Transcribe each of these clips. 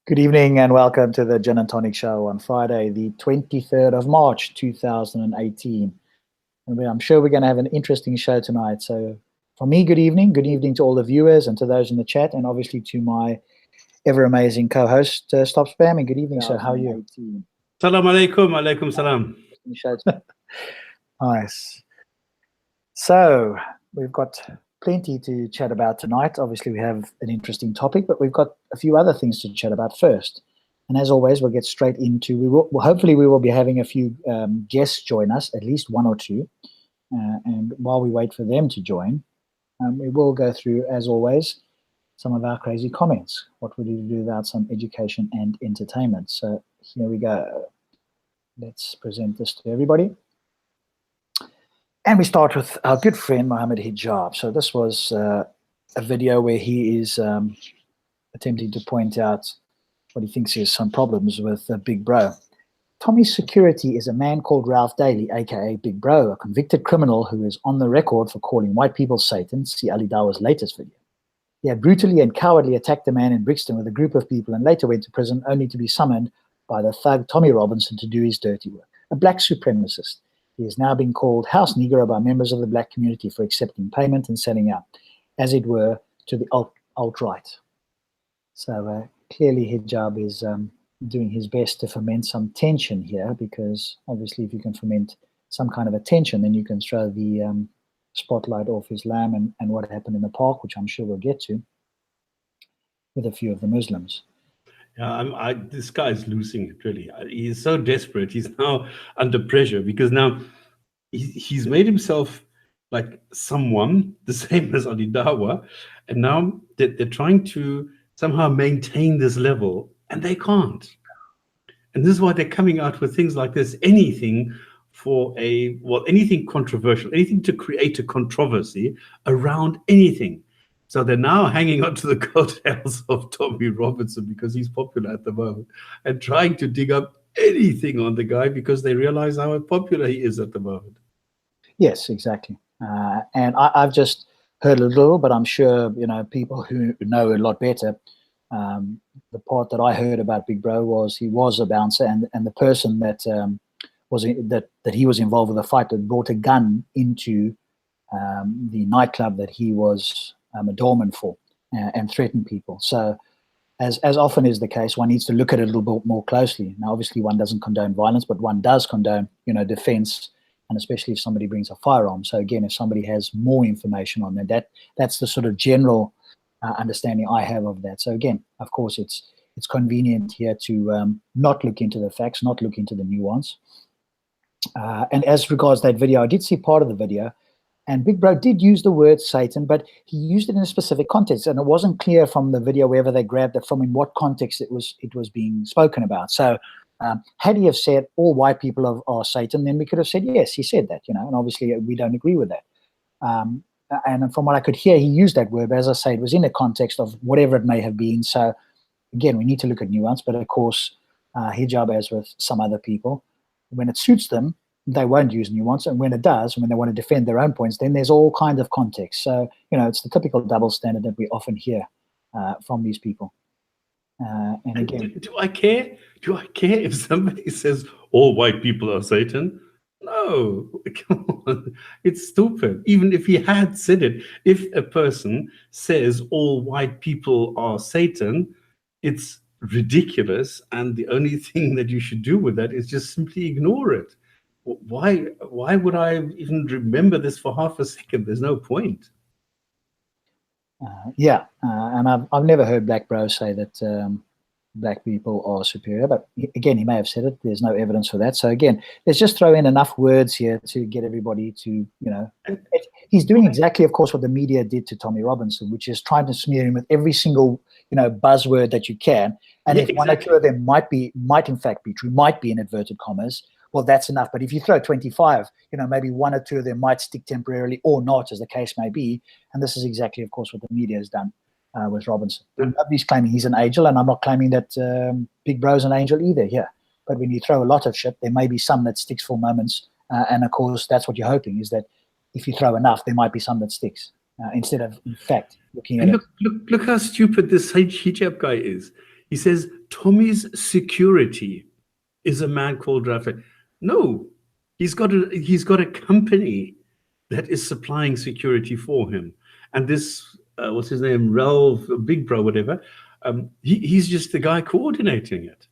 Good evening and welcome to the Jinn&Tonic show on Friday, the 23rd of March, 2018. And I'm sure we're going to have an interesting show tonight. So from me, good evening. Good evening to all the viewers and to those in the chat, and obviously to my ever-amazing co-host, Stopspamming. Good evening, sir. How are you? Salam alaikum. Alaikum salam. Nice. So we've got plenty to chat about tonight. Obviously, we have an interesting topic, but we've got a few other things to chat about first. And as always, we'll get straight into, hopefully we will be having a few guests join us, at least one or two. And while we wait for them to join, we will go through, as always, some of our crazy comments. What would you do without some education and entertainment? So here we go. Let's present this to everybody. And we start with our good friend, Mohammed Hijab. So this was a video where he is attempting to point out what he thinks is some problems with Big Bro. Tommy's security is a man called Ralph Daly, aka Big Bro, a convicted criminal who is on the record for calling white people Satan. See Ali Dawa's latest video. He had brutally and cowardly attacked a man in Brixton with a group of people and later went to prison only to be summoned by the thug Tommy Robinson to do his dirty work. A black supremacist. He is now being called house negro by members of the black community for accepting payment and selling out, as it were, to the alt-right. So clearly Hijab is doing his best to foment some tension here, because obviously if you can foment some kind of a tension, then you can throw the spotlight off Islam and what happened in the park, which I'm sure we'll get to, with a few of the Muslims. Yeah, this guy is losing it, really. He is so desperate. He's now under pressure because now he's made himself like someone, the same as Ali Dawa, and now they're trying to somehow maintain this level, and they can't. And this is why they're coming out with things like this, anything controversial, anything to create a controversy around anything. So they're now hanging on to the coattails of Tommy Robinson because he's popular at the moment and trying to dig up anything on the guy because they realize how popular he is at the moment. Yes, exactly. And I've just heard a little, but I'm sure, people who know a lot better, the part that I heard about Big Bro was he was a bouncer, and the person that he was involved with a fight that brought a gun into the nightclub that he was a doorman for, and threatened people. So as often is the case, one needs to look at it a little bit more closely. Now, obviously, one doesn't condone violence, but one does condone, defense, and especially if somebody brings a firearm. So again, if somebody has more information on that's the sort of general understanding I have of that. So again, of course, it's convenient here to not look into the facts, not look into the nuance. And as regards that video, I did see part of the video, and Big Bro did use the word Satan, but he used it in a specific context, and it wasn't clear from the video, wherever they grabbed it from, in what context it was being spoken about. So had he have said all white people are Satan, then we could have said, yes, he said that, and obviously we don't agree with that. And from what I could hear, he used that word, but as I say, it was in the context of whatever it may have been. So again, we need to look at nuance, but of course, Hijab, as with some other people, when it suits them, they won't use nuance, and when it does, when they want to defend their own points, then there's all kinds of context. So, it's the typical double standard that we often hear from these people. And again, do I care? Do I care if somebody says all white people are Satan? No, come on, it's stupid. Even if he had said it, if a person says all white people are Satan, it's ridiculous, and the only thing that you should do with that is just simply ignore it. Why would I even remember this for half a second? There's no point. And I've never heard Black Bro say that black people are superior, but again, he may have said it. There's no evidence for that. So again, let's just throw in enough words here to get everybody to, he's doing exactly, of course, what the media did to Tommy Robinson, which is trying to smear him with every single, buzzword that you can. And if one or two of them might in fact be true, might be in inverted commas, well, that's enough. But if you throw 25, maybe one or two of them might stick temporarily or not, as the case may be. And this is exactly, of course, what the media has done with Robinson. Nobody's claiming he's an angel, and I'm not claiming that Big Bro's an angel either here. But when you throw a lot of shit, there may be some that sticks for moments. And of course, that's what you're hoping, is that if you throw enough, there might be some that sticks. Instead of, in fact, looking at look how stupid this hijab guy is. He says Tommy's security is a man called Rafa. No, he's got a company that is supplying security for him. And this, what's his name, Ralph, Big Bro, whatever, he's just the guy coordinating it.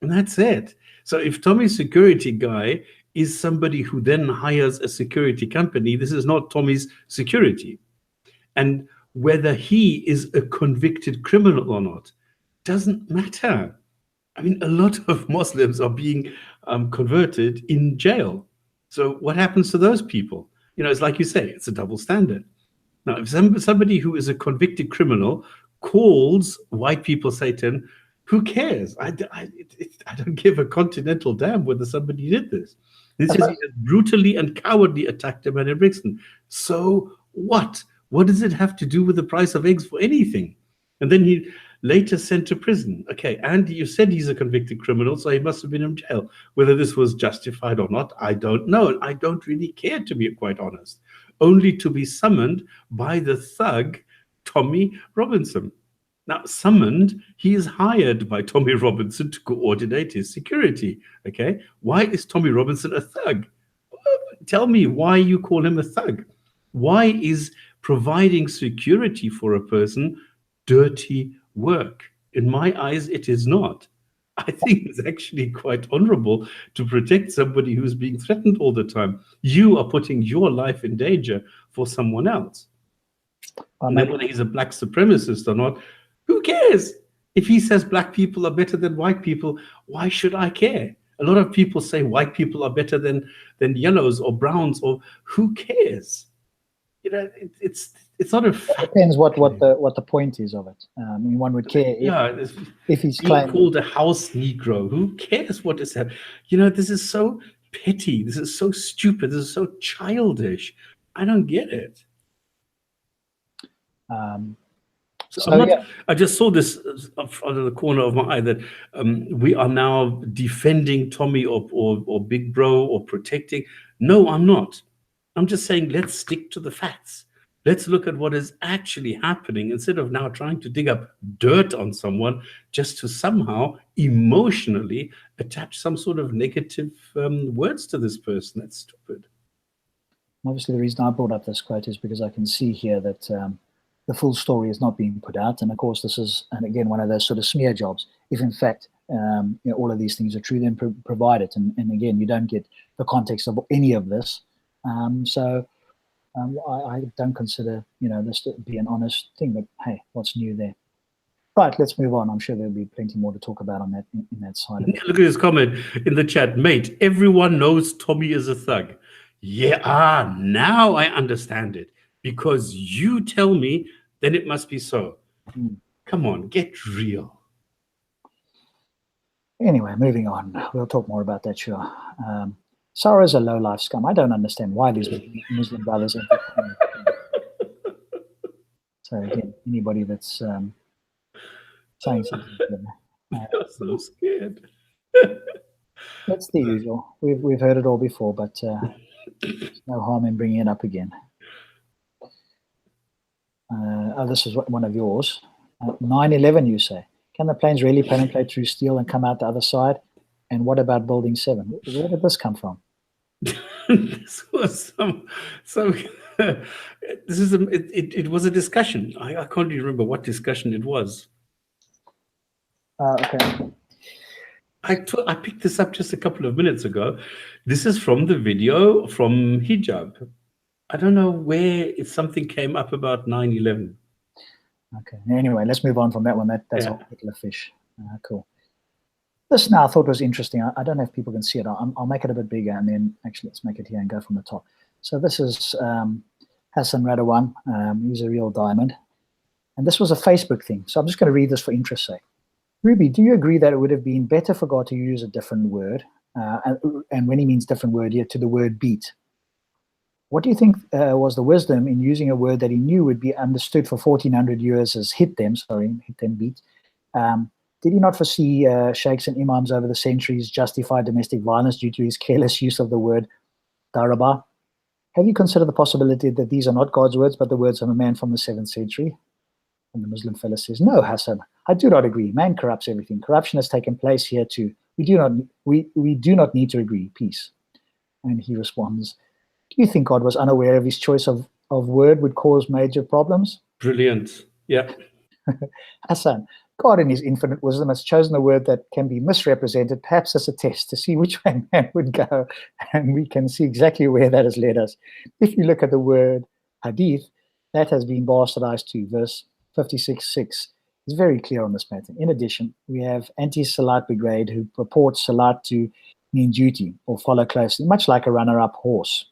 And that's it. So if Tommy's security guy is somebody who then hires a security company, this is not Tommy's security. And whether he is a convicted criminal or not doesn't matter. I mean, a lot of Muslims are being converted in jail. So what happens to those people? You know, it's like you say, it's a double standard. Now, if somebody who is a convicted criminal calls white people Satan, who cares? I don't give a continental damn whether somebody did this. This is he has brutally and cowardly attacked a man in Brixton. So what? What does it have to do with the price of eggs for anything? And then he later sent to prison. Okay, and you said he's a convicted criminal, so he must have been in jail. Whether this was justified or not, I don't know. I don't really care, to be quite honest. Only to be summoned by the thug, Tommy Robinson. Now, summoned, he is hired by Tommy Robinson to coordinate his security. Okay, why is Tommy Robinson a thug? Tell me why you call him a thug. Why is providing security for a person dirty work? In my eyes, it is not. I think it's actually quite honorable to protect somebody who's being threatened all the time. You are putting your life in danger for someone else. And then whether he's a black supremacist or not, who cares? If he says black people are better than white people, why should I care? A lot of people say white people are better than yellows or browns, or who cares? You know, it's not a fact. It depends what the point is of it. I mean, one would care if he's being called a house Negro. Who cares what is that? You know, this is so petty. This is so stupid. This is so childish. I don't get it. I just saw this out of the corner of my eye that we are now defending Tommy or Big Bro or protecting. No, I'm not. I'm just saying let's stick to the facts. Let's look at what is actually happening instead of now trying to dig up dirt on someone just to somehow emotionally attach some sort of negative words to this person. That's stupid. Obviously, the reason I brought up this quote is because I can see here that the full story is not being put out. And of course, this is, and again, one of those sort of smear jobs. If in fact, you know, all of these things are true, then provide it. And again, you don't get the context of any of this. I don't consider, you know, this to be an honest thing, but hey, what's new there? Right, let's move on. I'm sure there'll be plenty more to talk about on that in that side of it. Look at his comment in the chat. Mate, everyone knows Tommy is a thug. Yeah, now I understand it. Because you tell me, then it must be so. Come on, get real. Anyway, moving on. We'll talk more about that, sure. Sarah's a low-life scum. I don't understand why these Muslim brothers entertain. So again, anybody that's saying something, I'm so scared. That's the usual. We've heard it all before, but no harm in bringing it up again. This is one of yours. 9/11, you say. Can the planes really penetrate through steel and come out the other side? And what about Building 7? Where did this come from? This was it was a discussion. I can't even remember what discussion it was. Okay. I picked this up just a couple of minutes ago. This is from the video from Hijab. I don't know where something came up about 9/11. Okay. Anyway, let's move on from that one. That's a particular fish. Cool. This now I thought was interesting. I don't know if people can see it. I'll make it a bit bigger, and then actually let's make it here and go from the top. So this is Hassan Radawan. He's a real diamond. And this was a Facebook thing. So I'm just going to read this for interest's sake. Ruby, do you agree that it would have been better for God to use a different word? And when he means different word here, to the word beat. What do you think was the wisdom in using a word that he knew would be understood for 1400 years as hit them beat? Did he not foresee sheikhs and imams over the centuries justify domestic violence due to his careless use of the word daraba? Have you considered the possibility that these are not God's words, but the words of a man from the 7th century? And the Muslim fellow says, no, Hassan, I do not agree. Man corrupts everything. Corruption has taken place here too. We do not need to agree. Peace. And he responds, do you think God was unaware of his choice of word would cause major problems? Brilliant. Yeah. Hassan, God in his infinite wisdom has chosen a word that can be misrepresented, perhaps as a test to see which way man would go, and we can see exactly where that has led us. If you look at the word hadith, that has been bastardized to verse 56:6. Is very clear on this matter. In addition, we have anti-salat brigade who purports salat to mean duty or follow closely, much like a runner-up horse,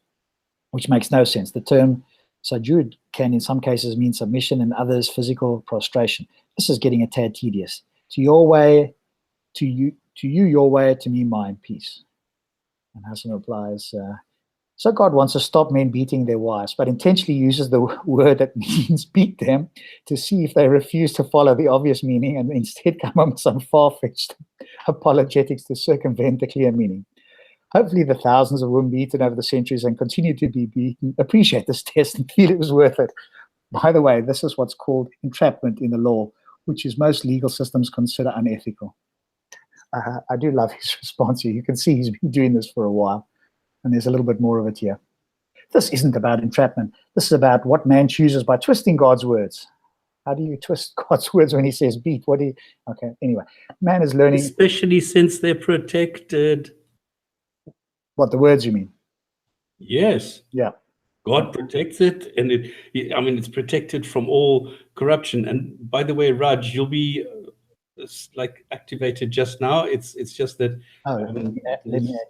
which makes no sense. The term sajud can in some cases mean submission and others physical prostration. This is getting a tad tedious. To your way, to you your way, to me mine, peace. And Hassan replies, so God wants to stop men beating their wives, but intentionally uses the word that means beat them to see if they refuse to follow the obvious meaning and instead come up with some far-fetched apologetics to circumvent the clear meaning. Hopefully the thousands of women beaten over the centuries and continue to be beaten appreciate this test and feel it was worth it. By the way, this is what's called entrapment in the law, which is most legal systems consider unethical. I do love his response here. You can see he's been doing this for a while, and there's a little bit more of it here. This isn't about entrapment. This is about what man chooses by twisting God's words. How do you twist God's words when he says beat? What do you... Okay, anyway. Man is learning... Especially since they're protected. What, the words you mean? Yes. Yeah. God protects it, and it's protected from all corruption. And by the way, Raj, you'll be like activated just now. It's just that. Oh, let me add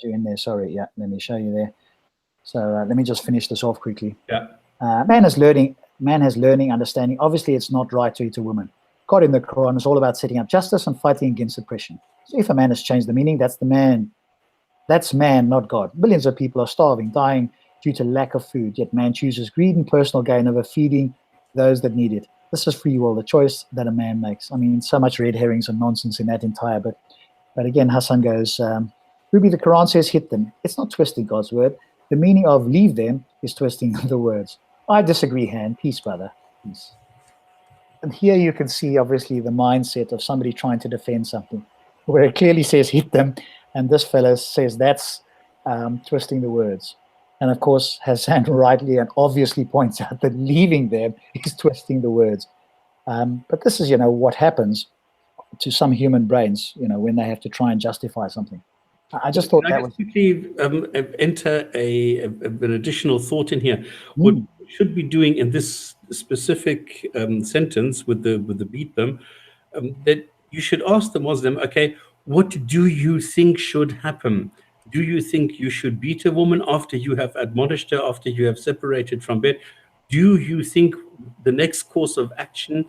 you in there. Sorry, yeah, let me show you there. So let me just finish this off quickly. Yeah. Man has learning, understanding. Obviously, it's not right to eat a woman. God in the Quran is all about setting up justice and fighting against oppression. So if a man has changed the meaning, that's the man. That's man, not God. Millions of people are starving, dying due to lack of food, yet man chooses greed and personal gain over feeding those that need it. This is free will, the choice that a man makes. I mean, so much red herrings and nonsense in that entire bit. But again, Hassan goes, Ruby, the Quran says hit them. It's not twisting God's word. The meaning of leave them is twisting the words. I disagree, Han. Peace, brother. Peace. And here you can see, obviously, the mindset of somebody trying to defend something, where it clearly says hit them, and this fellow says that's twisting the words. And of course, Hassan rightly and obviously points out that leaving them is twisting the words. But this is, what happens to some human brains, when they have to try and justify something. I just thought that was... quickly enter an additional thought in here. What we should be doing in this specific sentence with the beat them, that you should ask the Muslim, okay, what do you think should happen? Do you think you should beat a woman after you have admonished her, after you have separated from bed? Do you think the next course of action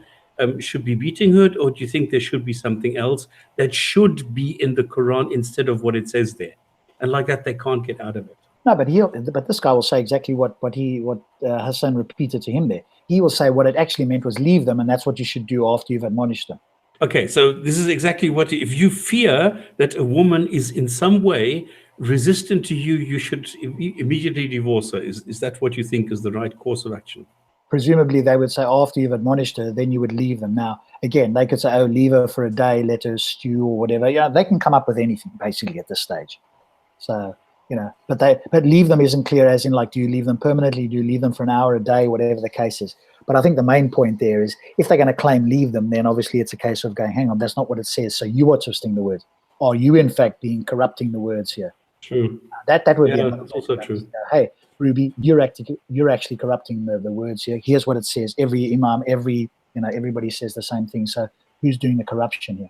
should be beating her, or do you think there should be something else that should be in the Quran instead of what it says there? And like that, they can't get out of it. No, but this guy will say exactly what Hassan repeated to him there. He will say what it actually meant was leave them, and that's what you should do after you've admonished them. Okay, so this is exactly what, if you fear that a woman is in some way resistant to you, you should immediately divorce her. Is that what you think is the right course of action? Presumably they would say after you've admonished her, then you would leave them. Now, again, they could say, oh, leave her for a day, let her stew or whatever. Yeah, they can come up with anything basically at this stage. So, but leave them isn't clear as in like, do you leave them permanently? Do you leave them for an hour, a day, whatever the case is? But I think the main point there is if they're going to claim leave them, then obviously it's a case of going, hang on, that's not what it says. So you are twisting the words. Are you in fact being corrupting the words here? True. That would be that's also true. Hey, Ruby, you're actually corrupting the words here. Here's what it says. Every imam, everybody says the same thing. So who's doing the corruption here?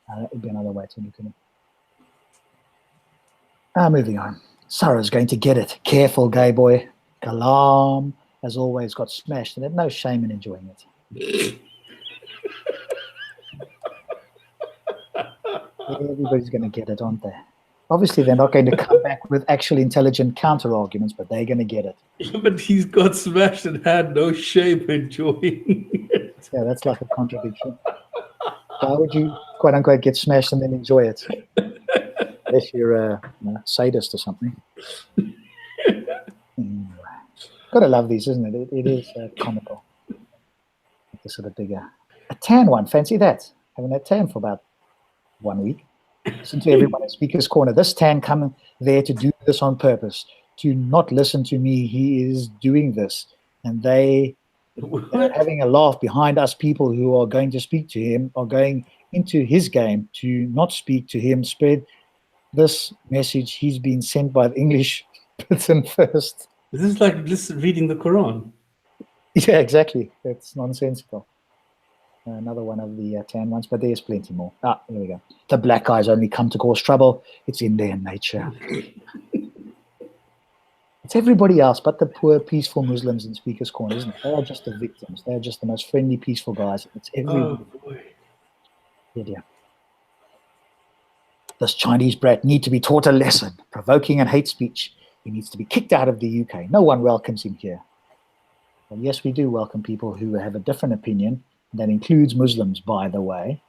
That would be another way to look at it. Moving on. Sarah's going to get it. Careful, gay boy. Kalam, as always, got smashed, and had no shame in enjoying it. Everybody's going to get it, aren't they? Obviously, they're not going to come back with actual intelligent counter-arguments, but they're going to get it. Yeah, but he's got smashed and had no shame enjoying it. Yeah, that's like a contradiction. Why would you, quote-unquote, get smashed and then enjoy it? Unless you're a sadist or something. Anyway. Gotta love these, isn't it? It is comical. This sort of bigger. A tan one, fancy that. haven't had tan for about 1 week. Listen to everyone in Speaker's Corner. This tan coming there to do this on purpose, to not listen to me. He is doing this. And they're having a laugh behind us people who are going to speak to him, are going into his game to not speak to him, spread this message. He's been sent by the English person first. This is like reading the Quran. Yeah, exactly. It's nonsensical. Another one of the tan ones, but there's plenty more. Ah, there we go. The black guys only come to cause trouble. It's in their nature. It's everybody else but the poor, peaceful Muslims in Speaker's Corner, isn't it? They are just the victims. They're just the most friendly, peaceful guys. It's everybody. Oh, boy. Yeah. This Chinese brat needs to be taught a lesson. Provoking and hate speech. He needs to be kicked out of the UK. No one welcomes him here. Well, yes, we do welcome people who have a different opinion. That includes Muslims, by the way.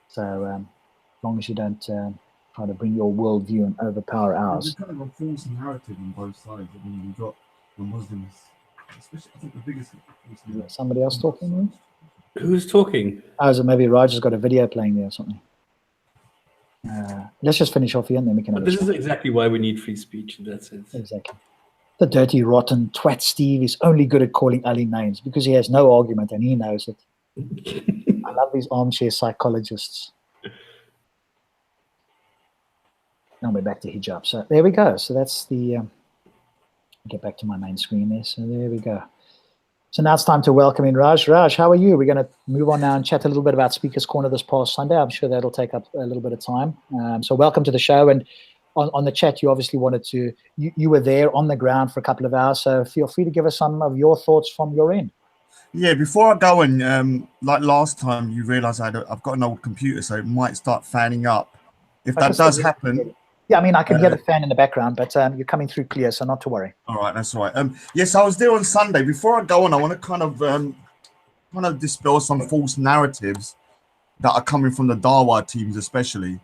So as long as you don't try to bring your worldview and overpower ours. There's kind of a false narrative on both sides. I mean, you've got the Muslims, especially, I think the biggest... Is there somebody else talking? Who's talking? Oh, is it maybe Raj has got a video playing there or something? Let's just finish off here and then we can... But this is exactly why we need free speech in that sense. Exactly. The dirty, rotten twat Steve is only good at calling Ali names because he has no argument and he knows it. I love these armchair psychologists. Now we're back to hijab. So there we go. So that's the... get back to my main screen there. So there we go. So now it's time to welcome in Raj. Raj, how are you? We're going to move on now and chat a little bit about Speaker's Corner this past Sunday. I'm sure that'll take up a little bit of time. So welcome to the show. And on the chat, you obviously wanted to, you were there on the ground for a couple of hours, so feel free to give us some of your thoughts from your end. Yeah, before I go in, like last time, you realise I've got an old computer, so it might start fanning up. If that does happen... Yeah, I mean, I can hear the fan in the background, but you're coming through clear, so not to worry. All right, that's all right. Yes, I was there on Sunday. Before I go on, I want to kind of dispel some false narratives that are coming from the Dawa teams especially.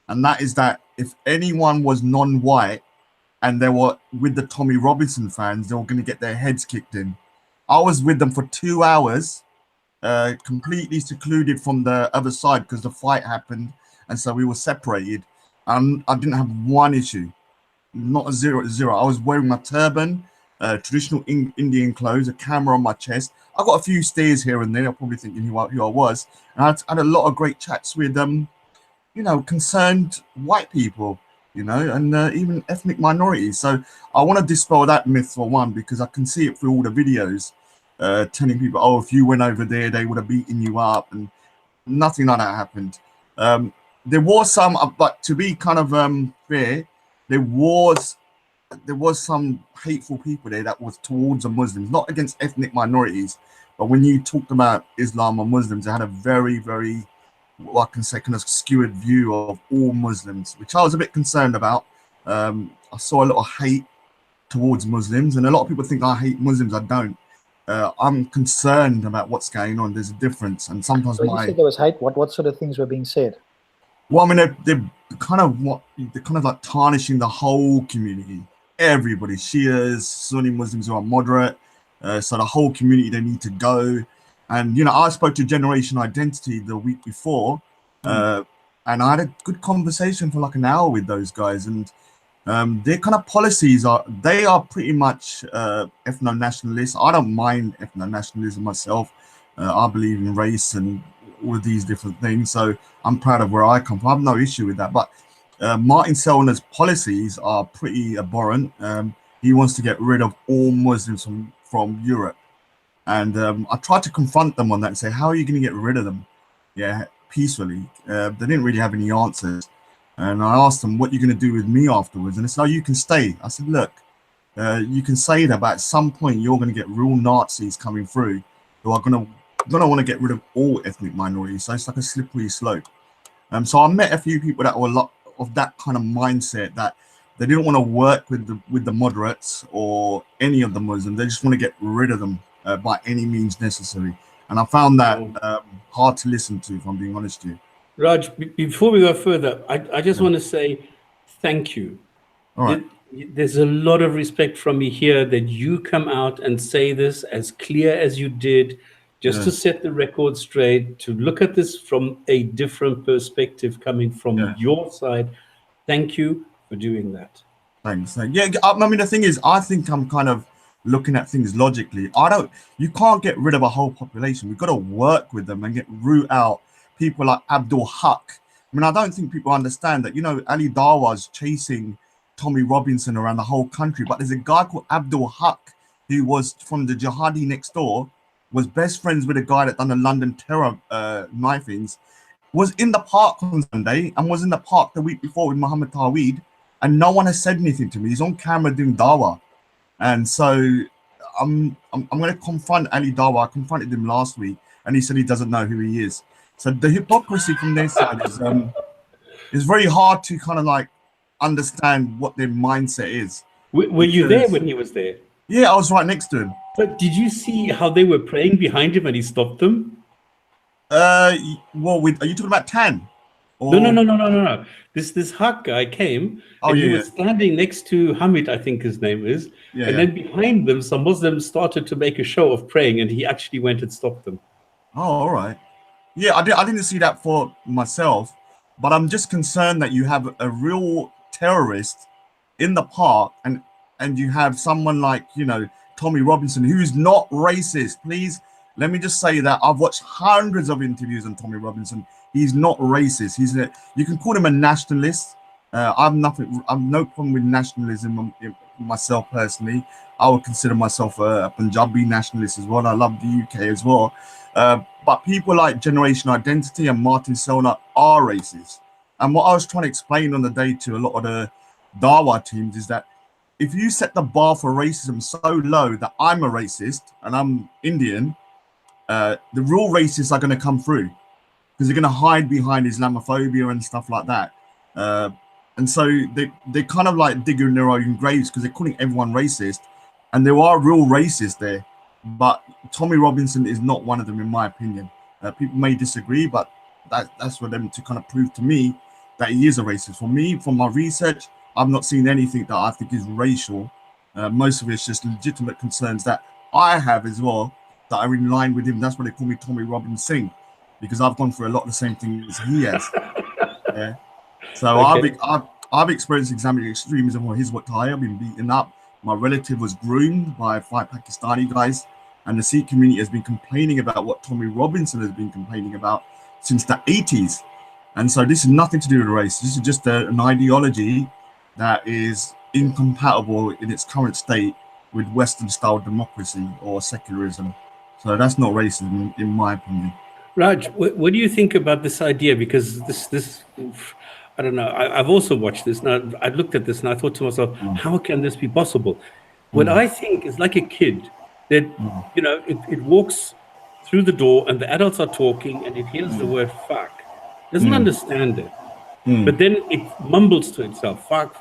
And that is that if anyone was non-white and they were with the Tommy Robinson fans, they were going to get their heads kicked in. I was with them for 2 hours, completely secluded from the other side because the fight happened. And so we were separated. And I didn't have one issue, not a 0 at 0. I was wearing my turban, traditional Indian clothes, a camera on my chest. I got a few stares here and there. They're probably thinking who I was. And I had a lot of great chats with concerned white people, and even ethnic minorities. So I want to dispel that myth for one, because I can see it through all the videos telling people, oh, if you went over there, they would have beaten you up, and nothing like that happened. There was some, but to be kind of fair, there was some hateful people there that was towards the Muslims, not against ethnic minorities, but when you talked about Islam or Muslims, they had a very, very, what I can say, kind of skewed view of all Muslims, which I was a bit concerned about. I saw a lot of hate towards Muslims, and a lot of people think I hate Muslims. I don't. I'm concerned about what's going on. There's a difference, and sometimes so you said there was hate. What sort of things were being said? Well, I mean, they're kind of like tarnishing the whole community. Everybody, Shias, Sunni Muslims who are moderate. So the whole community, they need to go. And, I spoke to Generation Identity the week before, and I had a good conversation for like an hour with those guys. And their kind of policies are pretty much ethno-nationalist. I don't mind ethno-nationalism myself. I believe in race and all of these different things. So I'm proud of where I come from. I have no issue with that. But Martin Selner's policies are pretty abhorrent. He wants to get rid of all Muslims from Europe. And I tried to confront them on that and say, how are you going to get rid of them? Yeah, peacefully. They didn't really have any answers. And I asked them, what are you going to do with me afterwards? And they said, oh, you can stay. I said, look, you can say that, but at some point you're going to get real Nazis coming through who are going to want to get rid of all ethnic minorities. So it's like a slippery slope. So I met a few people that were a lot of that kind of mindset, that they didn't want to work with the moderates or any of the Muslims. They just want to get rid of them by any means necessary. And I found that hard to listen to, if I'm being honest with you. Raj, before we go further, I just want to say thank you. All right. There's a lot of respect from me here that you come out and say this as clear as you did, just to set the record straight, to look at this from a different perspective coming from your side. Thank you for doing that. Thanks. Yeah, I mean, the thing is, I think I'm kind of looking at things logically. You can't get rid of a whole population. We've got to work with them and root out people like Abdul Haq. I mean, I don't think people understand that, Ali Dawa's chasing Tommy Robinson around the whole country, but there's a guy called Abdul Haq who was from the jihadi next door, was best friends with a guy that done the London terror knifings, was in the park on Sunday and was in the park the week before with Muhammad Taweed, and no one has said anything to me. He's on camera doing dawah. And so I'm going to confront Ali Dawa. I confronted him last week, and he said he doesn't know who he is. So the hypocrisy from their side is very hard to kind of like understand what their mindset is. Were you there when he was there? Yeah, I was right next to him. But did you see how they were praying behind him and he stopped them? Well, are you talking about Tan? Or... No. This Haq guy came and he was standing next to Hamid, I think his name is. Then behind them, some Muslims started to make a show of praying, and he actually went and stopped them. Oh, all right. Yeah, I didn't see that for myself, but I'm just concerned that you have a real terrorist in the park, and you have someone like, Tommy Robinson, who is not racist. Please, let me just say that I've watched hundreds of interviews on Tommy Robinson. He's not racist. You can call him a nationalist. I've no problem with nationalism myself personally. I would consider myself a Punjabi nationalist as well. I love the UK as well. But people like Generation Identity and Martin Selner are racist. And what I was trying to explain on the day to a lot of the Dawa teams is that if you set the bar for racism so low that I'm a racist and I'm Indian, the real racists are going to come through, because they're going to hide behind Islamophobia and stuff like that. And so they kind of like digging their own graves, because they're calling everyone racist. And there are real racists there. But Tommy Robinson is not one of them, in my opinion. People may disagree, but that's for them to kind of prove to me that he is a racist. For me, from my research, I've not seen anything that I think is racial. Most of it's just legitimate concerns that I have as well, that are in line with him. That's why they call me Tommy Robinson, because I've gone through a lot of the same things he has. Yeah. So okay. I've experienced Islamic extremism on his I've been beaten up. My relative was groomed by 5 Pakistani guys, and the Sikh community has been complaining about what Tommy Robinson has been complaining about since the 80s. And so this is nothing to do with race. This is just an ideology that is incompatible in its current state with Western-style democracy or secularism. So that's not racism, in my opinion. Raj, what do you think about this idea? Because this I don't know. I've also watched this. Now, I looked at this and I thought to myself, how can this be possible? What I think is like a kid that, it walks through the door and the adults are talking and it hears the word fuck. Doesn't understand it. But then it mumbles to itself, fuck.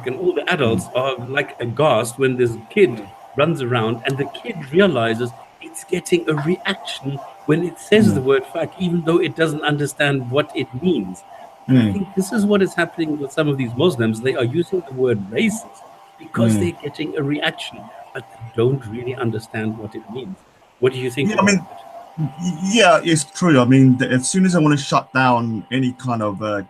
And all the adults are like aghast when this kid runs around and the kid realizes it's getting a reaction when it says the word fuck, even though it doesn't understand what it means. And I think this is what is happening with some of these Muslims. They are using the word racist because they're getting a reaction, but they don't really understand what it means. What do you think? Yeah, it's true. I mean, as soon as I want to shut down any kind of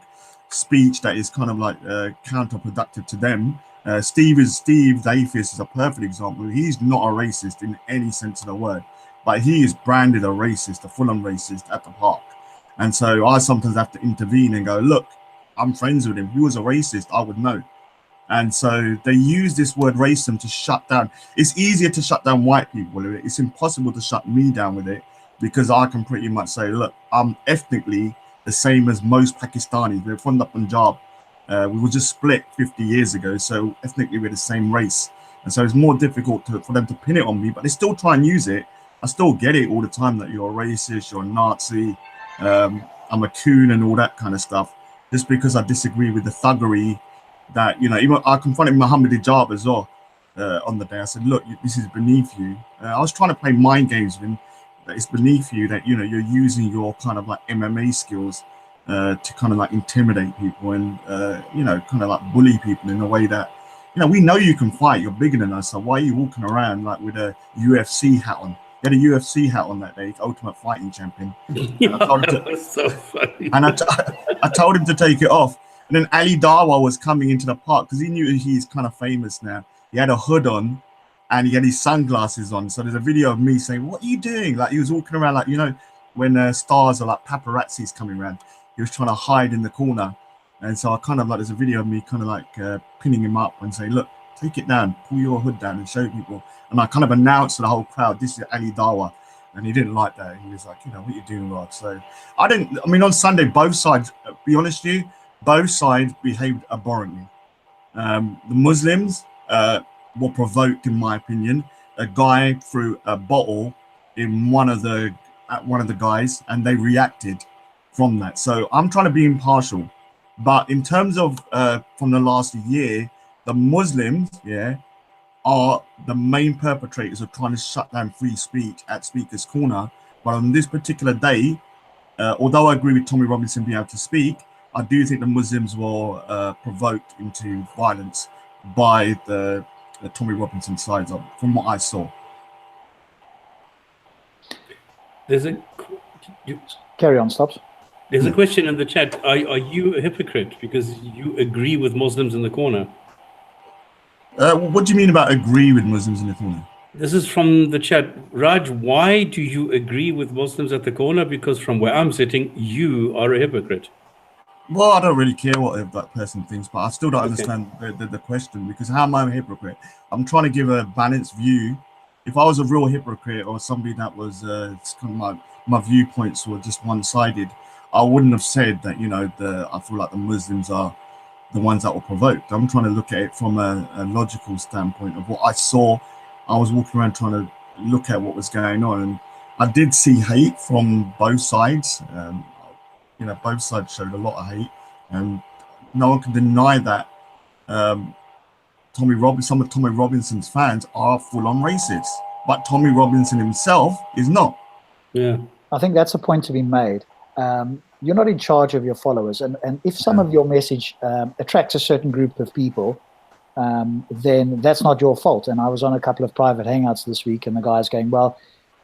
speech that is kind of like counterproductive to them, Steve, the atheist, is a perfect example. He's not a racist in any sense of the word, but he is branded a racist, a full-on racist at the park. And so I sometimes have to intervene and go, look, I'm friends with him. If he was a racist, I would know. And so they use this word racism to shut down. It's easier to shut down white people with it. It's impossible to shut me down with it, because I can pretty much say, look, I'm ethnically the same as most Pakistanis. We're from the Punjab. We were just split 50 years ago. So ethnically, we're the same race. And so it's more difficult for them to pin it on me, but they still try and use it. I still get it all the time that you're a racist, you're a Nazi, I'm a coon and all that kind of stuff, just because I disagree with the thuggery that, even I confronted Muhammad Hijab as well on the day. I said, look, this is beneath you. I was trying to play mind games with him, that it's beneath you, that, you're using your kind of like MMA skills to kind of like intimidate people and, kind of like bully people in a way that, we know you can fight, you're bigger than us, so why are you walking around like with a UFC hat on? He had a UFC hat on that day, Ultimate Fighting Champion. Yeah, that was so funny. And I told him to take it off. And then Ali Dawa was coming into the park because he knew he's kind of famous now. He had a hood on and he had his sunglasses on. So there's a video of me saying, "What are you doing?" Like he was walking around like, you know, when stars are like paparazzis coming around. He was trying to hide in the corner. And so I kind of like, there's a video of me kind of like pinning him up and saying, "Look, take it down, pull your hood down and show people." And I kind of announced to the whole crowd, "This is Ali Dawa." And he didn't like that. He was like, "You know, what are you doing, Rod?" So I mean, on Sunday, both sides, be honest with you, both sides behaved abhorrently. The Muslims were provoked, in my opinion. A guy threw a bottle in at one of the guys, and they reacted from that. So I'm trying to be impartial. But in terms of from the last year, the Muslims, are the main perpetrators of trying to shut down free speech at Speaker's Corner. But on this particular day, although I agree with Tommy Robinson being able to speak, I do think the Muslims were provoked into violence by the Tommy Robinson side, from what I saw. There's Carry on, Stops. There's a question in the chat. Are you a hypocrite because you agree with Muslims in the corner? What do you mean about agree with Muslims in the corner? This is from the chat. Raj, why do you agree with Muslims at the corner? Because from where I'm sitting, you are a hypocrite. Well, I don't really care what that person thinks, but I still don't understand the question, because how am I a hypocrite? I'm trying to give a balanced view. If I was a real hypocrite or somebody that was kind of my viewpoints were just one-sided, I wouldn't have said that, you know, I feel like the Muslims are the ones that were provoked. I'm trying to look at it from a logical standpoint of what I saw. I was walking around trying to look at what was going on, and I did see hate from both sides. You know, both sides showed a lot of hate, and no one can deny that. Some of Tommy Robinson's fans are full-on racist, but Tommy Robinson himself is not. Yeah, I think that's a point to be made. You're not in charge of your followers, and if some of your message attracts a certain group of people, then that's not your fault. And I was on a couple of private hangouts this week, and the guy's going, "Well,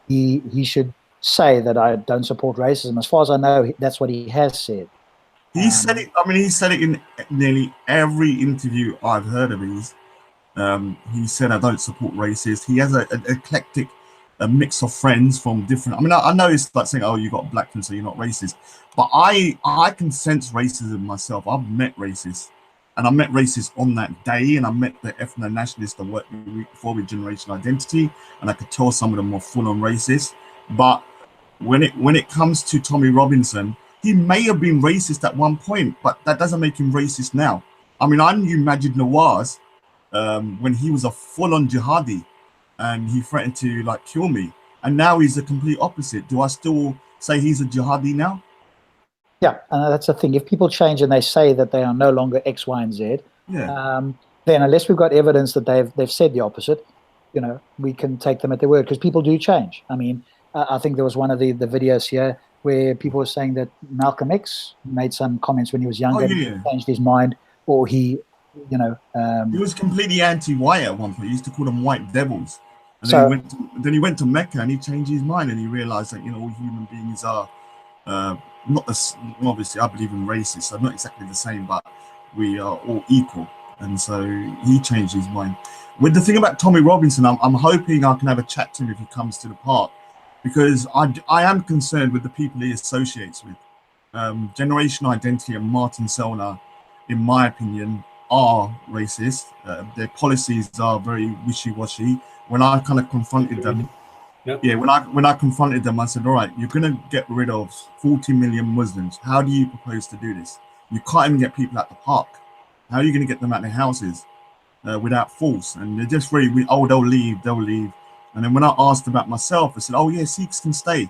he should say that I don't support racism." As far as I know, that's what he has said. He said it. I mean, he said it in nearly every interview I've heard of his. He said, "I don't support racists." He has an eclectic mix of friends from different. I mean, I know it's like saying, "Oh, you got black friends, so you're not racist," but I can sense racism myself. I've met racists, and I met racists on that day, and I met the ethno-nationalists that worked before with Generation Identity, and I could tell some of them were full-on racist. But when it comes to Tommy Robinson, he may have been racist at one point, but that doesn't make him racist now. I mean, I knew Majid Nawaz when he was a full-on jihadi, and he threatened to like kill me, and now he's the complete opposite. Do I still say he's a jihadi now? Yeah, and that's the thing. If people change and they say that they are no longer X, Y, and Z, then unless we've got evidence that they've said the opposite, you know, we can take them at their word, because people do change. I mean, I think there was one of the videos here where people were saying that Malcolm X made some comments when he was younger, changed his mind, or he, you know, he was completely anti-white at one point. He used to call them white devils. And then he went to Mecca and he changed his mind, and he realized that, you know, all human beings are not as, obviously I believe in racists, so not exactly the same, but we are all equal. And so he changed his mind. With the thing about Tommy Robinson, I'm hoping I can have a chat to him if he comes to the park, because I am concerned with the people he associates with. Generation Identity and Martin Selner, in my opinion, are racist. Their policies are very wishy-washy. When I kind of confronted them, when I confronted them, I said, "All right, you're going to get rid of 40 million Muslims. How do you propose to do this? You can't even get people at the park. How are you going to get them out their houses without force?" And they're just very, they'll leave. And then when I asked about myself, I said, "Oh yeah, Sikhs can stay."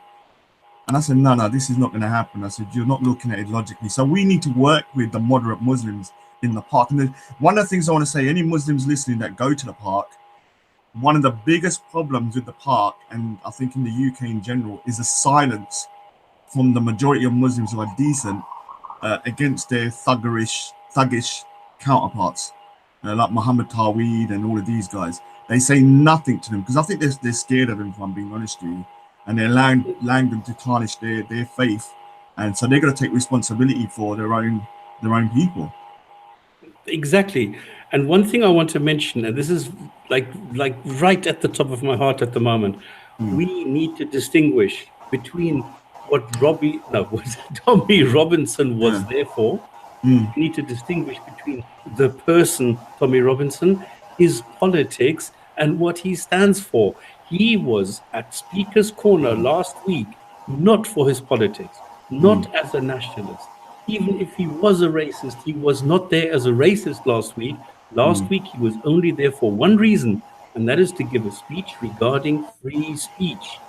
And I said, no, this is not going to happen. I said, "You're not looking at it logically." So we need to work with the moderate Muslims in the park. And one of the things I want to say, any Muslims listening that go to the park, one of the biggest problems with the park, and I think in the UK in general, is the silence from the majority of Muslims who are decent against their thuggish counterparts, like Muhammad Taweed and all of these guys. They say nothing to them because I think they're scared of him, if I'm being honest with you, and they're allowing them to tarnish their faith, and so they're going to take responsibility for their own people. Exactly. And one thing I want to mention, and this is like right at the top of my heart at the moment, we need to distinguish between what Tommy Robinson was there for. We need to distinguish between the person Tommy Robinson, his politics, and what he stands for. He was at Speaker's Corner last week, not for his politics, not as a nationalist. Even if he was a racist, he was not there as a racist last week. Last week, he was only there for one reason, and that is to give a speech regarding free speech.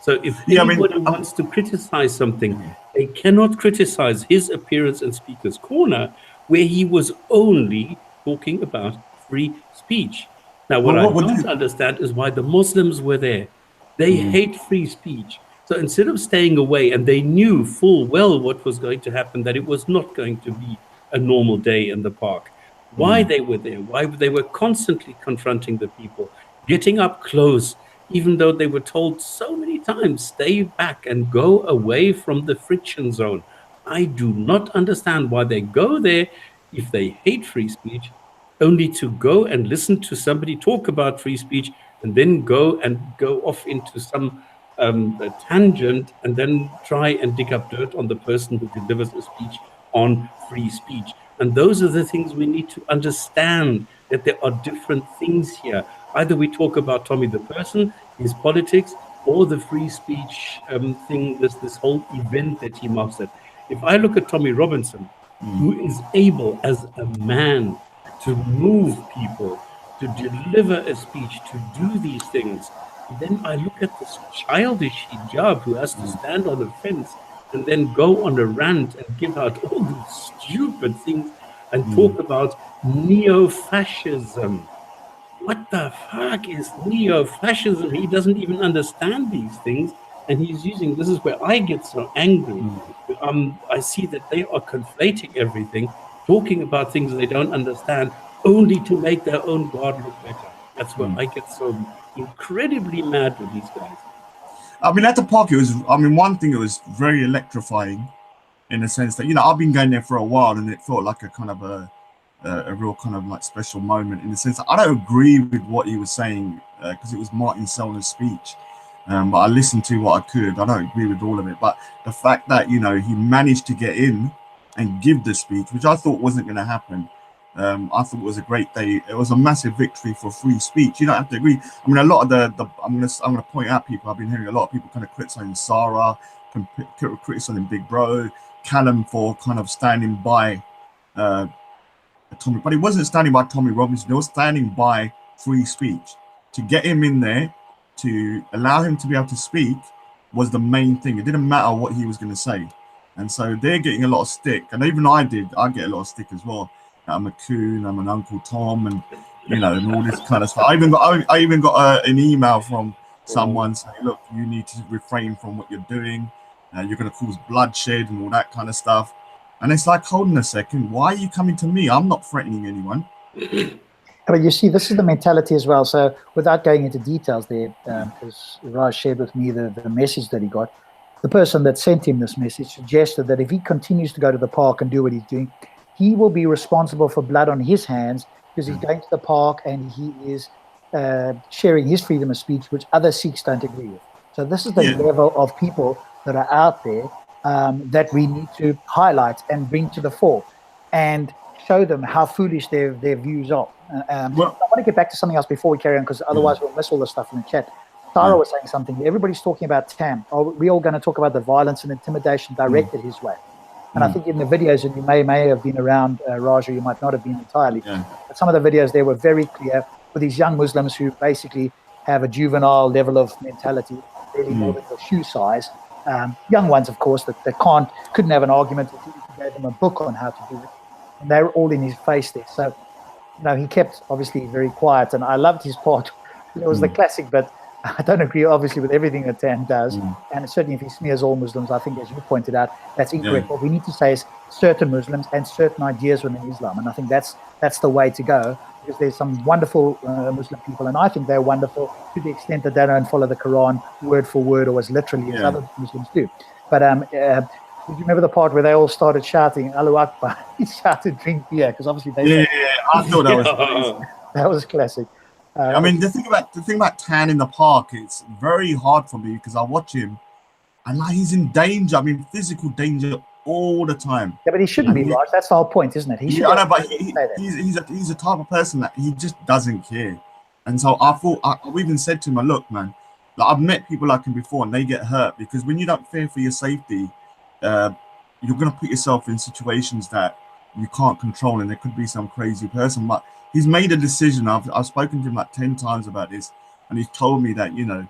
So if anybody wants to criticize something, they cannot criticize his appearance in Speaker's Corner, where he was only talking about free speech. Now, what I don't understand is why the Muslims were there. They hate free speech. So instead of staying away, and they knew full well what was going to happen, that it was not going to be a normal day in the park. Why they were there, why they were constantly confronting the people, getting up close, even though they were told so many times, stay back and go away from the friction zone. I do not understand why they go there if they hate free speech, only to go and listen to somebody talk about free speech and then go off into some a tangent and then try and dig up dirt on the person who delivers a speech on free speech. And those are the things we need to understand, that there are different things here. Either we talk about Tommy the person, his politics, or the free speech thing, this whole event that he mastered. If I look at Tommy Robinson, who is able as a man to move people, to deliver a speech, to do these things, then I look at this childish hijab who has to stand on a fence and then go on a rant and give out all these stupid things and talk about neo-fascism. What the fuck is neo-fascism? He doesn't even understand these things, and he's using, this is where I get so angry. I see that they are conflating everything, talking about things they don't understand, only to make their own God look better. That's where I get so incredibly mad with these guys. I mean, at the park, one thing, it was very electrifying in the sense that, I've been going there for a while, and it felt like a kind of a real kind of like special moment, in the sense that I don't agree with what he was saying, because it was Martin Sellner's speech, but I listened to what I could. I don't agree with all of it, but the fact that, he managed to get in and give the speech, which I thought wasn't going to happen, I thought it was a great day. It was a massive victory for free speech. You don't have to agree. I mean, a lot of I'm gonna point out people. I've been hearing a lot of people kind of criticizing Sarah, criticizing Big Bro, Callum for kind of standing by Tommy, but he wasn't standing by Tommy Robinson. He was standing by free speech. To get him in there, to allow him to be able to speak, was the main thing. It didn't matter what he was going to say, and so they're getting a lot of stick. And even I get a lot of stick as well. I'm a coon, I'm an Uncle Tom, and and all this kind of stuff. I even got an email from someone saying, look, you need to refrain from what you're doing. You're going to cause bloodshed and all that kind of stuff. And it's like, hold on a second, why are you coming to me? I'm not threatening anyone. But you see, this is the mentality as well. So without going into details there, because Raj shared with me the message that he got, the person that sent him this message suggested that if he continues to go to the park and do what he's doing, he will be responsible for blood on his hands, because he's going to the park and he is sharing his freedom of speech, which other Sikhs don't agree with. So this is the level of people that are out there that we need to highlight and bring to the fore and show them how foolish their views are. I want to get back to something else before we carry on, because otherwise we'll miss all the stuff in the chat. Tara was saying something. Everybody's talking about Tam. Are we all going to talk about the violence and intimidation directed his way? And I think in the videos, and you may have been around, Raj, or you might not have been entirely, but some of the videos there were very clear for these young Muslims who basically have a juvenile level of mentality, really more than your shoe size. Young ones, of course, that couldn't have an argument if you gave them a book on how to do it. And they were all in his face there. So, he kept obviously very quiet, and I loved his part. It was the classic bit. I don't agree, obviously, with everything that Tan does. And certainly if he smears all Muslims, I think, as you pointed out, that's incorrect. What we need to say is certain Muslims and certain ideas within Islam. And I think that's the way to go, because there's some wonderful Muslim people, and I think they're wonderful to the extent that they don't follow the Quran word for word or as literally as other Muslims do. But did you remember the part where they all started shouting, Allahu Akbar? He shouted, drink beer, because obviously they I thought that was amazing. That was classic. I mean, the thing about Tan in the park, it's very hard for me because I watch him and like he's in danger. I mean, physical danger all the time. Yeah, but he shouldn't be, Raj. That's the whole point, isn't it? He should. I know, but he's a type of person that he just doesn't care. And so I thought, I've even said to him, look, man, like I've met people like him before and they get hurt because when you don't fear for your safety, you're going to put yourself in situations that you can't control, and there could be some crazy person. But he's made a decision. I've spoken to him like 10 times about this, and he's told me that, you know,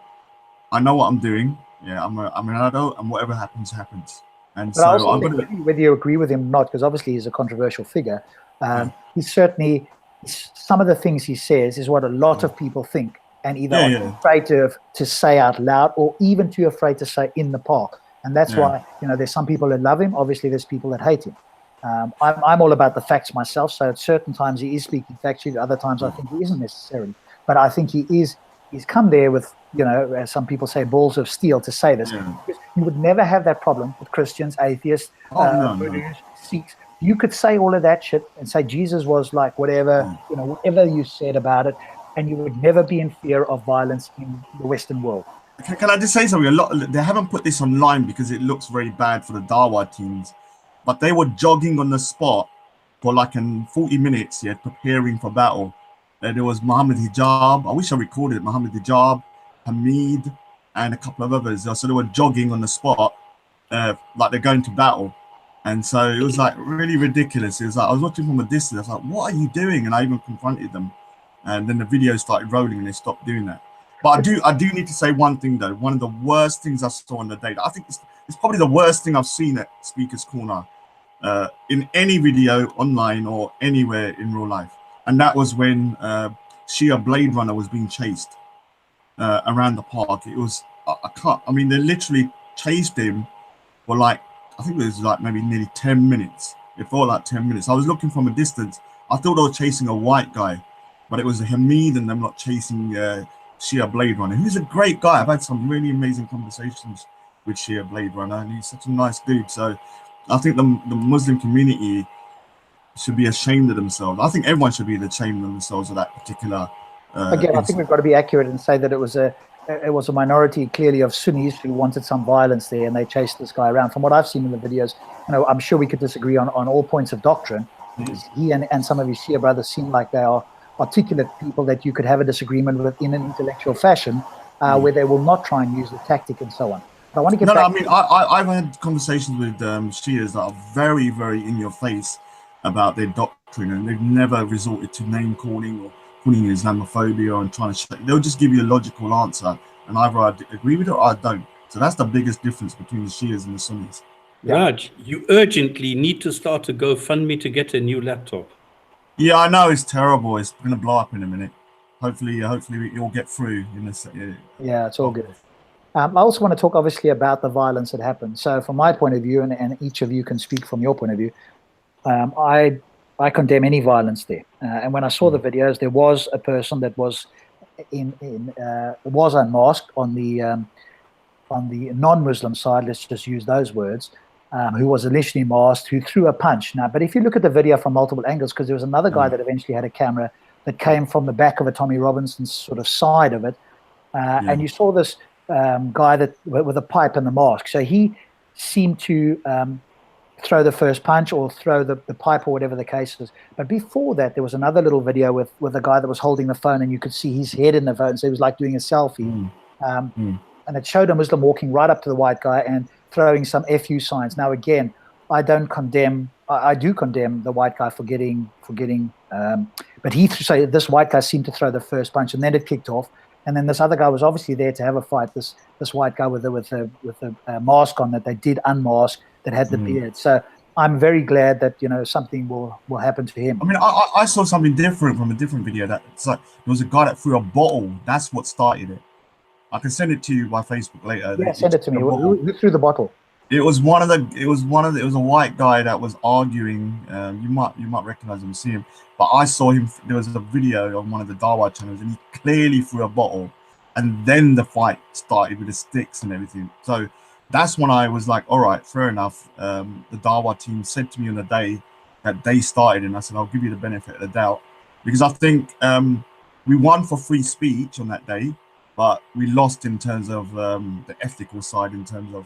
I know what I'm doing. Yeah, I'm an adult, and whatever happens, happens. And but so I'm going to, whether you agree with him or not, because obviously he's a controversial figure. He's certainly, some of the things he says is what a lot of people think, and either afraid to say out loud or even too afraid to say in the park. And that's why, you know, there's some people that love him. Obviously, there's people that hate him. I'm all about the facts myself. So at certain times he is speaking factually. Other times I think he isn't necessarily. But I think he's come there with, you know, as some people say, balls of steel to say this. Because you would never have that problem with Christians, atheists, Buddhists, Sikhs. You could say all of that shit and say Jesus was like whatever, you know, whatever you said about it, and you would never be in fear of violence in the Western world. Can I just say something? They haven't put this online because it looks very bad for the Dawa teams, but they were jogging on the spot for like 40 minutes, preparing for battle. There was Muhammad Hijab. I wish I recorded it. Muhammad Hijab, Hamid, and a couple of others. So they were jogging on the spot, like they're going to battle. And so it was like really ridiculous. It was like I was watching from a distance. I was like, "What are you doing?" And I even confronted them. And then the video started rolling, and they stopped doing that. But I do need to say one thing though. One of the worst things I saw on the day, I think it's probably the worst thing I've seen at Speaker's Corner, in any video online or anywhere in real life, and that was when Shia Blade Runner was being chased around the park. It was I mean, they literally chased him for like, I think it was like maybe nearly 10 minutes. It felt like 10 minutes. I was looking from a distance. I thought they were chasing a white guy, but it was Hamid and them not chasing Shia Blade Runner. He's a great guy. I've had some really amazing conversations with Shia Blade Runner, and he's such a nice dude. So I think the Muslim community should be ashamed of themselves. I think everyone should be ashamed of themselves of that particular again, I think we've got to be accurate and say that it was a minority clearly of Sunnis who wanted some violence there, and they chased this guy around. From what I've seen in the videos, you know, I'm sure we could disagree on all points of doctrine. He and some of his Shia brothers seem like they are articulate people that you could have a disagreement with in an intellectual fashion, where they will not try and use the tactic and so on. But I want to get back. I mean, I've had conversations with Shias that are very, very in your face about their doctrine, and they've never resorted to name calling or calling Islamophobia and trying to. They'll just give you a logical answer, and either I agree with it or I don't. So that's the biggest difference between the Shias and the Sunnis. Raj, you urgently need to start a GoFundMe to get a new laptop. Yeah, I know, it's terrible. It's going to blow up in a minute. Hopefully you'll get through. Yeah, it's all good. I also want to talk, obviously, about the violence that happened. So from my point of view, and each of you can speak from your point of view, I condemn any violence there. And when I saw the videos, there was a person that was was unmasked on the non-Muslim side. Let's just use those words. Who was initially masked, who threw a punch. Now, but if you look at the video from multiple angles, because there was another guy that eventually had a camera that came from the back of a Tommy Robinson's sort of side of it, and you saw this guy that with a pipe and the mask. So he seemed to throw the first punch or throw the pipe or whatever the case is. But before that, there was another little video with a guy that was holding the phone, and you could see his head in the phone. So he was like doing a selfie. And it showed a Muslim walking right up to the white guy and throwing some FU signs. Now, again, I don't condemn. I do condemn the white guy for getting. But this white guy seemed to throw the first punch, and then it kicked off. And then this other guy was obviously there to have a fight. This white guy with a mask on that they did unmask, that had the beard. So I'm very glad that, you know, something will happen to him. I mean, I saw something different from a different video. That it's like there was a guy that threw a bottle. That's what started it. I can send it to you by Facebook later. Yeah, send it to me. Who threw the bottle? It was it was a white guy that was arguing. You might recognize him, see him. But I saw him. There was a video on one of the Dawa channels, and he clearly threw a bottle, and then the fight started with the sticks and everything. So that's when I was like, all right, fair enough. The Dawa team said to me on the day that they started, and I said, I'll give you the benefit of the doubt, because I think we won for free speech on that day, but we lost in terms of the ethical side, in terms of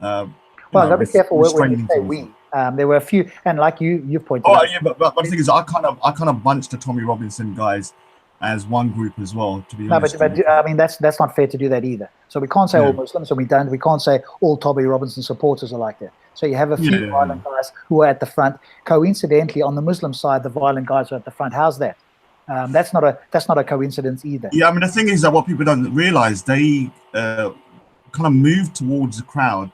well, gotta be careful when you say we. There were a few, and like you've pointed out. Yeah, but the thing is, I kind of bunched the Tommy Robinson guys as one group as well. To be honest, but I mean that's not fair to do that either. So we can't say all Muslims, and we can't say all Tommy Robinson supporters are like that. So you have a few violent guys who are at the front. Coincidentally, on the Muslim side, the violent guys are at the front. How's that? That's not a coincidence either. Yeah, I mean the thing is that what people don't realize, they kind of move towards the crowd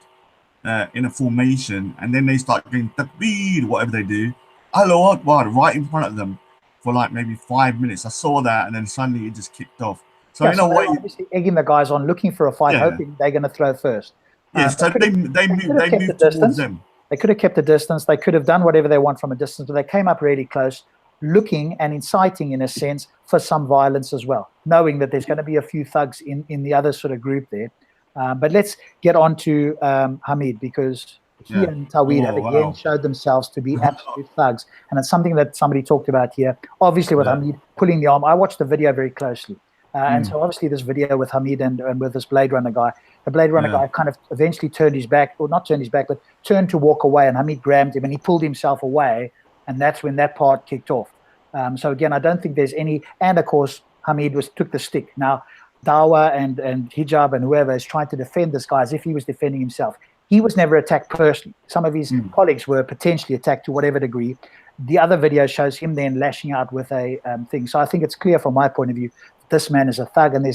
in a formation, and then they start getting takbir, whatever they do, Allahu Akbar, right in front of them for like maybe 5 minutes. I saw that, and then suddenly it just kicked off. So in a way, obviously egging the guys on, looking for a fight, hoping they're going to throw first. So they moved towards them. They could have kept the distance. They could have done whatever they want from a distance, but they came up really close, looking and inciting, in a sense, for some violence as well, knowing that there's going to be a few thugs in the other sort of group there. But let's get on to Hamid, because he and Tawhid have again showed themselves to be absolute thugs. And it's something that somebody talked about here. Obviously, with Hamid pulling the arm, I watched the video very closely. And so obviously this video with Hamid and with this Blade Runner guy, the Blade Runner guy kind of eventually turned his back, or not turned his back, but turned to walk away, and Hamid grabbed him and he pulled himself away. And that's when that part kicked off. So again, I don't think there's any, and of course, Hamid took the stick. Now, Dawa and Hijab and whoever is trying to defend this guy as if he was defending himself. He was never attacked personally. Some of his colleagues were potentially attacked to whatever degree. The other video shows him then lashing out with a thing. So I think it's clear from my point of view, this man is a thug, and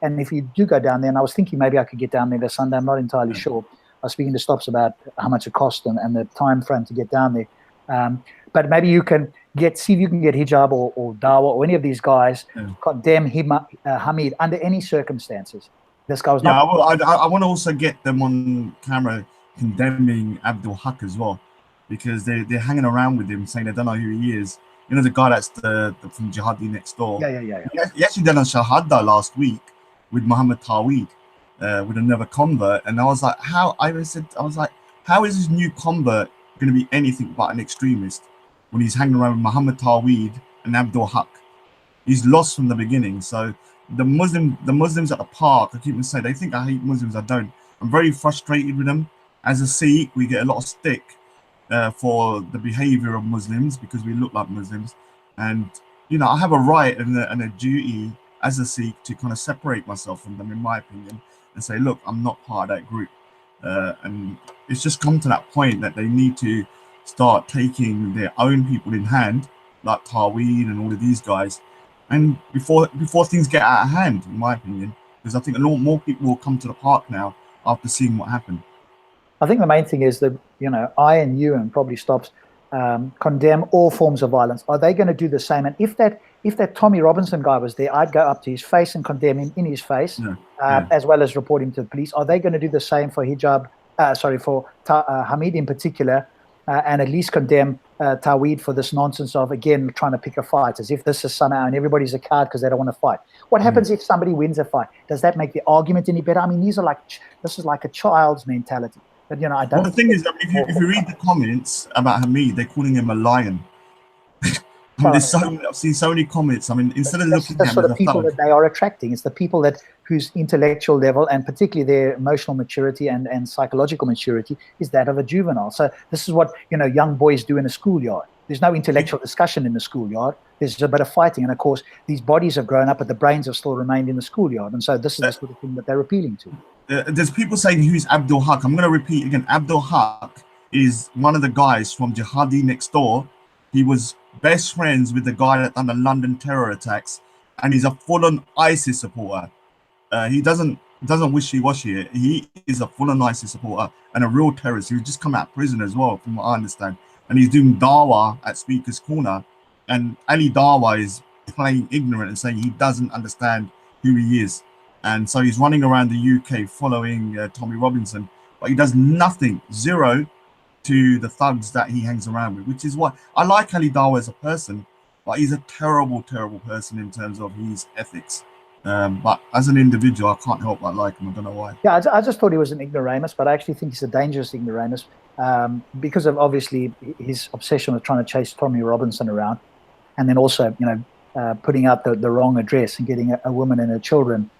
and if you do go down there, and I was thinking maybe I could get down there this Sunday, I'm not entirely sure. I was speaking to Stops about how much it cost and the time frame to get down there. But maybe you can see if you can get Hijab or Dawa or any of these guys, condemn Hamid under any circumstances. This guy was not. I want to also get them on camera condemning Abdul Haq as well, because they're hanging around with him saying they don't know who he is. You know, the guy that's from Jihadi next door. Yeah. He actually done a Shahada last week with Muhammad Tawhid, with another convert, and I was like, how is this new convert going to be anything but an extremist when he's hanging around with Muhammad Tawhid and Abdul Haq? He's lost from the beginning. So the Muslims at the park, I keep on saying, they think I hate Muslims. I don't. I'm very frustrated with them. As a Sikh, we get a lot of stick for the behavior of Muslims because we look like Muslims, and you know, I have a right and a duty as a Sikh to kind of separate myself from them, in my opinion, and say, look, I'm not part of that group. And it's just come to that point that they need to start taking their own people in hand, like Tawhid and all of these guys, and before things get out of hand, in my opinion, because I think a lot more people will come to the park now after seeing what happened. I think the main thing is that, you know, I and you and probably Stops condemn all forms of violence. Are they going to do the same? And if that Tommy Robinson guy was there, I'd go up to his face and condemn him in his face, as well as report him to the police. Are they going to do the same for Hamid in particular, and at least condemn Tawhid for this nonsense of, again, trying to pick a fight, as if this is somehow, and everybody's a coward because they don't want to fight. What happens if somebody wins a fight? Does that make the argument any better? I mean, this is like a child's mentality. But, you know, I don't. Well, the thing is that if you read the comments about Hamid, they're calling him a lion. I've seen so many comments. I mean, instead of looking at the people that they are attracting, it's the people whose intellectual level and particularly their emotional maturity and psychological maturity is that of a juvenile. So this is what, you know, young boys do in a schoolyard. There's no intellectual discussion in the schoolyard. There's a bit of fighting, and of course, these bodies have grown up, but the brains have still remained in the schoolyard. And so this is the sort of thing that they're appealing to. There's people saying, who's Abdul Haq? I'm going to repeat again. Abdul Haq is one of the guys from Jihadi next door. He was best friends with the guy that done the London terror attacks, and he's a full-on ISIS supporter. He doesn't wishy-washy. He is a full-on ISIS supporter and a real terrorist. He's just come out of prison as well, from what I understand. And he's doing Dawa at Speaker's Corner, and Ali Dawa is playing ignorant and saying he doesn't understand who he is. And so he's running around the UK following Tommy Robinson, but he does nothing, zero, to the thugs that he hangs around with, which is what I like Ali Dawa as a person, but he's a terrible, terrible person in terms of his ethics. But as an individual, I can't help but like him. I don't know why. Yeah, I just thought he was an ignoramus, but I actually think he's a dangerous ignoramus because of obviously his obsession with trying to chase Tommy Robinson around, and then also, you know, putting out the wrong address and getting a woman and her children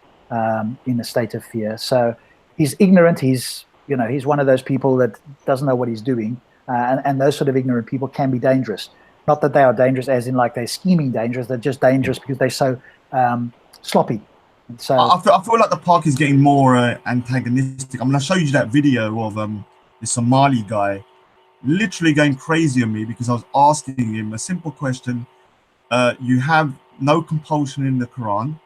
in a state of fear. So he's ignorant. He's, you know, he's one of those people that doesn't know what he's doing, and those sort of ignorant people can be dangerous. Not that they are dangerous as in like they're scheming dangerous. They're just dangerous because they're so sloppy. And so I feel like the park is getting more antagonistic. I mean, I showed you that video of the Somali guy literally going crazy on me because I was asking him a simple question. You have no compulsion in the Quran,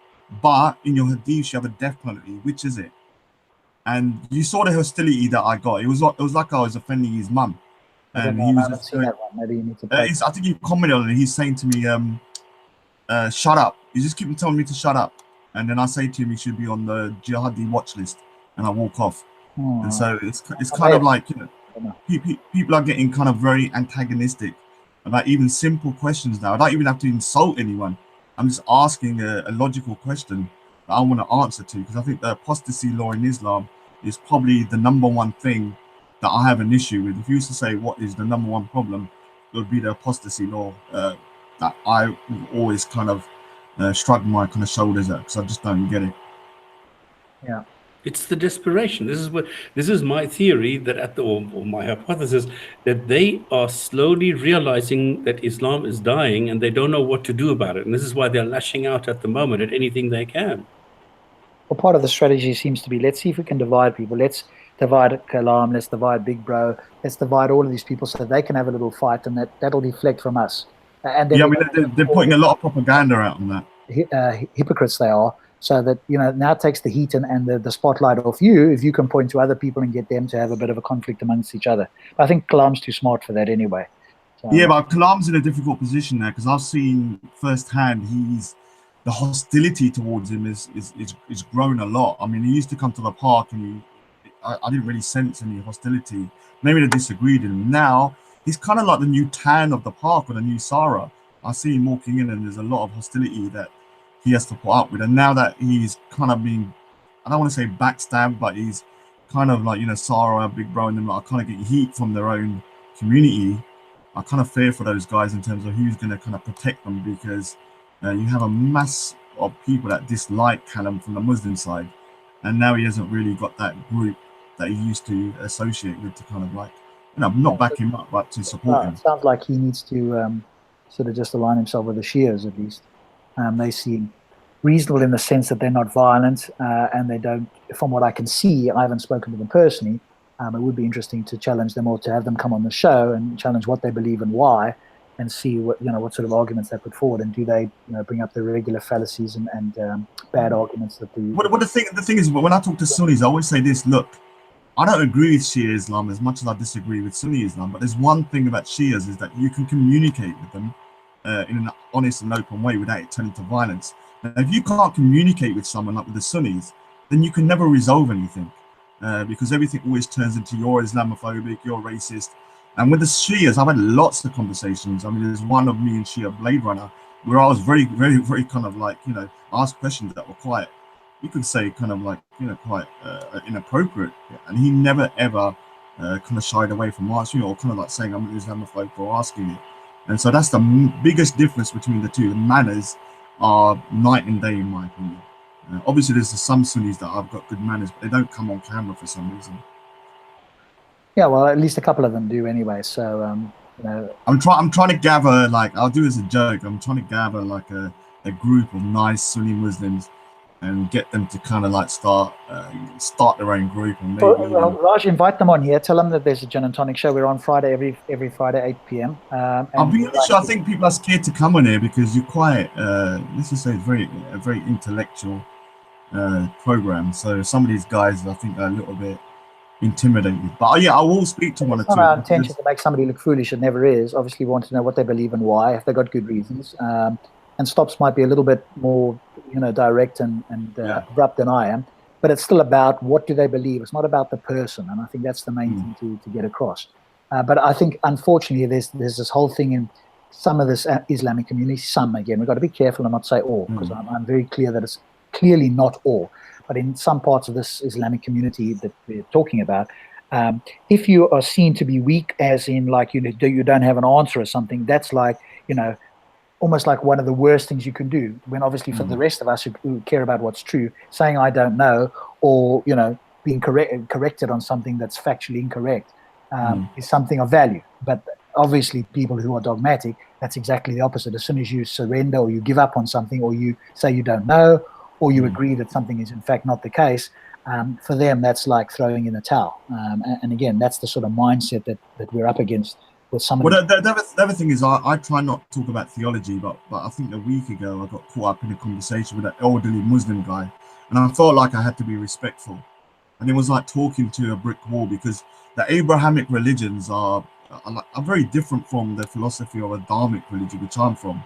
but in your hadiths you have a death penalty. Which is it? And you saw the hostility that I got. It was like I was offending his mum. And he was just seen that one. Maybe you need to I think you commented on it. He's saying to me, shut up. You just keep telling me to shut up. And then I say to him, he should be on the jihadi watch list. And I walk off. And so it's kind of like, you know, people are getting kind of very antagonistic about even simple questions now. I don't even have to insult anyone. I'm just asking a logical question that I want to answer to, because I think the apostasy law in Islam is probably the #1 thing that I have an issue with. If you used to say what is the #1 problem, it would be the apostasy law that I would always kind of shrug my kind of shoulders at, because I just don't get it. Yeah. It's the desperation. This is my theory, that or my hypothesis, that they are slowly realizing that Islam is dying and they don't know what to do about it. And this is why they're lashing out at the moment at anything they can. Well, part of the strategy seems to be, let's see if we can divide people. Let's divide Kalam, let's divide Big Bro, let's divide all of these people so that they can have a little fight, and that'll deflect from us. And then yeah, I mean, they're putting a lot of propaganda out on that. Hypocrites they are. So that, you know, now it takes the heat and the spotlight off you if you can point to other people and get them to have a bit of a conflict amongst each other. But I think Kalam's too smart for that anyway. So, yeah, but Kalam's in a difficult position there, because I've seen firsthand the hostility towards him is grown a lot. I mean, he used to come to the park and I didn't really sense any hostility. Maybe they disagreed with him. Now he's kind of like the new Tan of the park, or the new Sarah. I see him walking in and there's a lot of hostility that he has to put up with. And now that he's kind of being, I don't want to say backstabbed, but he's kind of like, you know, Sarah, Big Bro, and them like kind of getting heat from their own community. I kind of fear for those guys in terms of who's going to kind of protect them, because you have a mass of people that dislike Callum from the Muslim side, and now he hasn't really got that group that he used to associate with to kind of like, you know, not back him up, but to support him. It sounds like he needs to sort of just align himself with the Shias at least. They seem reasonable in the sense that they're not violent, and they don't, from what I can see, I haven't spoken to them personally. It would be interesting to challenge them, or to have them come on the show and challenge what they believe and why, and see what, you know, what sort of arguments they put forward, and do they, you know, bring up the regular fallacies and bad arguments that the. The thing is, when I talk to Sunnis, I always say this: look, I don't agree with Shia Islam as much as I disagree with Sunni Islam, but there's one thing about Shias is that you can communicate with them in an honest and open way without it turning to violence. Now, if you can't communicate with someone like with the Sunnis, then you can never resolve anything, because everything always turns into you're Islamophobic, you're racist. And with the Shias, I've had lots of conversations. I mean, there's one of me and Shia Blade Runner where I was very, very, very kind of like, you know, asked questions that were quite, you could say kind of like, you know, quite inappropriate. And he never ever kind of shied away from answering, or kind of like saying I'm an Islamophobe for asking it. And so that's the biggest difference between the two. The manners are night and day, in my opinion. Obviously, there's some Sunnis that have got good manners, but they don't come on camera for some reason. Yeah, well, at least a couple of them do anyway. So, you know, I'm trying to gather, like, I'll do it as a joke. I'm trying to gather like a group of nice Sunni Muslims and get them to kind of like start their own group. And maybe, well, Raj, invite them on here. Tell them that there's a Jinn&Tonic show. We're on Friday, every Friday, 8 p.m. I'll be honest, I think people are scared to come on here because you're quite, let's just say, a very intellectual program. So some of these guys, I think, are a little bit intimidated. But yeah, I will speak to one or two. It's not our intention to make somebody look foolish. It never is. Obviously, we want to know what they believe and why, if they've got good reasons. And Stops might be a little bit more direct and abrupt than I am, but it's still about what do they believe. It's not about the person, and I think that's the main thing to get across. But I think, unfortunately, there's this whole thing in some of this Islamic community. Some, again, we've got to be careful and not say all, because I'm very clear that it's clearly not all. But in some parts of this Islamic community that we're talking about, if you are seen to be weak, as in like you don't have an answer or something, that's like, almost like one of the worst things you can do. When obviously for the rest of us who care about what's true, saying I don't know, or being corrected on something that's factually incorrect is something of value. But obviously people who are dogmatic, that's exactly the opposite. As soon as you surrender or you give up on something, or you say you don't know, or you agree that something is in fact not the case, for them that's like throwing in the towel. And again, that's the sort of mindset that we're up against with some of the other thing is I try not to talk about theology, but I think a week ago I got caught up in a conversation with an elderly Muslim guy, and I felt like I had to be respectful. And it was like talking to a brick wall, because the Abrahamic religions are very different from the philosophy of a Dharmic religion, which I'm from.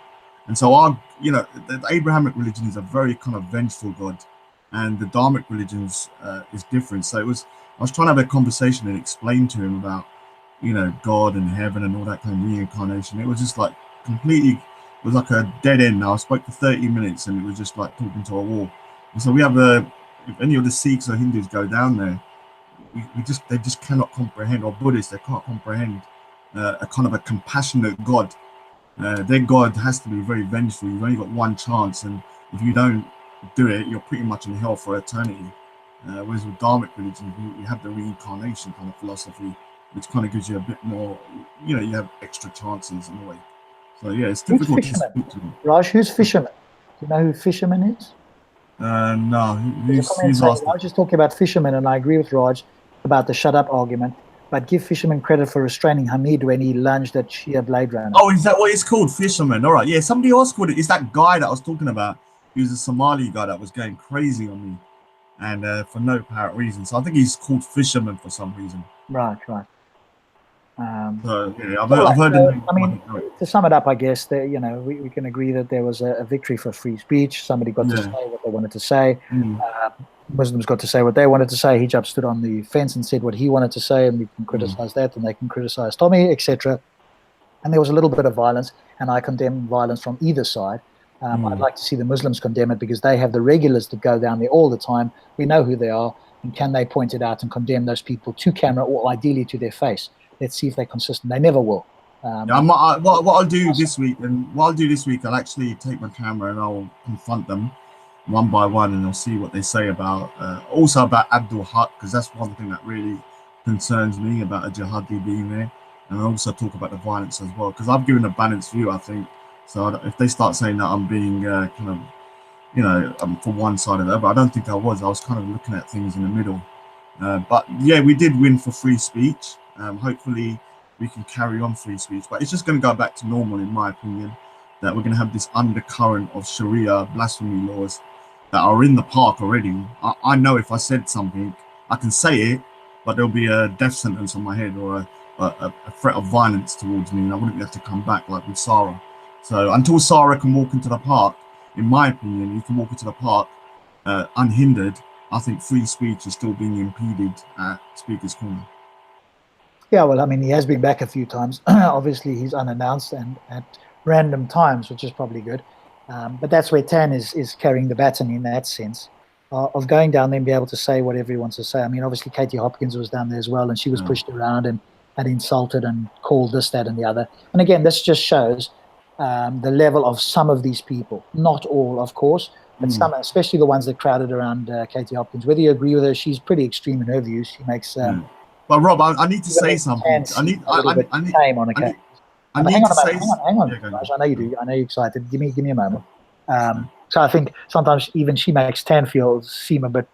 And so the Abrahamic religion is a very kind of vengeful God, and the Dharmic religions is different. So I was trying to have a conversation and explain to him about God and heaven and all that kind of reincarnation. It was just like it was like a dead end. I spoke for 30 minutes and it was just like talking to a wall. And so we have if any of the Sikhs or Hindus go down there, they just cannot comprehend, or Buddhists, they can't comprehend a kind of a compassionate God. Their God has to be very vengeful. You've only got one chance, and if you don't do it, you're pretty much in hell for eternity. Whereas with Dharmic religion, you have the reincarnation kind of philosophy, which kind of gives you a bit more, you have extra chances in a way. So yeah, it's difficult to speak to them. Raj, who's fisherman? Do you know who fisherman is? No, who's asked? I was just talking about fishermen, and I agree with Raj about the shut up argument, but give fisherman credit for restraining Hamid when he lunged at Shia Blade Runner. Oh, is that what it's called? Fisherman. All right. Yeah, somebody else called it. It's that guy that I was talking about. He was a Somali guy that was going crazy on me, and for no apparent reason. So I think he's called fisherman for some reason. Right. So yeah, I've heard. To sum it up, I guess that we can agree that there was a victory for free speech. Somebody got to say what they wanted to say. Muslims got to say what they wanted to say. Hijab stood on the fence and said what he wanted to say, and we can criticize that, and they can criticize Tommy, etc. And there was a little bit of violence, and I condemn violence from either side. I'd like to see the Muslims condemn it, because they have the regulars that go down there all the time. We know who they are, and can they point it out and condemn those people to camera, or ideally to their face? Let's see if they're consistent. They never will. What I'll do this week, I'll actually take my camera and I'll confront them one by one, and I'll see what they say about also about Abdul Haq, because that's one thing that really concerns me about a jihadi being there. And I'll also talk about the violence as well, because I've given a balanced view, I think. So if they start saying that I'm being I'm for one side of the other, I don't think I was. I was kind of looking at things in the middle. But yeah, we did win for free speech. Hopefully we can carry on free speech, but it's just going to go back to normal, in my opinion, that we're going to have this undercurrent of Sharia blasphemy laws that are in the park already. I know if I said something, I can say it, but there'll be a death sentence on my head, or a threat of violence towards me, and I wouldn't be able to come back like with Sarah. So until Sarah can walk into the park, in my opinion, you can walk into the park unhindered. I think free speech is still being impeded at Speaker's Corner. Yeah, well, I mean, he has been back a few times. Obviously, he's unannounced and at random times, which is probably good. But that's where Tan is carrying the baton in that sense of going down there and be able to say whatever he wants to say. I mean, obviously, Katie Hopkins was down there as well, and she was pushed around and insulted and called this, that, and the other. And again, this just shows the level of some of these people. Not all, of course, but some, especially the ones that crowded around Katie Hopkins. Whether you agree with her, she's pretty extreme in her views. She makes... But Rob, I need to say something. I need to say. Hang on. Yeah, I know you do. I know you're excited. Give me a moment. So I think sometimes even she makes Tanfield seem a bit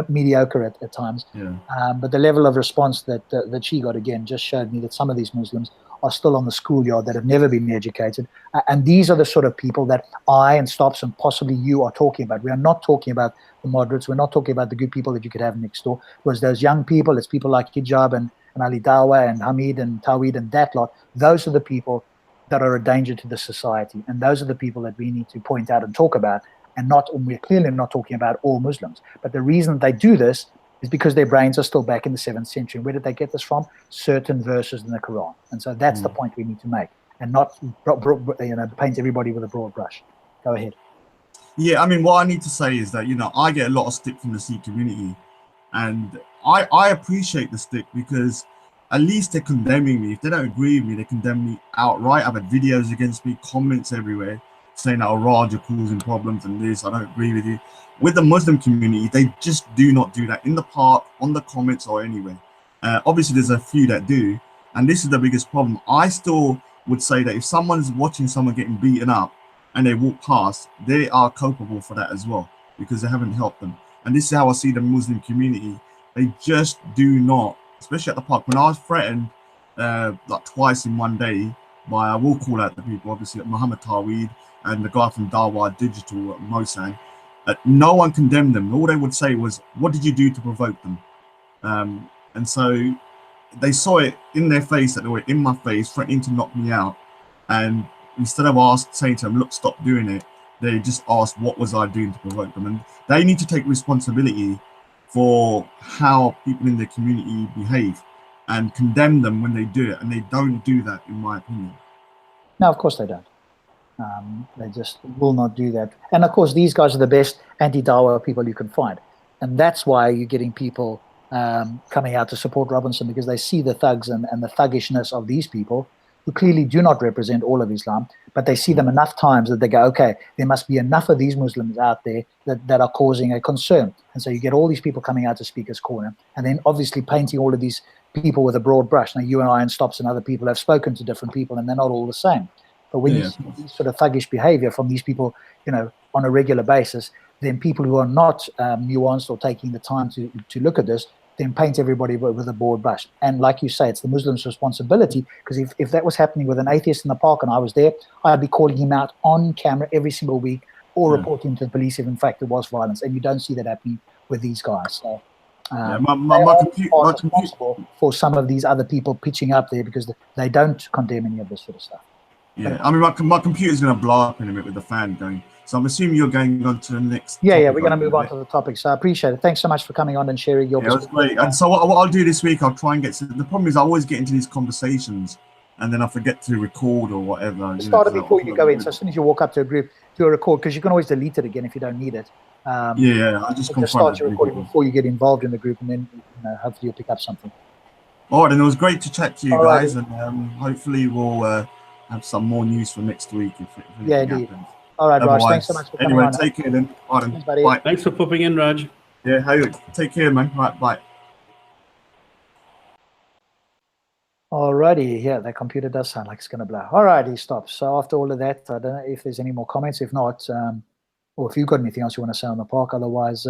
mediocre at times. Yeah. But the level of response that she got, again, just showed me that some of these Muslims are still on the schoolyard, that have never been educated. And these are the sort of people that I and Stops and possibly you are talking about. We are not talking about the moderates. We're not talking about the good people that you could have next door. It was those young people. It's people like Hijab and Ali Dawa and Hamid and Tawhid and that lot. Those are the people that are a danger to the society. And those are the people that we need to point out and talk about and we're clearly not talking about all Muslims. But the reason they do this is because their brains are still back in the 7th century. Where did they get this from? Certain verses in the Quran. And so that's the point we need to make, and not paint everybody with a broad brush. Go ahead. Yeah, I mean, what I need to say is that, I get a lot of stick from the Sikh community, and I appreciate the stick, because at least they're condemning me. If they don't agree with me, they condemn me outright. I've had videos against me, comments everywhere saying that, oh, Raj, you're causing problems and this, I don't agree with you. With the Muslim community, they just do not do that in the park, on the comments, or anywhere. Obviously, there's a few that do, and this is the biggest problem. I still would say that if someone's watching someone getting beaten up and they walk past, they are culpable for that as well, because they haven't helped them. And this is how I see the Muslim community. They just do not, especially at the park. When I was threatened like twice in one day by, I will call out the people, obviously, Muhammad Taweed and the guy from Dawa Digital, Mosang, no one condemned them. All they would say was, what did you do to provoke them? And so they saw it in their face, that they were in my face, threatening to knock me out. And instead of saying to them, look, stop doing it, they just asked, what was I doing to provoke them? And they need to take responsibility for how people in their community behave and condemn them when they do it. And they don't do that, in my opinion. No, of course they don't. They just will not do that. And of course, these guys are the best anti-Dawa people you can find. And that's why you're getting people coming out to support Robinson, because they see the thugs and the thuggishness of these people, who clearly do not represent all of Islam, but they see them enough times that they go, okay, there must be enough of these Muslims out there that are causing a concern. And so you get all these people coming out to Speaker's Corner, and then obviously painting all of these people with a broad brush. Now, you and I and Stops and other people have spoken to different people, and they're not all the same. But when you see this sort of thuggish behavior from these people, on a regular basis, then people who are not nuanced or taking the time to look at this, then paint everybody with a broad brush. And like you say, it's the Muslims' responsibility, because if that was happening with an atheist in the park and I was there, I'd be calling him out on camera every single week, or reporting to the police if in fact there was violence. And you don't see that happening with these guys. So responsible for some of these other people pitching up there, because they don't condemn any of this sort of stuff. Yeah, I mean, my computer's going to blow up in a minute with the fan going. So I'm assuming you're going on to the next. Yeah, we're going to move on to the topic. So I appreciate it. Thanks so much for coming on and sharing your perspective. Great. And so what I'll do this week, I'll try and the problem is I always get into these conversations and then I forget to record or whatever. Start it before you go in. So as soon as you walk up to a group, do a record, because you can always delete it again if you don't need it. I just start your recording before you get involved in the group, and then hopefully you'll pick up something. All right, and it was great to chat to you guys, and hopefully we'll have some more news for next week if anything happens. All right, Raj, thanks so much for coming on. Take care then. All right, thanks, buddy. Bye. Thanks for popping in, Raj. Yeah, take care, man. Right, bye. Alrighty, yeah, that computer does sound like it's going to blow. All right, he stops. So after all of that, I don't know if there's any more comments. If not, or if you've got anything else you want to say on the park, otherwise.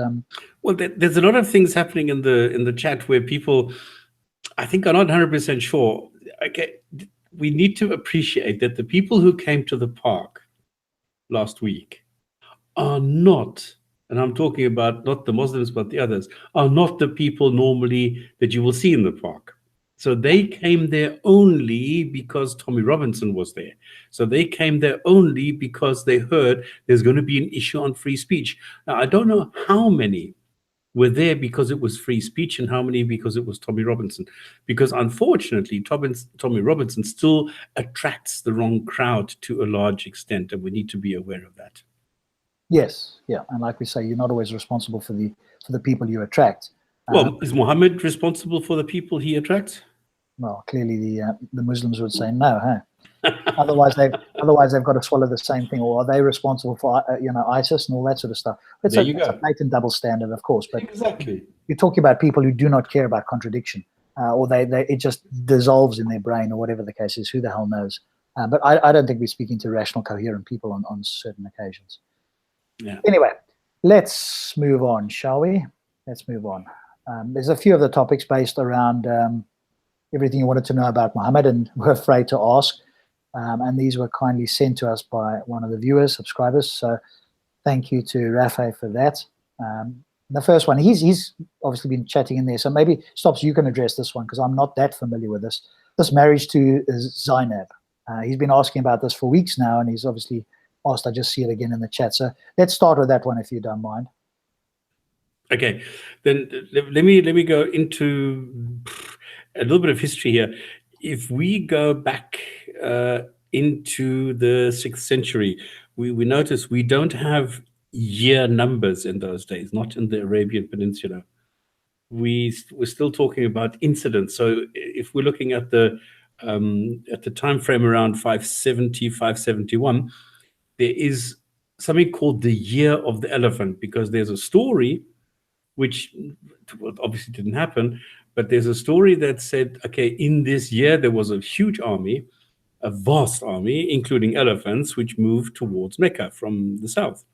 Well, there's a lot of things happening in the chat where people, I think, are not 100% sure. Okay, we need to appreciate that the people who came to the park last week are not, and I'm talking about not the Muslims but the others, are not the people normally that you will see in the park. So they came there only because Tommy Robinson was there. So they came there only because they heard there's going to be an issue on free speech. Now, I don't know how many were there because it was free speech and how many because it was Tommy Robinson. Because unfortunately, Tommy Robinson still attracts the wrong crowd to a large extent, and we need to be aware of that. Yes, yeah, and like we say, you're not always responsible for the people you attract. Well, is Muhammad responsible for the people he attracts? Well, clearly the Muslims would say no, huh? otherwise they've got to swallow the same thing. Or are they responsible for ISIS and all that sort of stuff? It's a blatant double standard, of course. But exactly, you're talking about people who do not care about contradiction, or it just dissolves in their brain, or whatever the case is. Who the hell knows? But I don't think we're speaking to rational, coherent people on certain occasions. Yeah. Anyway, let's move on, shall we? Let's move on. There's a few of the topics based around everything you wanted to know about Muhammad and were afraid to ask. And these were kindly sent to us by one of the viewers, subscribers. So thank you to Rafe for that. The first one, he's obviously been chatting in there. So maybe, Stops, you can address this one, because I'm not that familiar with this. This marriage to Zainab. He's been asking about this for weeks now, and he's obviously asked. I just see it again in the chat. So let's start with that one, if you don't mind. Okay, then let me go into a little bit of history here. If we go back into the 6th century, we notice we don't have year numbers in those days, not in the Arabian Peninsula. We're still talking about incidents. So if we're looking at the time frame around 570, 571, there is something called the Year of the Elephant, because there's a story which obviously didn't happen, but there's a story that said, okay, in this year there was a huge army, a vast army, including elephants, which moved towards Mecca from the south.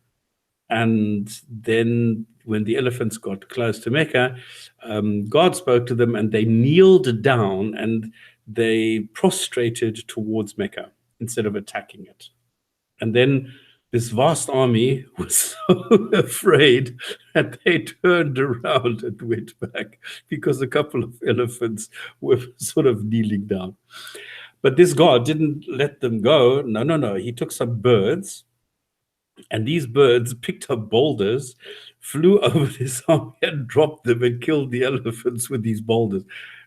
And then when the elephants got close to Mecca, God spoke to them, and they kneeled down and they prostrated towards Mecca instead of attacking it. And then this vast army was so afraid that they turned around and went back, because a couple of elephants were sort of kneeling down. But this God didn't let them go. No. He took some birds, and these birds picked up boulders, flew over this army and dropped them and killed the elephants with these boulders.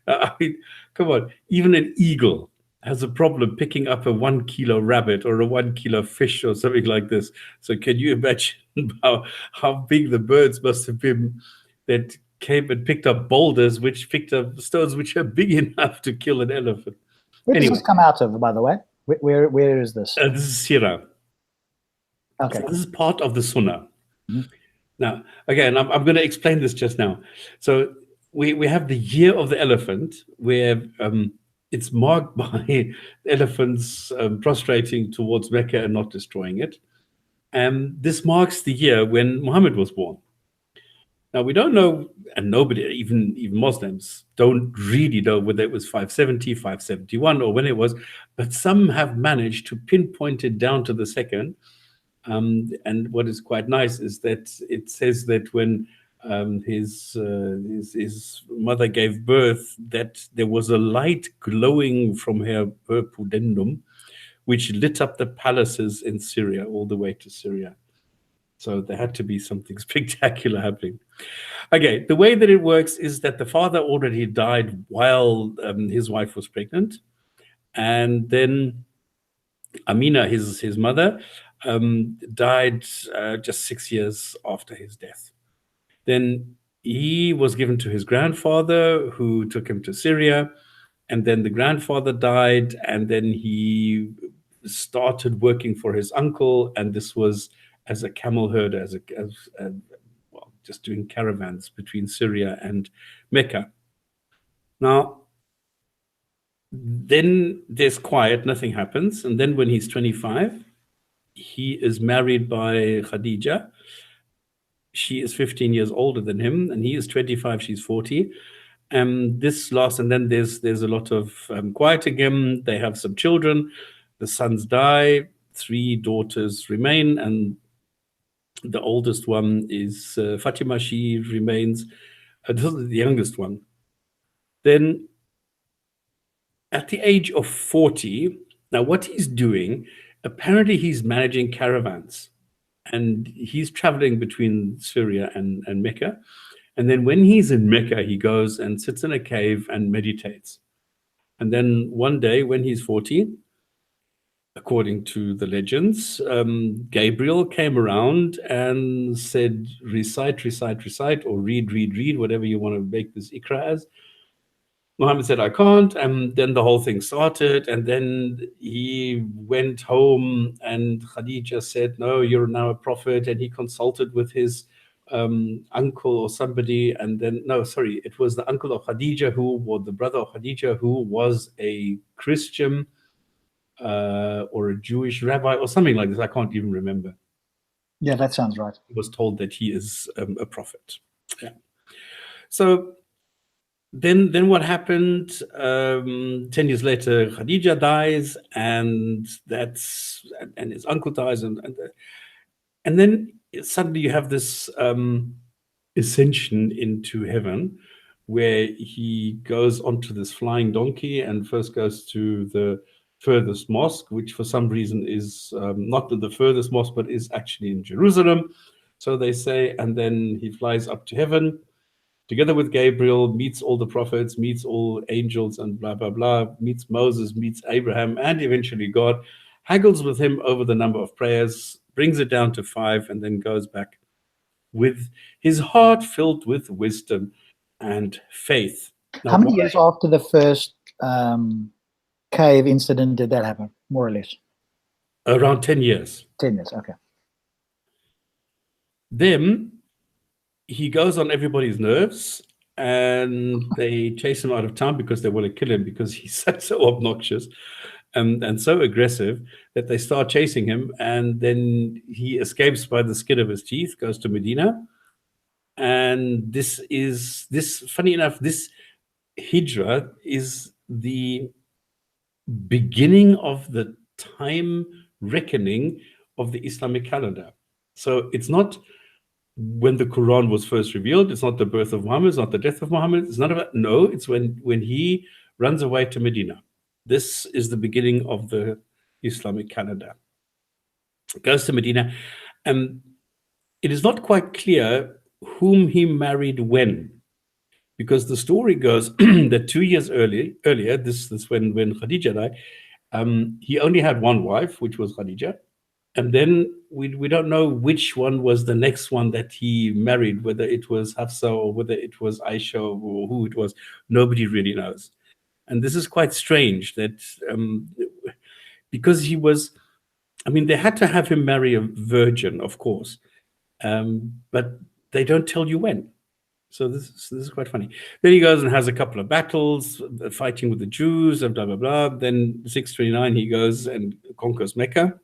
I mean, come on, even an eagle has a problem picking up a 1 kilo rabbit or a 1 kilo fish or something like this. So can you imagine how big the birds must have been that came and picked up boulders, which picked up stones which are big enough to kill an elephant? Where does this come out of, by the way? Where is this? This is Sirah. Okay. So this is part of the Sunnah. Mhm. Now, again, I'm going to explain this just now. So we have the Year of the Elephant, where it's marked by elephants prostrating towards Mecca and not destroying it. And this marks the year when Muhammad was born. Now, we don't know, and nobody, even Muslims, don't really know whether it was 570, 571, or when it was, but some have managed to pinpoint it down to the second. And what is quite nice is that it says that when his mother gave birth, that there was a light glowing from her pudendum, which lit up the palaces in Syria all the way to Syria. So there had to be something spectacular happening. Okay, the way that it works is that the father already died while his wife was pregnant, and then Amina, his mother, died just 6 years after his death. Then he was given to his grandfather, who took him to Syria, and then the grandfather died, and then he started working for his uncle, and this was as a camel herder, well, just doing caravans between Syria and Mecca. Now, then there's quiet, nothing happens, and then when he's 25, he is married by Khadija. She is 15 years older than him, and he is 25, she's 40. This lasts, and then there's a lot of quiet again. They have some children. The sons die. 3 daughters remain, and the oldest one is Fatima. She remains. This is the youngest one. Then at the age of 40, now what he's doing, apparently he's managing caravans, and he's traveling between Syria and Mecca. And then when he's in Mecca, he goes and sits in a cave and meditates. And then one day when he's 40, according to the legends, Gabriel came around and said, recite, or read, whatever you want to make this ikra as. Muhammad said, I can't. And then the whole thing started. And then he went home, and Khadija said, no, you're now a prophet. And he consulted with his uncle or somebody. And then, no, sorry, it was the uncle of Khadija, or the brother of Khadija, who was a Christian or a Jewish rabbi or something like this. I can't even remember. Yeah, that sounds right. He was told that he is a prophet. Yeah. So then what happened? 10 years later, Khadija dies, and his uncle dies, and then suddenly you have this ascension into heaven, where he goes onto this flying donkey and first goes to the furthest mosque, which for some reason is not the furthest mosque, but is actually in Jerusalem. So they say, and then he flies up to heaven together with Gabriel, meets all the prophets, meets all angels and blah, blah, blah, meets Moses, meets Abraham, and eventually God, haggles with him over the number of prayers, brings it down to 5, and then goes back with his heart filled with wisdom and faith. Now, How many years after the first cave incident did that happen, more or less? Around 10 years. 10 years, okay. Then he goes on everybody's nerves, and they chase him out of town because they want to kill him because he's so obnoxious and so aggressive that they start chasing him. And then he escapes by the skin of his teeth, goes to Medina. And funny enough, this hijrah is the beginning of the time reckoning of the Islamic calendar. So it's not when the Quran was first revealed, it's not the birth of Muhammad, it's not the death of Muhammad, it's none of it. No, it's when he runs away to Medina. This is the beginning of the Islamic calendar. Goes to Medina, and it is not quite clear whom he married when, because the story goes that 2 years earlier, this when Khadija died, he only had one wife, which was Khadija. And then we don't know which one was the next one that he married, whether it was Hafsa or whether it was Aisha or who it was. Nobody really knows. And this is quite strange that because he was, they had to have him marry a virgin, of course, but they don't tell you when. So this is quite funny. Then he goes and has a couple of battles, fighting with the Jews and blah, blah, blah. Then 629, he goes and conquers Mecca.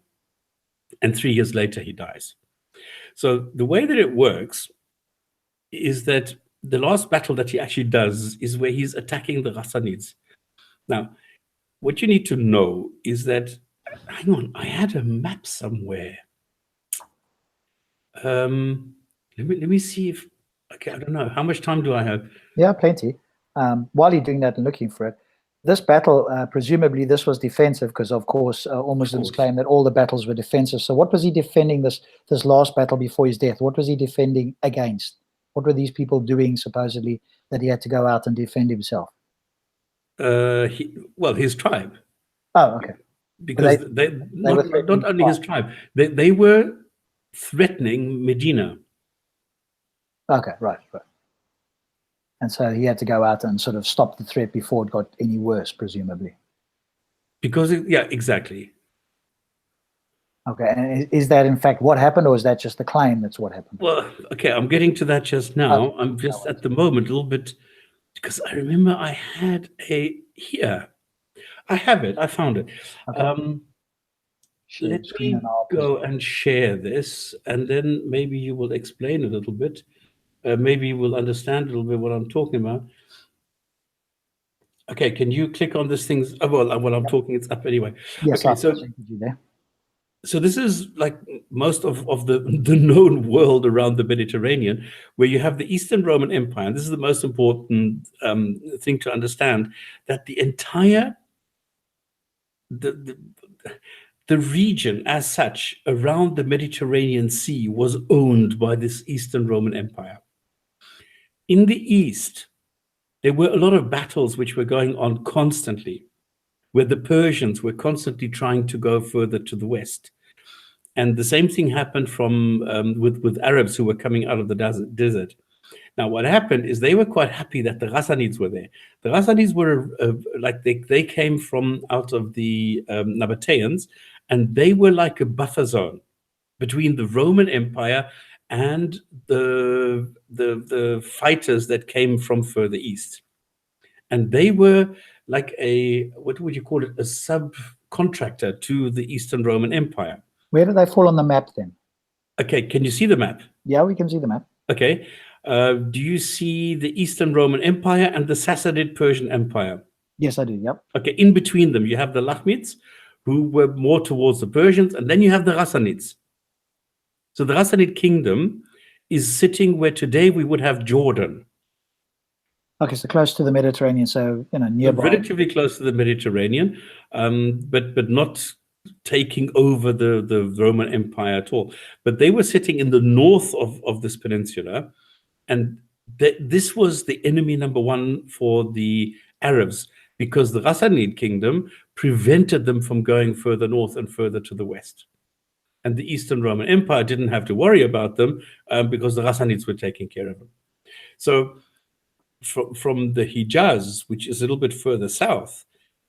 And 3 years later, he dies. So the way that it works is that the last battle that he actually does is where he's attacking the Ghassanids. Now, what you need to know is that, hang on, I had a map somewhere. Let me see if, okay, I don't know. How much time do I have? Yeah, plenty. While you're doing that and looking for it, this battle, presumably this was defensive because, of course, all Muslims claim that all the battles were defensive. So what was he defending this last battle before his death? What was he defending against? What were these people doing, supposedly, that he had to go out and defend himself? His tribe. Oh, okay. Because they not only his tribe, they were threatening Medina. Okay, right. And so he had to go out and sort of stop the threat before it got any worse, presumably. Because, exactly. Okay, and is that in fact what happened, or is that just the claim that's what happened? Well, okay, I'm getting to that just now. I'm just at the moment a little bit, because I remember I had here. I have it. I found it. Okay. Let me go and share this, and then maybe you will explain a little bit. Maybe you will understand a little bit what I'm talking about. Okay, can you click on this thing? While I'm talking, it's up anyway. Yes, okay, so this is like most of the known world around the Mediterranean, where you have the Eastern Roman Empire. And this is the most important thing to understand, that the entire the region as such around the Mediterranean Sea was owned by this Eastern Roman Empire. In the East, there were a lot of battles which were going on constantly, where the Persians were constantly trying to go further to the west. And the same thing happened with Arabs who were coming out of the desert. Now, what happened is they were quite happy that the Ghassanids were there. The Ghassanids were they came from out of the Nabateans, and they were like a buffer zone between the Roman Empire and the fighters that came from further east. And they were like what would you call it, a subcontractor to the Eastern Roman Empire. Where do they fall on the map then? Okay, can you see the map? Yeah, we can see the map. Okay. Do you see the Eastern Roman Empire and the Sassanid Persian Empire? Yes, I do, yep. Okay, in between them, you have the Lakhmids, who were more towards the Persians, and then you have the Ghassanids. So the Ghassanid kingdom is sitting where today we would have Jordan. Okay, so close to the Mediterranean, so nearby. Relatively close to the Mediterranean, but not taking over the Roman Empire at all. But they were sitting in the north of this peninsula, and this was the enemy number one for the Arabs, because the Ghassanid kingdom prevented them from going further north and further to the west. And the Eastern Roman Empire didn't have to worry about them because the Ghassanids were taking care of them. So from the Hijaz, which is a little bit further south,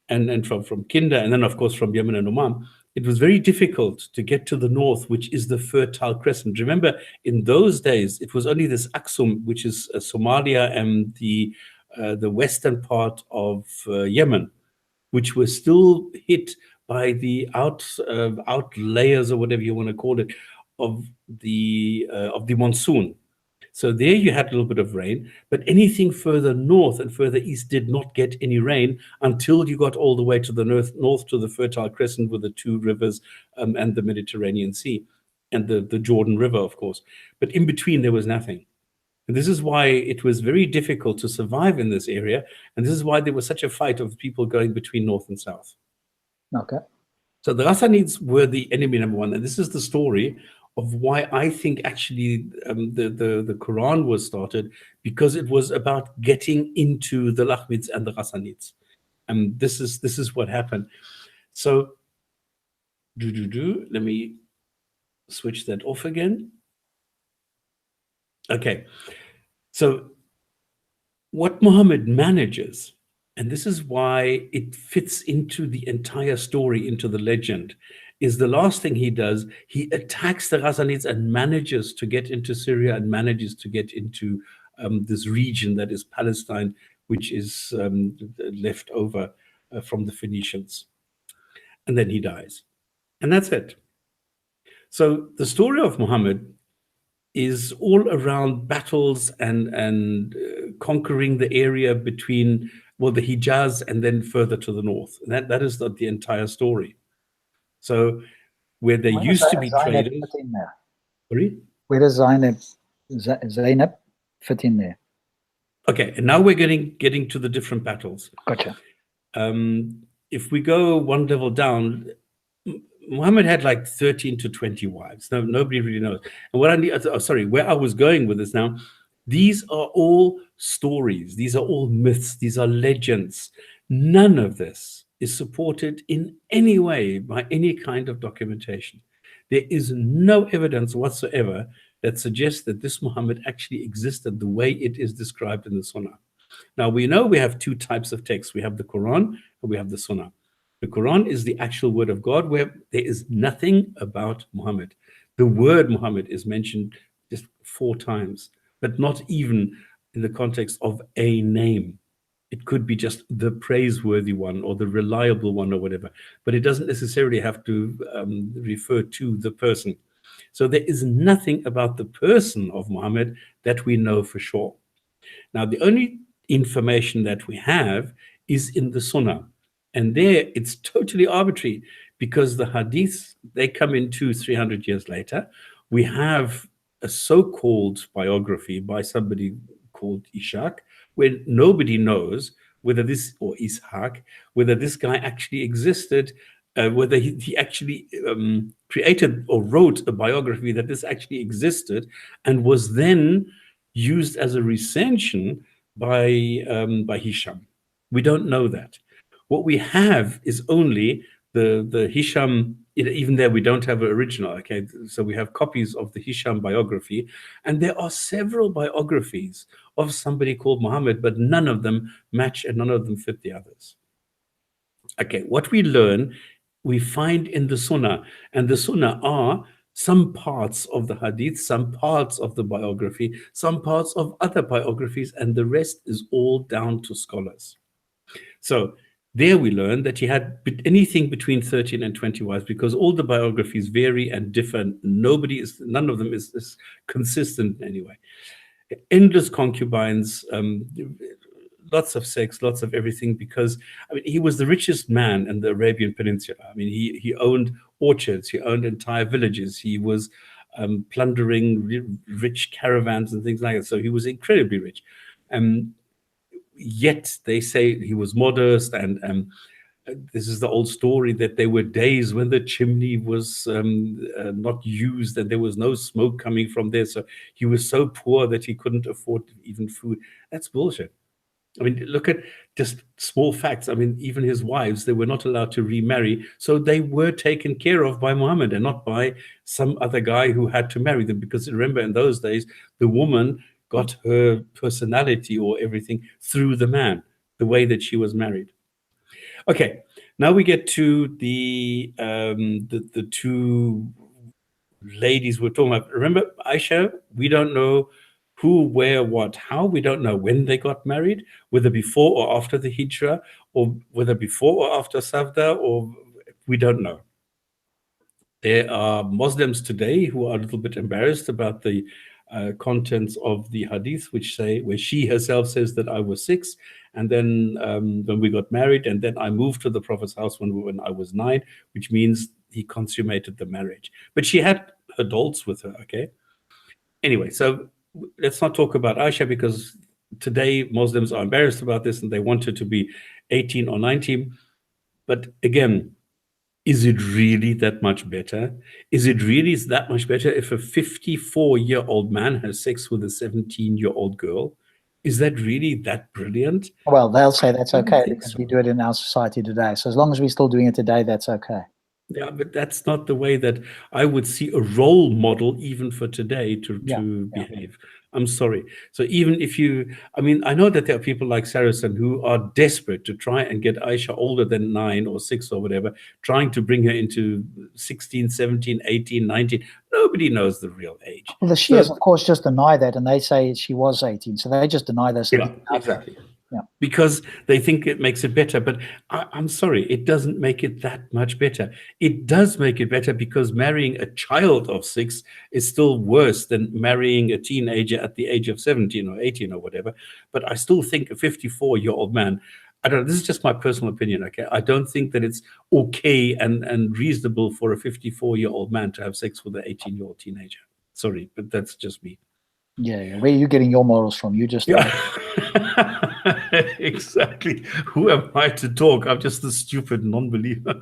and from Kinda, and then of course from Yemen and Oman, it was very difficult to get to the north, which is the Fertile Crescent. Remember, in those days, it was only this Aksum, which is Somalia and the western part of Yemen, which were still hit by the out layers, or whatever you want to call it, of the monsoon. So there you had a little bit of rain, but anything further north and further east did not get any rain until you got all the way to the north to the Fertile Crescent with the two rivers and the Mediterranean Sea and the Jordan River, of course. But in between, there was nothing. And this is why it was very difficult to survive in this area. And this is why there was such a fight of people going between north and south. Okay. So the Ghassanids were the enemy number one. And this is the story of why I think actually the Quran was started, because it was about getting into the Lahmids and the Ghassanids. And this is what happened. So let me switch that off again. Okay. So what Muhammad manages, and this is why it fits into the entire story, into the legend, is the last thing he does, he attacks the Ghassanids and manages to get into Syria and manages to get into this region that is Palestine, which is left over from the Phoenicians. And then he dies. And that's it. So the story of Muhammad is all around battles and conquering the area between, well, the Hijaz and then further to the north. And that is the entire story. So where there used to be traders. Fit in there? Sorry? Where does Zainab fit in there? Okay, and now we're getting to the different battles. Gotcha. If we go one level down, Muhammad had like 13 to 20 wives. No, nobody really knows. And where I was going with this now, these are all stories. These are all myths. These are legends. None of this is supported in any way by any kind of documentation. There is no evidence whatsoever that suggests that this Muhammad actually existed the way it is described in the Sunnah. Now, we know we have two types of texts. We have the Quran and we have the Sunnah. The Quran is the actual word of God, where there is nothing about Muhammad. The word Muhammad is mentioned just 4 times, but not even in the context of a name. It could be just the praiseworthy one or the reliable one or whatever, but it doesn't necessarily have to refer to the person. So there is nothing about the person of Muhammad that we know for sure. Now, the only information that we have is in the Sunnah. And there it's totally arbitrary, because the hadiths, they come in 200-300 years later. We have a so-called biography by somebody called Ishaq, where nobody knows whether this, or Ishaq, whether this guy actually existed, whether he actually created or wrote a biography that this actually existed and was then used as a recension by Hisham. We don't know that. What we have is only the Hisham. Even there, we don't have an original. Okay, so we have copies of the Hisham biography, and there are several biographies of somebody called Muhammad, but none of them match and none of them fit the others. Okay, what we learn, we find in the Sunnah, and the Sunnah are some parts of the Hadith, some parts of the biography, some parts of other biographies, and the rest is all down to scholars. So there we learn that he had anything between 13 and 20 wives, because all the biographies vary and differ. None of them is consistent in any way. Endless concubines, lots of sex, lots of everything, because he was the richest man in the Arabian Peninsula. He owned orchards, he owned entire villages, he was plundering rich caravans and things like that. So he was incredibly rich. yet they say he was modest, and this is the old story that there were days when the chimney was not used and there was no smoke coming from there. So he was so poor that he couldn't afford even food. That's bullshit. I mean, look at just small facts. I mean, even his wives, they were not allowed to remarry. So they were taken care of by Muhammad and not by some other guy who had to marry them. Because remember, in those days, the woman got her personality or everything through the man, the way that she was married. Okay, now we get to the two ladies we're talking about. Remember, Aisha, we don't know who, where, what, how. We don't know when they got married, whether before or after the Hijrah, or whether before or after Safda, or we don't know. There are Muslims today who are a little bit embarrassed about the contents of the hadith, which say, where she herself says that I was 6, and then when we got married, and then I moved to the Prophet's house when I was 9, which means he consummated the marriage. But she had adults with her, okay? Anyway, so let's not talk about Aisha, because today Muslims are embarrassed about this and they want her to be 18 or 19. But again, is it really that much better? Is it really that much better if a 54-year-old man has sex with a 17-year-old girl? Is that really that brilliant? Well, they'll say that's I don't okay think because so. we do it in our society today. So as long as we're still doing it today, that's okay. Yeah, but that's not the way that I would see a role model even for today to behave. I'm sorry. So even if I mean, I know that there are people like Saracen who are desperate to try and get Aisha older than 9 or 6 or whatever, trying to bring her into 16, 17, 18, 19. Nobody knows the real age. Well, the Shias, of course, just deny that, and they say she was 18. So they just deny this. Yeah, exactly. Yeah. Because they think it makes it better. But I'm sorry, it doesn't make it that much better. It does make it better because marrying a child of 6 is still worse than marrying a teenager at the age of 17 or 18 or whatever. But I still think a 54-year-old man, I don't know, this is just my personal opinion, okay? I don't think that it's okay and reasonable for a 54-year-old man to have sex with an 18-year-old teenager. Sorry, but that's just me. Yeah. Where are you getting your morals from? You just Exactly. Who am I to talk? I'm just a stupid non-believer.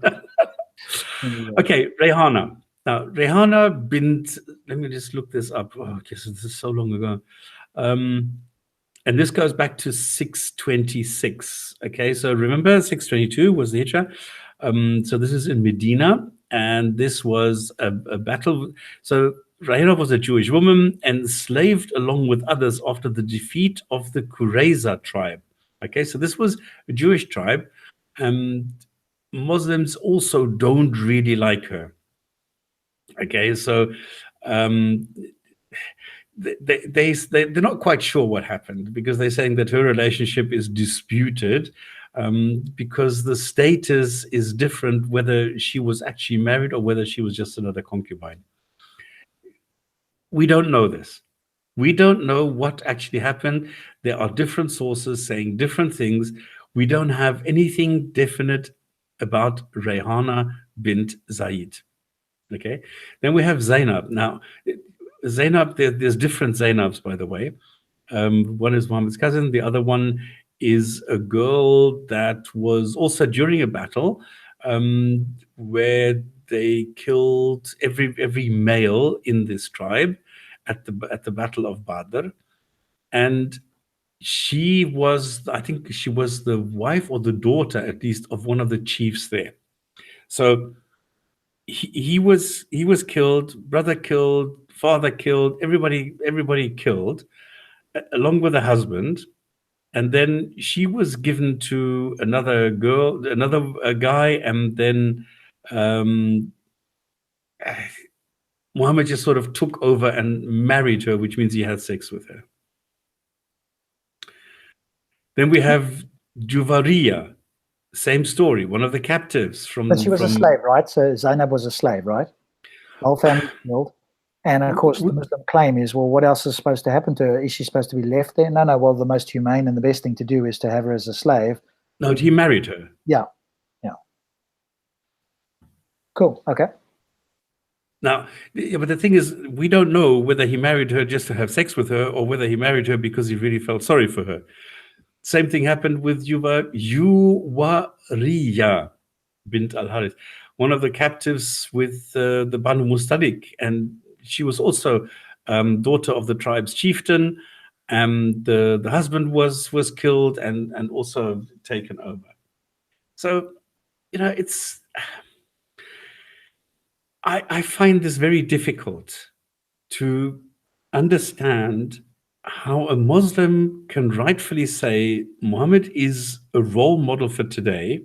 Okay, Rehana. Now, Rehana bint, let me just look this up. Oh, this is so long ago. And this goes back to 626. Okay, so remember 622 was the Hijrah. So this is in Medina, and this was a battle. So Rahina was a Jewish woman enslaved along with others after the defeat of the Qurayza tribe. Okay, so this was a Jewish tribe, and Muslims also don't really like her. Okay, so they're not quite sure what happened, because they're saying that her relationship is disputed because the status is different, whether she was actually married or whether she was just another concubine. We don't know this. We don't know what actually happened. There are different sources saying different things. We don't have anything definite about Rehana bint Zaid. Okay. Then we have Zainab. Now, Zainab, there's different Zainabs, by the way. One is Muhammad's cousin. The other one is a girl that was also during a battle where they killed every male in this tribe at the Battle of Badr, and she was, I think she was the wife or the daughter, at least, of one of the chiefs there. So he was killed, brother killed, father killed, everybody killed, along with a husband. And then she was given to another girl, another guy, and then Muhammad just sort of took over and married her, which means he had sex with her. Then we have Juvariya, same story, one of the captives from. But she was a slave, right? So Zainab was a slave, right? The whole family killed. And of course, the Muslim claim is, well, what else is supposed to happen to her? Is she supposed to be left there? No. Well, the most humane and the best thing to do is to have her as a slave. No, he married her. Yeah. Cool. Okay. Now, but the thing is, we don't know whether he married her just to have sex with her or whether he married her because he really felt sorry for her. Same thing happened with Juwariya bint al-Harith, one of the captives with the Banu Mustalik, and she was also daughter of the tribe's chieftain, and the husband was killed and also taken over. So, you know, it's I find this very difficult to understand how a Muslim can rightfully say Muhammad is a role model for today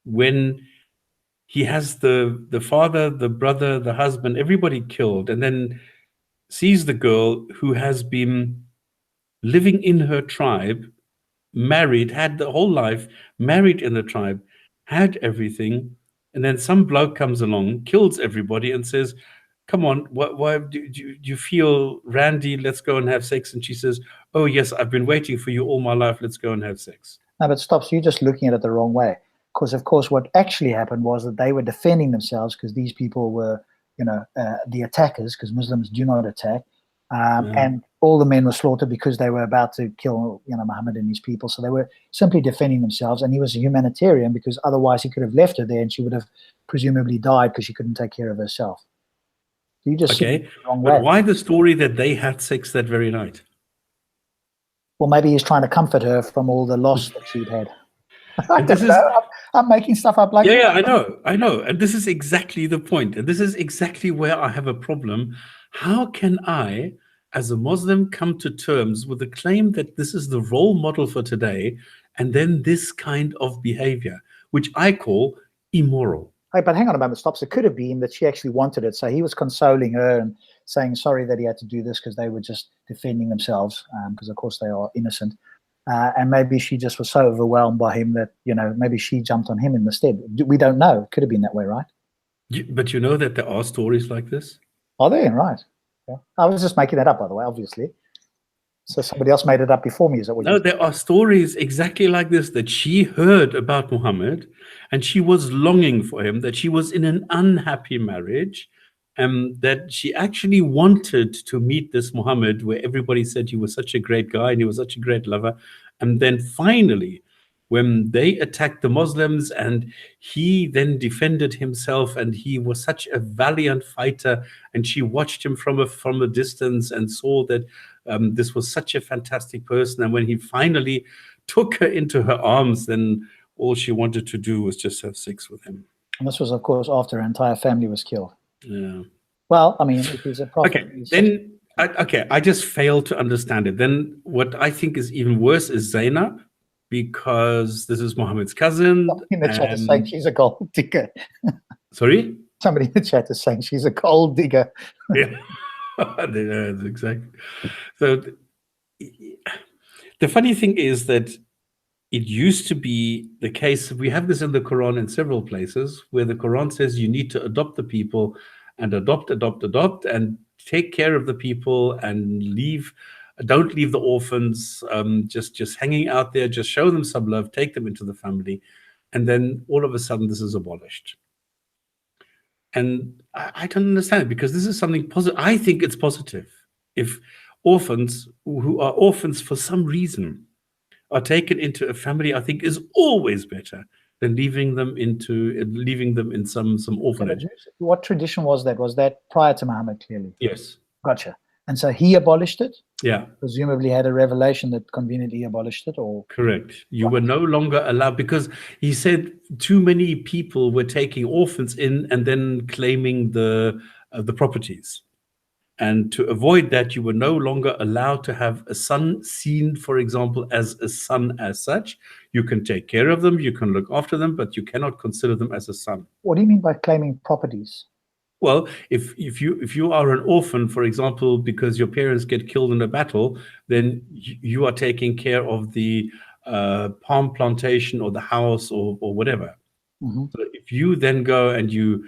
when he has the father, the brother, the husband, everybody killed, and then sees the girl who has been living in her tribe, married, had the whole life, married in the tribe, had everything, and then some bloke comes along, kills everybody, and says, come on, why do you feel randy? Let's go and have sex. And she says, oh, yes, I've been waiting for you all my life. Let's go and have sex. No, but Stops, you're just looking at it the wrong way. Because, of course, what actually happened was that they were defending themselves because these people were, you know, the attackers, because Muslims do not attack. And all the men were slaughtered because they were about to kill, you know, Muhammad and his people. So they were simply defending themselves. And he was a humanitarian because otherwise he could have left her there and she would have presumably died because she couldn't take care of herself. So you just okay, the wrong but way. why the story that they had sex that very night? Well, maybe he's trying to comfort her from all the loss that she'd had. I And this don't know. I'm making stuff up like that. Yeah, I know. And this is exactly the point. And this is exactly where I have a problem. How can I, as a Muslim, come to terms with the claim that this is the role model for today, and then this kind of behavior, which I call immoral? Hey, but hang on a moment, Stops. It could have been that she actually wanted it. So he was consoling her and saying sorry that he had to do this because they were just defending themselves, because, of course, they are innocent. And maybe she just was so overwhelmed by him that, you know, maybe she jumped on him in the stead. We don't know. It could have been that way, right? But you know that there are stories like this? Are they? Right. Yeah. I was just making that up, by the way, obviously. So somebody else made it up before me, is that what No, there are stories exactly like this, that she heard about Muhammad and she was longing for him, that she was in an unhappy marriage, that she actually wanted to meet this Muhammad, where everybody said he was such a great guy and he was such a great lover. And then finally, when they attacked the Muslims and he then defended himself and he was such a valiant fighter, and she watched him from a distance and saw that this was such a fantastic person. And when he finally took her into her arms, then all she wanted to do was just have sex with him. And this was, of course, after her entire family was killed. Yeah. Well, I mean, if he's a prophet. Okay, then, I just failed to understand it. Then what I think is even worse is Zainab, because this is Muhammad's cousin. In the chat is saying she's a gold digger. Sorry? Somebody in the chat is saying she's a gold digger. Yeah, that's exactly. So the funny thing is that it used to be the case, we have this in the Quran in several places, where the Quran says you need to adopt the people and adopt, and take care of the people and don't leave the orphans just hanging out there, just show them some love, take them into the family. And then all of a sudden this is abolished. And I don't understand it, because this is something positive. I think it's positive. If orphans who are orphans for some reason are taken into a family, I think is always better than leaving them in some orphanage. What tradition was that? Was that prior to Muhammad, clearly? Yes. Gotcha. And so he abolished it? Yeah. Presumably had a revelation that conveniently abolished it, or? Correct. You were no longer allowed, because he said too many people were taking orphans in and then claiming the properties. And to avoid that, you were no longer allowed to have a son seen, for example, as a son as such. You can take care of them, you can look after them, but you cannot consider them as a son. What do you mean by claiming properties? Well, if you are an orphan, for example, because your parents get killed in a battle, then you are taking care of the palm plantation or the house or whatever. Mm-hmm. So if you then go and you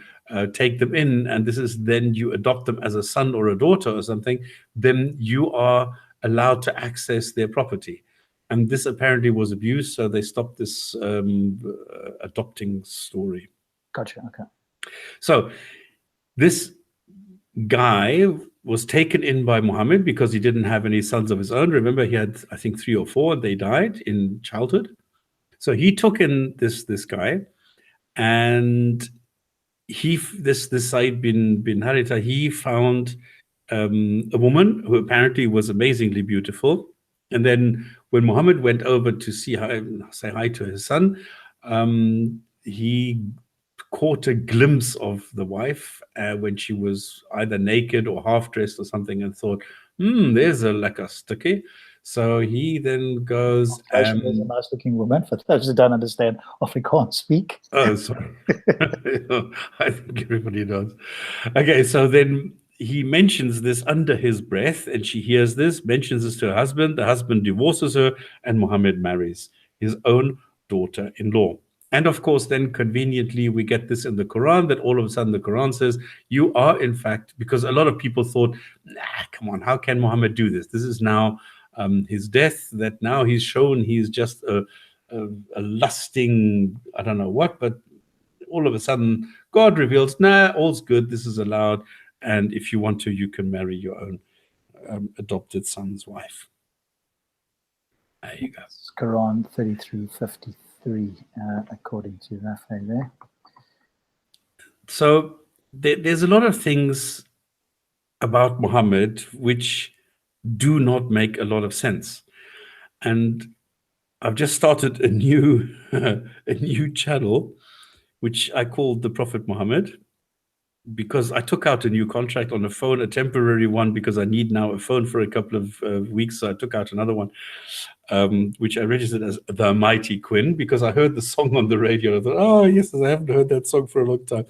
take them in, and then you adopt them as a son or a daughter or something, then you are allowed to access their property. And this apparently was abused, so they stopped this adopting story. Gotcha. Okay. So this guy was taken in by Muhammad because he didn't have any sons of his own. Remember, he had, I think, 3 or 4. They died in childhood. So he took in this guy, and this Said bin Haritha, he found a woman who apparently was amazingly beautiful. And then when Muhammad went over to say hi to his son, he caught a glimpse of the wife when she was either naked or half dressed or something, and thought, there's a lekker stukkie. So he then goes. There's a nice looking woman, for those who don't understand Afrikaans speak. Oh, sorry. I think everybody knows. Okay, so then he mentions this under his breath, and she hears this, mentions this to her husband. The husband divorces her, and Muhammad marries his own daughter-in-law. And of course, then conveniently, we get this in the Quran, that all of a sudden the Quran says, you are in fact, because a lot of people thought, come on, how can Muhammad do this? This is now his death, that now he's shown he's just a lusting, I don't know what, but all of a sudden God reveals, all's good, this is allowed, and if you want to, you can marry your own adopted son's wife. There you go. It's Quran 33:53, according to Rafael there. So there's a lot of things about Muhammad which do not make a lot of sense. And I've just started a new channel, which I called The Prophet Muhammad, because I took out a new contract on a phone, a temporary one, because I need now a phone for a couple of weeks. So I took out another one, which I registered as The Mighty Quinn, because I heard the song on the radio. I thought, oh, yes, I haven't heard that song for a long time.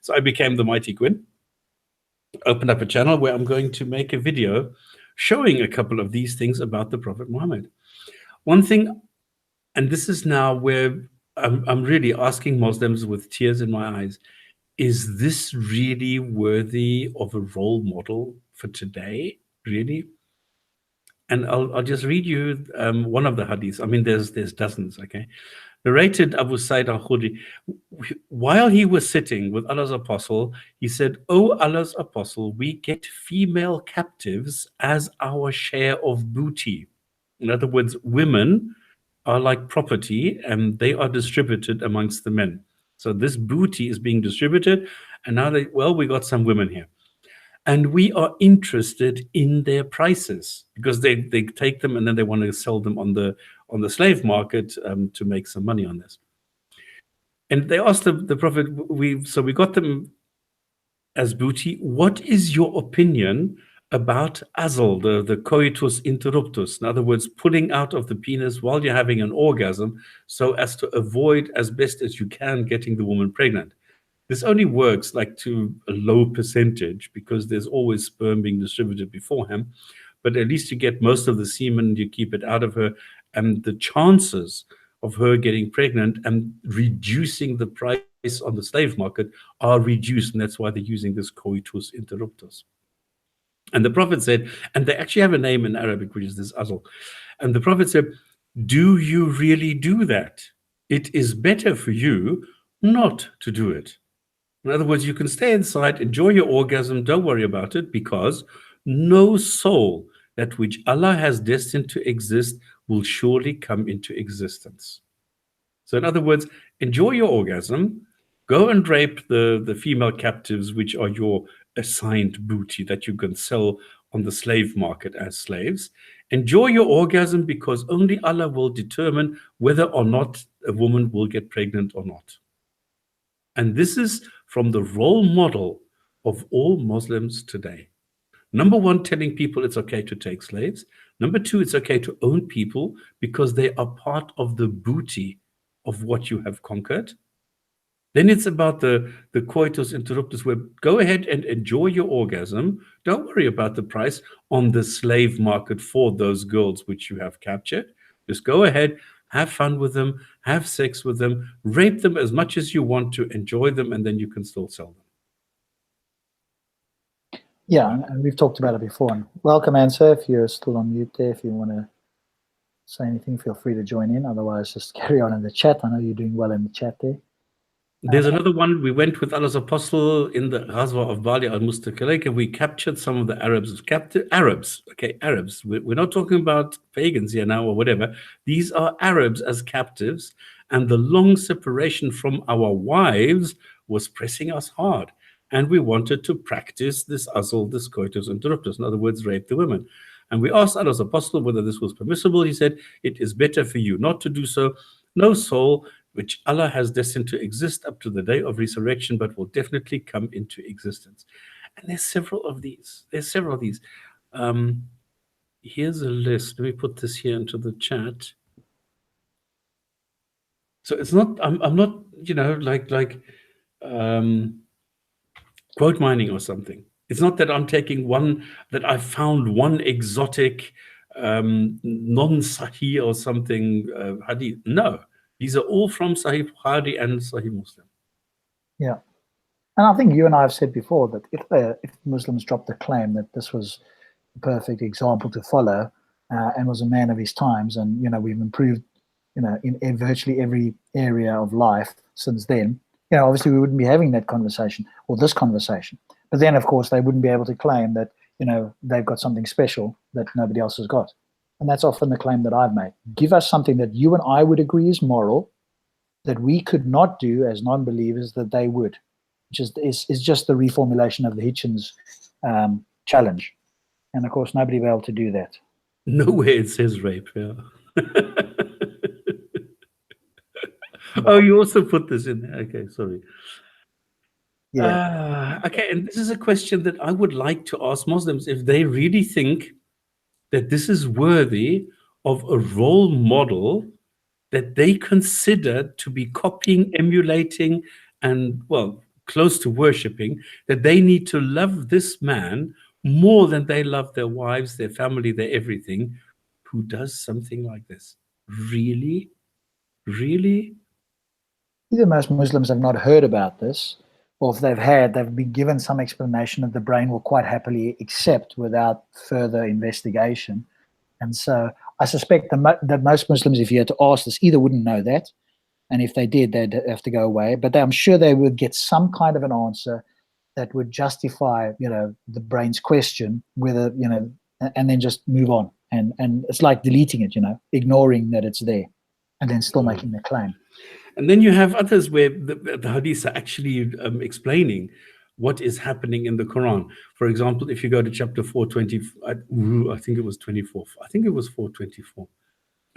So I became The Mighty Quinn, opened up a channel where I'm going to make a video showing a couple of these things about the Prophet Muhammad. One thing, and this is now where I'm really asking Muslims with tears in my eyes, is this really worthy of a role model for today, really? And I'll just read you one of the hadiths. I mean, there's dozens, okay? Narrated Abu Sa'id al-Khudri, while he was sitting with Allah's apostle, he said, "O Allah's apostle, we get female captives as our share of booty." In other words, women are like property, and they are distributed amongst the men. So this booty is being distributed, and now we got some women here. And we are interested in their prices, because they take them and then they want to sell them on the slave market to make some money on this. And they asked the Prophet, we got them as booty. What is your opinion about azl, the coitus interruptus? In other words, pulling out of the penis while you're having an orgasm, so as to avoid as best as you can getting the woman pregnant. This only works like to a low percentage, because there's always sperm being distributed beforehand, but at least you get most of the semen, you keep it out of her, and the chances of her getting pregnant and reducing the price on the slave market are reduced, and that's why they're using this coitus interruptus. And the Prophet said, and they actually have a name in Arabic, which is this azl, and the Prophet said, do you really do that? It is better for you not to do it. In other words, you can stay inside, enjoy your orgasm, don't worry about it, because no soul that which Allah has destined to exist will surely come into existence. So in other words, enjoy your orgasm, go and rape the female captives, which are your assigned booty that you can sell on the slave market as slaves. Enjoy your orgasm, because only Allah will determine whether or not a woman will get pregnant or not. And this is from the role model of all Muslims today. Number one, telling people it's okay to take slaves. Number two, it's okay to own people, because they are part of the booty of what you have conquered. Then it's about the coitus interruptus, where go ahead and enjoy your orgasm. Don't worry about the price on the slave market for those girls which you have captured. Just go ahead, have fun with them, have sex with them, rape them as much as you want to, enjoy them, and then you can still sell them. Yeah, and we've talked about it before. And welcome, Answer, if you're still on mute there. If you want to say anything, feel free to join in. Otherwise, just carry on in the chat. I know you're doing well in the chat there. There's another one. We went with Allah's apostle in the Ghazwa of Bali al-Mustaqilak, and we captured some of the Arabs. Arabs, okay, Arabs. We're not talking about pagans here now or whatever. These are Arabs as captives, and the long separation from our wives was pressing us hard. And we wanted to practice this azl, this coitus interruptus, in other words, rape the women. And we asked Allah's apostle whether this was permissible. He said, it is better for you not to do so. No soul which Allah has destined to exist up to the day of resurrection, but will definitely come into existence. And there's several of these. Here's a list. Let me put this here into the chat. So it's not, I'm not, quote mining or something. It's not that I'm taking one, that I found one exotic non-Sahih or something hadith. No. These are all from Sahih Bukhari and Sahih Muslim. Yeah. And I think you and I have said before that if Muslims dropped the claim that this was a perfect example to follow and was a man of his times, and, we've improved, in virtually every area of life since then, obviously we wouldn't be having that conversation or this conversation. But then, of course, they wouldn't be able to claim that, they've got something special that nobody else has got. And that's often the claim that I've made. Give us something that you and I would agree is moral, that we could not do as non-believers that they would, which is just the reformulation of the Hitchens challenge. And of course, nobody will be able to do that. Nowhere it says rape, yeah. Oh, you also put this in there. Okay, sorry. Yeah. Okay, and this is a question that I would like to ask Muslims if they really think that this is worthy of a role model that they consider to be copying, emulating, and, well, close to worshipping, that they need to love this man more than they love their wives, their family, their everything, who does something like this. Really? Really? Either most Muslims have not heard about this, or if they've been given some explanation that the brain will quite happily accept without further investigation. And so I suspect that most Muslims, if you had to ask this, either wouldn't know that, and if they did, they'd have to go away. But I'm sure they would get some kind of an answer that would justify, the brain's question, whether, and then just move on. And it's like deleting it, ignoring that it's there, and then still making the claim. And then you have others where the hadiths are actually explaining what is happening in the Quran. For example, if you go to chapter 420, I think it was 24. I think it was 424.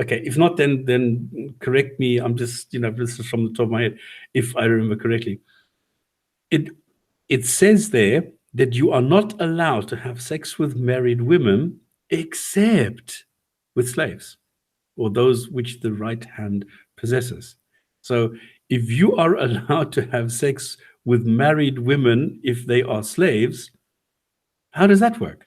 Okay, if not, then correct me. I'm just, this is from the top of my head, if I remember correctly. It says there that you are not allowed to have sex with married women except with slaves, or those which the right hand possesses. So if you are allowed to have sex with married women if they are slaves, how does that work?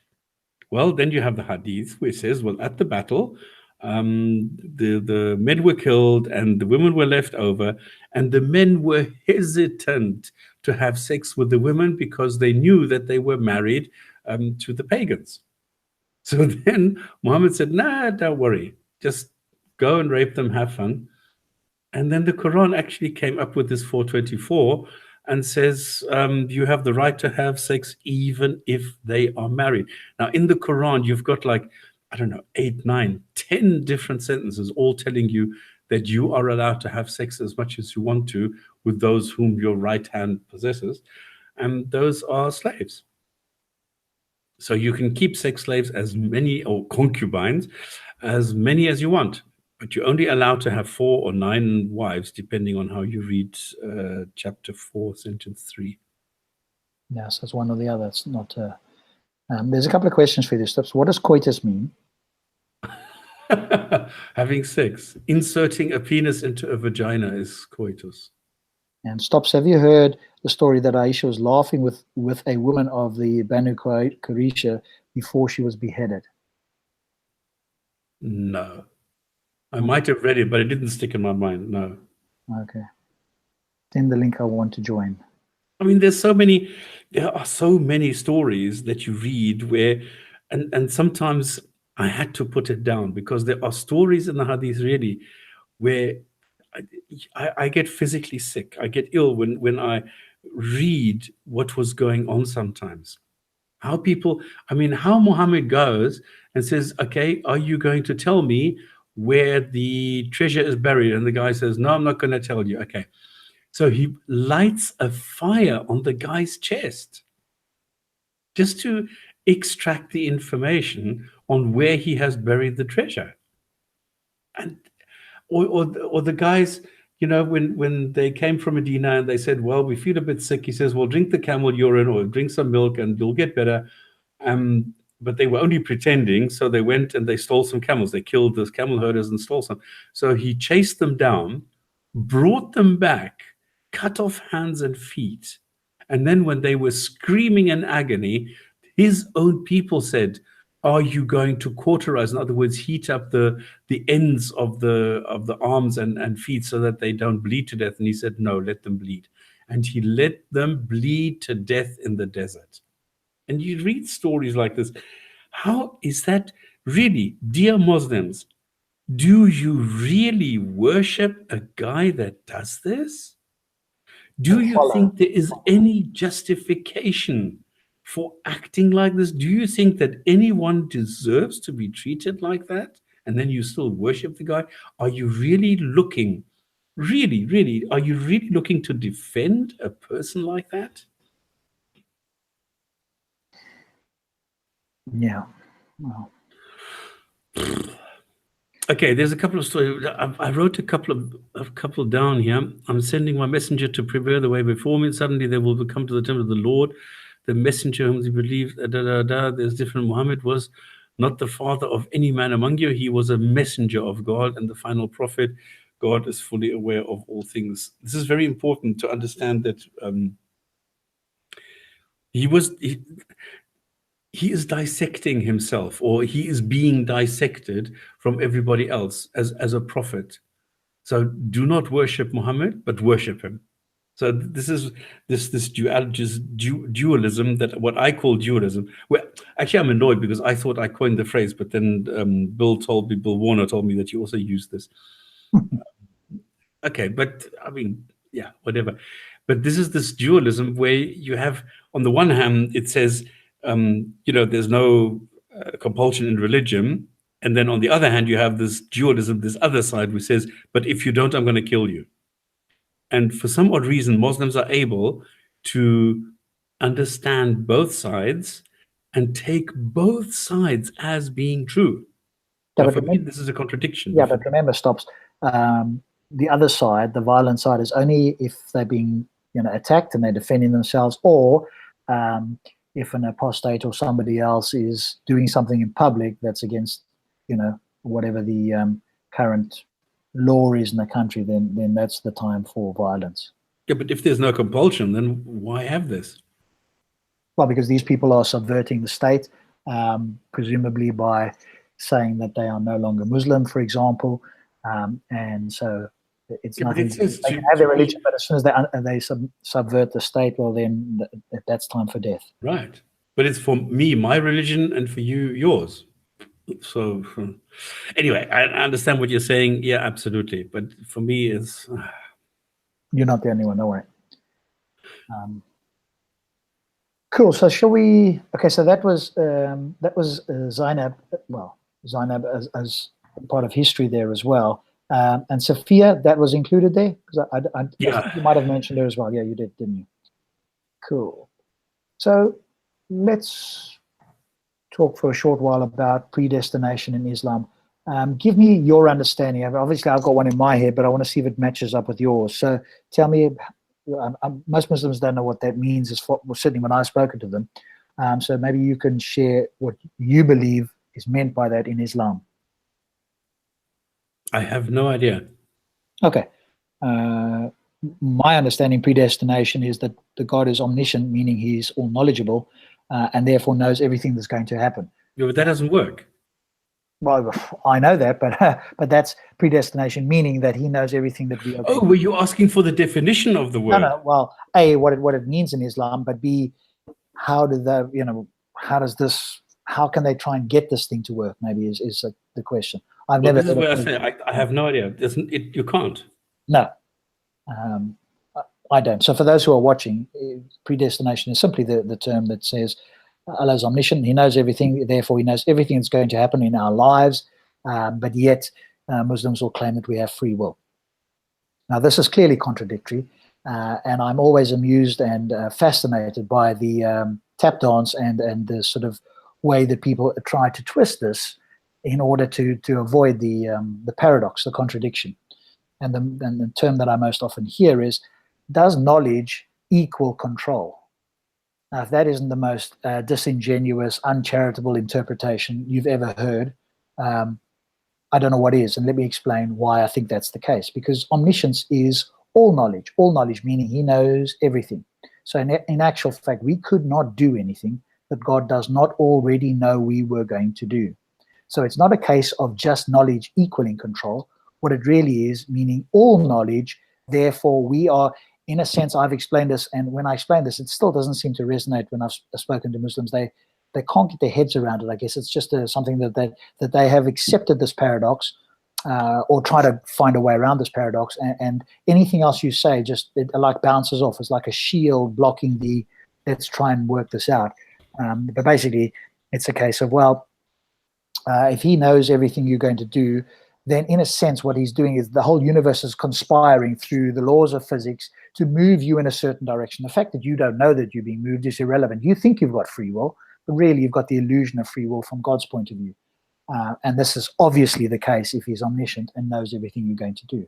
Well, then you have the hadith which says, well, at the battle, the men were killed and the women were left over, and the men were hesitant to have sex with the women because they knew that they were married to the pagans. So then Muhammad said, nah, don't worry, just go and rape them, have fun. And then the Quran actually came up with this 424 and says you have the right to have sex even if they are married. Now, in the Quran, you've got 8, 9, 10 different sentences all telling you that you are allowed to have sex as much as you want to with those whom your right hand possesses, and those are slaves. So you can keep sex slaves as many, or concubines, as many as you want. But you're only allowed to have 4 or 9 wives, depending on how you read chapter 4, sentence 3. Yes, that's one or the other. It's not. There's a couple of questions for you, Stops. What does coitus mean? Having sex. Inserting a penis into a vagina is coitus. And Stops, have you heard the story that Aisha was laughing with a woman of the Banu Quraysh before she was beheaded? No. I might have read it, but it didn't stick in my mind. No. Okay. Send the link. I want to join. I mean, there are so many stories that you read where, and sometimes I had to put it down because there are stories in the hadith really where I get physically sick. I get ill when I read what was going on sometimes. How people, I mean, how Muhammad goes and says, okay, are you going to tell me where the treasure is buried? And the guy says, no, I'm not going to tell you. Okay. So he lights a fire on the guy's chest just to extract the information on where he has buried the treasure. And or the guys, you know, when they came from Medina and they said, well, we feel a bit sick, he says, well, drink the camel urine or drink some milk and you'll get better. But they were only pretending, so they went and they stole some camels. They killed those camel herders and stole some. So he chased them down, brought them back, cut off hands and feet. And then when they were screaming in agony, his own people said, are you going to cauterize? In other words, heat up the ends of the arms and feet so that they don't bleed to death. And he said, no, let them bleed. And he let them bleed to death in the desert. And you read stories like this. How is that really, dear Muslims? Do you really worship a guy that does this? Do you think there is any justification for acting like this? Do you think that anyone deserves to be treated like that? And then you still worship the guy? Are you really looking, really, are you really looking to defend a person like that? Yeah. Well. Okay, there's a couple of stories. I wrote a couple down here. I'm sending my messenger to prepare the way before me. Suddenly they will come to the temple of the Lord. The messenger whom he believed, there's different. Muhammad was not the father of any man among you. He was a messenger of God and the final prophet. God is fully aware of all things. This is very important to understand that he is dissecting himself, or he is being dissected from everybody else as a prophet. So do not worship Muhammad, but worship him. So this is this dualism, that what I call dualism. Well, actually, I'm annoyed because I thought I coined the phrase, but then Bill Warner told me that you also use this. Okay, but I mean, yeah, whatever. But this is this dualism where you have, on the one hand, it says, there's no compulsion in religion. And then on the other hand, you have this dualism, this other side, which says, but if you don't, I'm going to kill you. And for some odd reason, Muslims are able to understand both sides and take both sides as being true. Yeah, but for me, this is a contradiction. Yeah, but remember, Stops, the other side, the violent side, is only if they're being attacked and they're defending themselves, or if an apostate or somebody else is doing something in public that's against, whatever the current law is in the country, then that's the time for violence. Yeah, but if there's no compulsion, then why have this? Well, because these people are subverting the state, presumably by saying that they are no longer Muslim, for example, and so it's nothing. They can have their religion, but as soon as they subvert the state, well, then that's time for death. Right, but it's for me, my religion, and for you, yours. So anyway, I understand what you're saying. Yeah, absolutely. But for me, it's you're not the only one. Don't worry. Cool. So shall we? Okay. So that was Zainab. Well, Zainab as part of history there as well. And Sophia, that was included there, because I think you might have mentioned her as well. Yeah, you did, didn't you? Cool. So let's talk for a short while about predestination in Islam. Give me your understanding. Obviously, I've got one in my head, but I want to see if it matches up with yours. So tell me, most Muslims don't know what that means, certainly when I've spoken to them. So maybe you can share what you believe is meant by that in Islam. I have no idea. Okay. My understanding, predestination, is that the God is omniscient, meaning he's all knowledgeable, and therefore knows everything that's going to happen. Yeah, but that doesn't work. Well, I know that, but that's predestination, meaning that he knows everything that we are. Oh, were you asking for the definition of the word? No. Well, A, what it means in Islam, but B, how can they try and get this thing to work? Maybe is the question. I've never. This is where I say I have no idea. You can't. No, I don't. So for those who are watching, predestination is simply the term that says Allah is omniscient. He knows everything. Therefore, he knows everything that's going to happen in our lives. But yet, Muslims will claim that we have free will. Now, this is clearly contradictory. And I'm always amused and fascinated by the tap dance and the sort of way that people try to twist this in order to avoid the paradox, the contradiction. And the term that I most often hear is, does knowledge equal control? Now, if that isn't the most disingenuous, uncharitable interpretation you've ever heard, I don't know what is. And let me explain why I think that's the case. Because omniscience is all knowledge meaning he knows everything. So in actual fact, we could not do anything that God does not already know we were going to do. So it's not a case of just knowledge equaling control. What it really is, meaning all knowledge, therefore we are, in a sense, I've explained this, and when I explain this, it still doesn't seem to resonate when I've spoken to Muslims. They can't get their heads around it. I guess it's just something that they have accepted this paradox, or try to find a way around this paradox, and anything else you say just it like bounces off. It's like a shield blocking the let's try and work this out. But basically, it's a case of, well, if he knows everything you're going to do, then in a sense what he's doing is the whole universe is conspiring through the laws of physics to move you in a certain direction. The fact that you don't know that you're being moved is irrelevant. You think you've got free will, but really you've got the illusion of free will from God's point of view. And this is obviously the case if he's omniscient and knows everything you're going to do.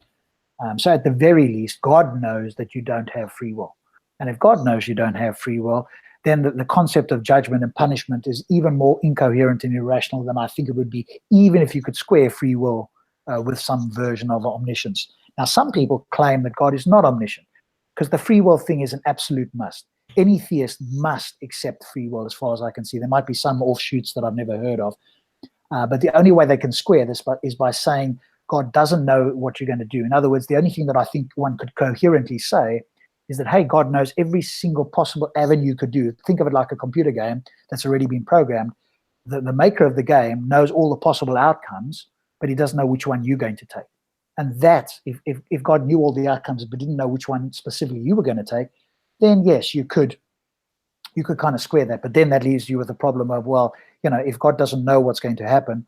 So at the very least, God knows that you don't have free will. And if God knows you don't have free will, then the concept of judgment and punishment is even more incoherent and irrational than I think it would be, even if you could square free will with some version of omniscience. Now, some people claim that God is not omniscient because the free will thing is an absolute must. Any theist must accept free will as far as I can see. There might be some offshoots that I've never heard of. But the only way they can square this is by saying God doesn't know what you're going to do. In other words, the only thing that I think one could coherently say is that, hey, God knows every single possible avenue you could do. Think of it like a computer game that's already been programmed. The maker of the game knows all the possible outcomes, but he doesn't know which one you're going to take. And that, if God knew all the outcomes but didn't know which one specifically you were going to take, then yes, you could kind of square that. But then that leaves you with the problem of, well, if God doesn't know what's going to happen,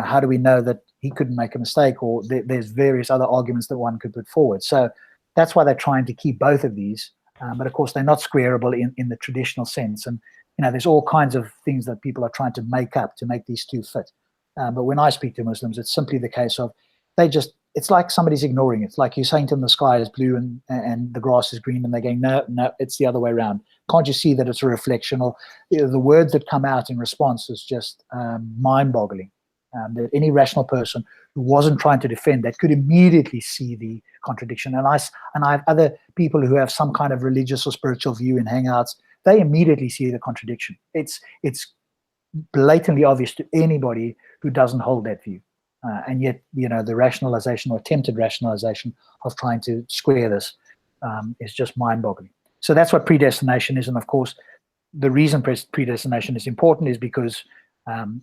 how do we know that he couldn't make a mistake? Or there's various other arguments that one could put forward. So that's why they're trying to keep both of these. But of course, they're not squareable in the traditional sense. And, there's all kinds of things that people are trying to make up to make these two fit. But when I speak to Muslims, it's simply the case of it's like somebody's ignoring it. It's like you're saying to them the sky is blue and the grass is green, and they're going, no, it's the other way around. Can't you see that it's a reflection? Or the words that come out in response is just mind-boggling. That any rational person who wasn't trying to defend that could immediately see the contradiction. And I have other people who have some kind of religious or spiritual view in Hangouts. They immediately see the contradiction. It's blatantly obvious to anybody who doesn't hold that view. And yet, the rationalization or attempted rationalization of trying to square this is just mind-boggling. So that's what predestination is. And of course, the reason predestination is important is because,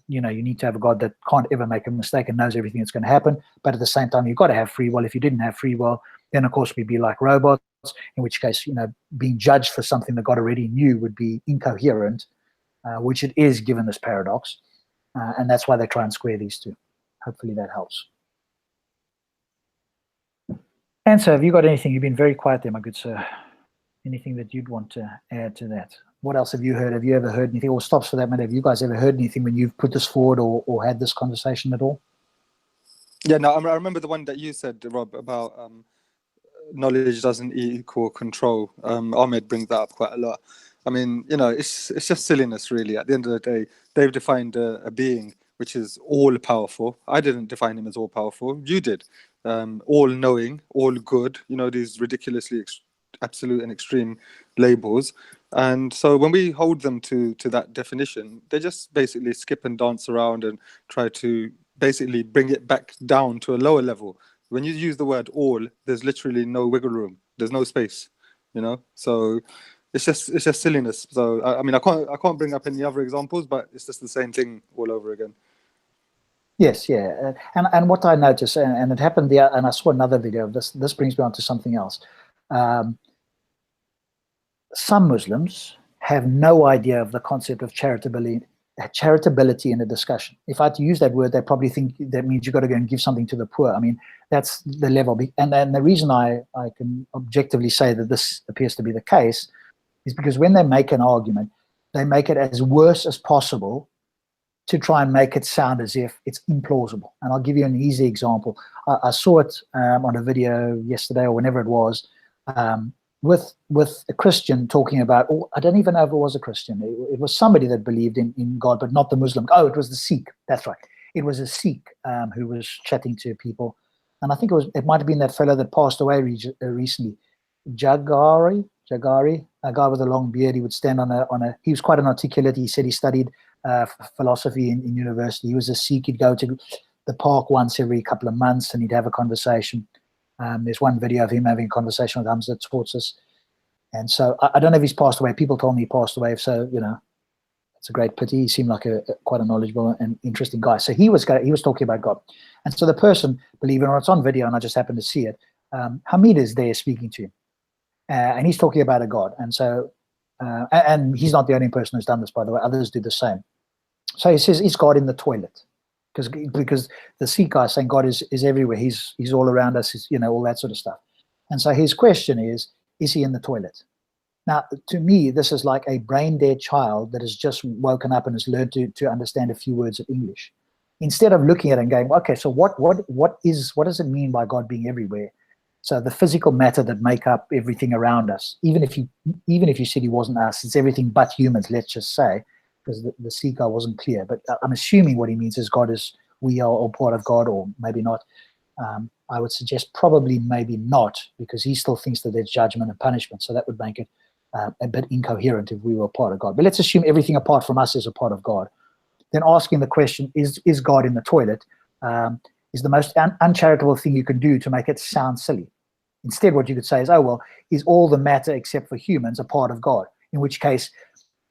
you need to have a God that can't ever make a mistake and knows everything that's going to happen. But at the same time, you've got to have free will. If you didn't have free will, then of course we'd be like robots, in which case, being judged for something that God already knew would be incoherent, which it is given this paradox. And that's why they try and square these two. Hopefully that helps. And so, have you got anything? You've been very quiet there, my good sir. Anything that you'd want to add to that? What else have you heard? Have you ever heard anything? Or Stops for that matter, have you guys ever heard anything when you've put this forward or had this conversation at all? Yeah, no, I remember the one that you said, Rob, about knowledge doesn't equal control. Ahmed brings that up quite a lot. I mean, it's just silliness, really. At the end of the day, they've defined a being which is all-powerful. I didn't define him as all-powerful. You did. All-knowing, all-good, these ridiculously absolute and extreme labels. And so when we hold them to that definition, they just basically skip and dance around and try to basically bring it back down to a lower level. When you use the word all, there's literally no wiggle room. There's no space, So it's just silliness. So I mean, I can't bring up any other examples, but it's just the same thing all over again. Yes, yeah, and what I noticed, and it happened there, and I saw another video of this. This brings me on to something else. Some Muslims have no idea of the concept of charitability in a discussion. If I had to use that word, they probably think that means you've got to go and give something to the poor. I mean, that's the level. And the reason I can objectively say that this appears to be the case is because when they make an argument, they make it as worse as possible to try and make it sound as if it's implausible. And I'll give you an easy example. I saw it on a video yesterday or whenever it was, with a Christian talking about, oh, I don't even know if it was a Christian. It was somebody that believed in God, but not the Muslim. Oh, it was the Sikh. That's right. It was a Sikh who was chatting to people. And I think it might have been that fellow that passed away recently, Jagari, a guy with a long beard. He would stand he was quite an articulate. He said he studied philosophy in university. He was a Sikh. He'd go to the park once every couple of months and he'd have a conversation. There's one video of him having a conversation with Hamza Tsortzis. And so I don't know if he's passed away. People told me he passed away. So, it's a great pity. He seemed like quite a knowledgeable and interesting guy. So he was talking about God. And so the person, believe it or not, it's on video and I just happened to see it. Hamid is there speaking to him. And he's talking about a God. And so, and he's not the only person who's done this, by the way. Others do the same. So he says, is God in the toilet? Because the Sikh guy is saying God is everywhere. He's all around us, all that sort of stuff. And so his question is he in the toilet? Now, to me, this is like a brain-dead child that has just woken up and has learned to understand a few words of English. Instead of looking at it and going, okay, so what does it mean by God being everywhere? So the physical matter that make up everything around us, even if you said he wasn't us, it's everything but humans, let's just say, because the Sikh guy wasn't clear. But I'm assuming what he means is we are all part of God, or maybe not. I would suggest probably maybe not, because he still thinks that there's judgment and punishment. So that would make it a bit incoherent if we were part of God. But let's assume everything apart from us is a part of God. Then asking the question, is God in the toilet, is the most uncharitable thing you can do to make it sound silly. Instead, what you could say is, oh, well, is all the matter except for humans a part of God? In which case,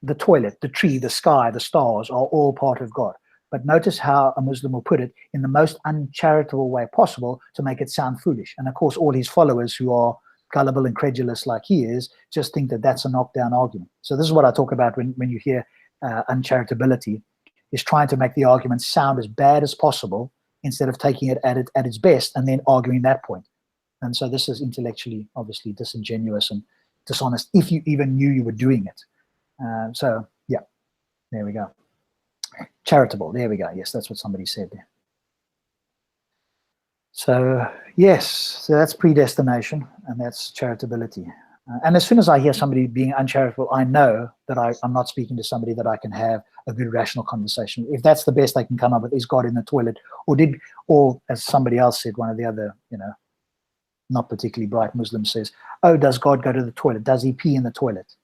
the toilet, the tree, the sky, the stars are all part of God. But notice how a Muslim will put it in the most uncharitable way possible to make it sound foolish. And of course, all his followers who are gullible and credulous like he is just think that that's a knockdown argument. So this is what I talk about when you hear uncharitability, is trying to make the argument sound as bad as possible instead of taking it at its best and then arguing that point. And so this is intellectually, obviously, disingenuous and dishonest if you even knew you were doing it. So, yeah, there we go. Charitable, there we go. Yes, that's what somebody said there. So, yes, so that's predestination and that's charitability. And as soon as I hear somebody being uncharitable, I know that I'm not speaking to somebody that I can have a good rational conversation. If that's the best I can come up with, is God in the toilet? Or as somebody else said, one of the other, not particularly bright Muslims says, oh, does God go to the toilet? Does he pee in the toilet?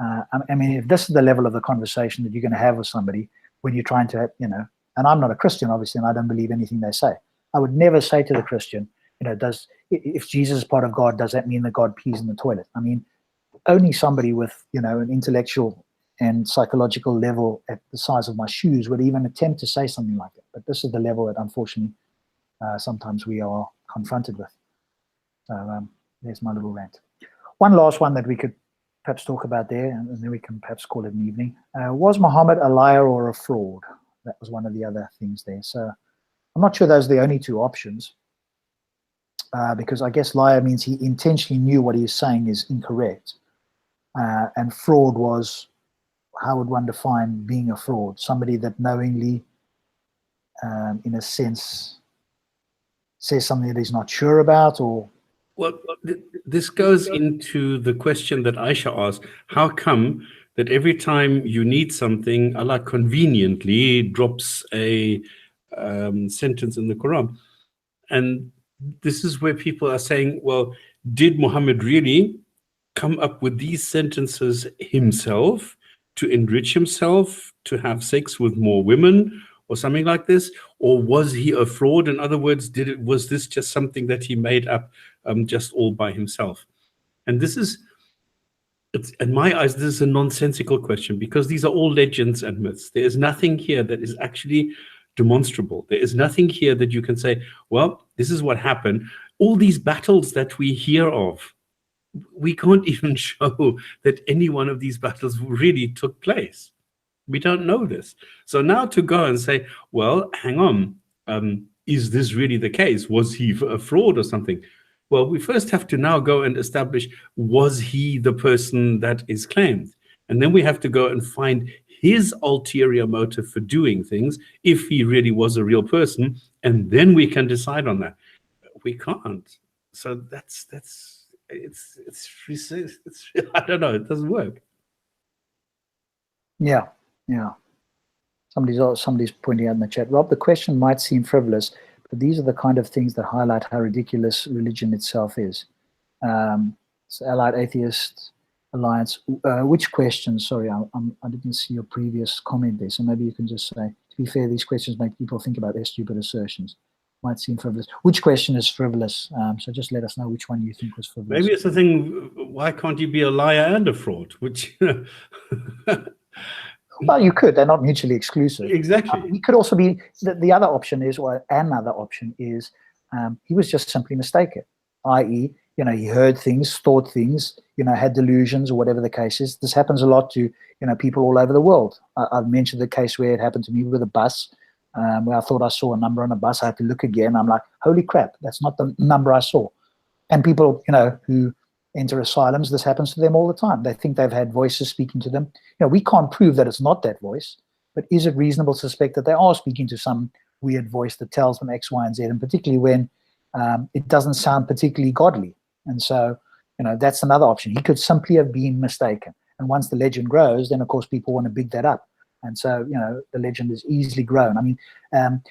I mean, if this is the level of the conversation that you're going to have with somebody when you're trying to, and I'm not a Christian, obviously, and I don't believe anything they say. I would never say to the Christian, if Jesus is part of God, does that mean that God pees in the toilet? I mean, only somebody with, an intellectual and psychological level at the size of my shoes would even attempt to say something like that. But this is the level that, unfortunately, sometimes we are confronted with. So there's my little rant. One last one that we could perhaps talk about there, and then we can perhaps call it an evening. Was Muhammad a liar or a fraud? That was one of the other things there. So I'm not sure those are the only two options, because I guess liar means he intentionally knew what he was saying is incorrect. And fraud was, how would one define being a fraud? Somebody that knowingly, in a sense, says something that he's not sure about, or... Well, this goes into the question that Aisha asked. How come that every time you need something, Allah conveniently drops a sentence in the Quran? And this is where people are saying, well, did Muhammad really come up with these sentences himself to enrich himself, to have sex with more women, or something like this? Or was he a fraud? In other words, was this just something that he made up just all by himself? And this is, in my eyes, this is a nonsensical question, because these are all legends and myths. There is nothing here that is actually demonstrable. There is nothing here that you can say, well, this is what happened. All these battles that we hear of, we can't even show that any one of these battles really took place. We don't know this. So now to go and say, well, hang on, is this really the case? Was he a fraud or something? Well, we first have to now go and establish, was he the person that is claimed? And then we have to go and find his ulterior motive for doing things, if he really was a real person, and then we can decide on that. We can't. So it's I don't know, it doesn't work. Yeah. Somebody's pointing out in the chat, Rob, the question might seem frivolous, but these are the kind of things that highlight how ridiculous religion itself is. So Allied Atheist Alliance, which question? Sorry, I didn't see your previous comment there, so maybe you can just say, to be fair, these questions make people think about their stupid assertions. Might seem frivolous. Which question is frivolous? So just let us know which one you think was frivolous. Maybe it's the thing, why can't you be a liar and a fraud? Which, well, you could. They're not mutually exclusive. Exactly. You could also be, the other option is, or another option is, he was just simply mistaken, i.e., he heard things, thought things, had delusions or whatever the case is. This happens a lot to, people all over the world. I've mentioned the case where it happened to me with a bus, where I thought I saw a number on a bus. I had to look again. I'm like, holy crap, that's not the number I saw. And people, who enter asylums, this happens to them all the time. They think they've had voices speaking to them. We can't prove that it's not that voice, but is it reasonable to suspect that they are speaking to some weird voice that tells them X, Y, and Z, and particularly when it doesn't sound particularly godly? And so, that's another option. He could simply have been mistaken. And once the legend grows, then of course people want to big that up. And so, the legend is easily grown. I mean,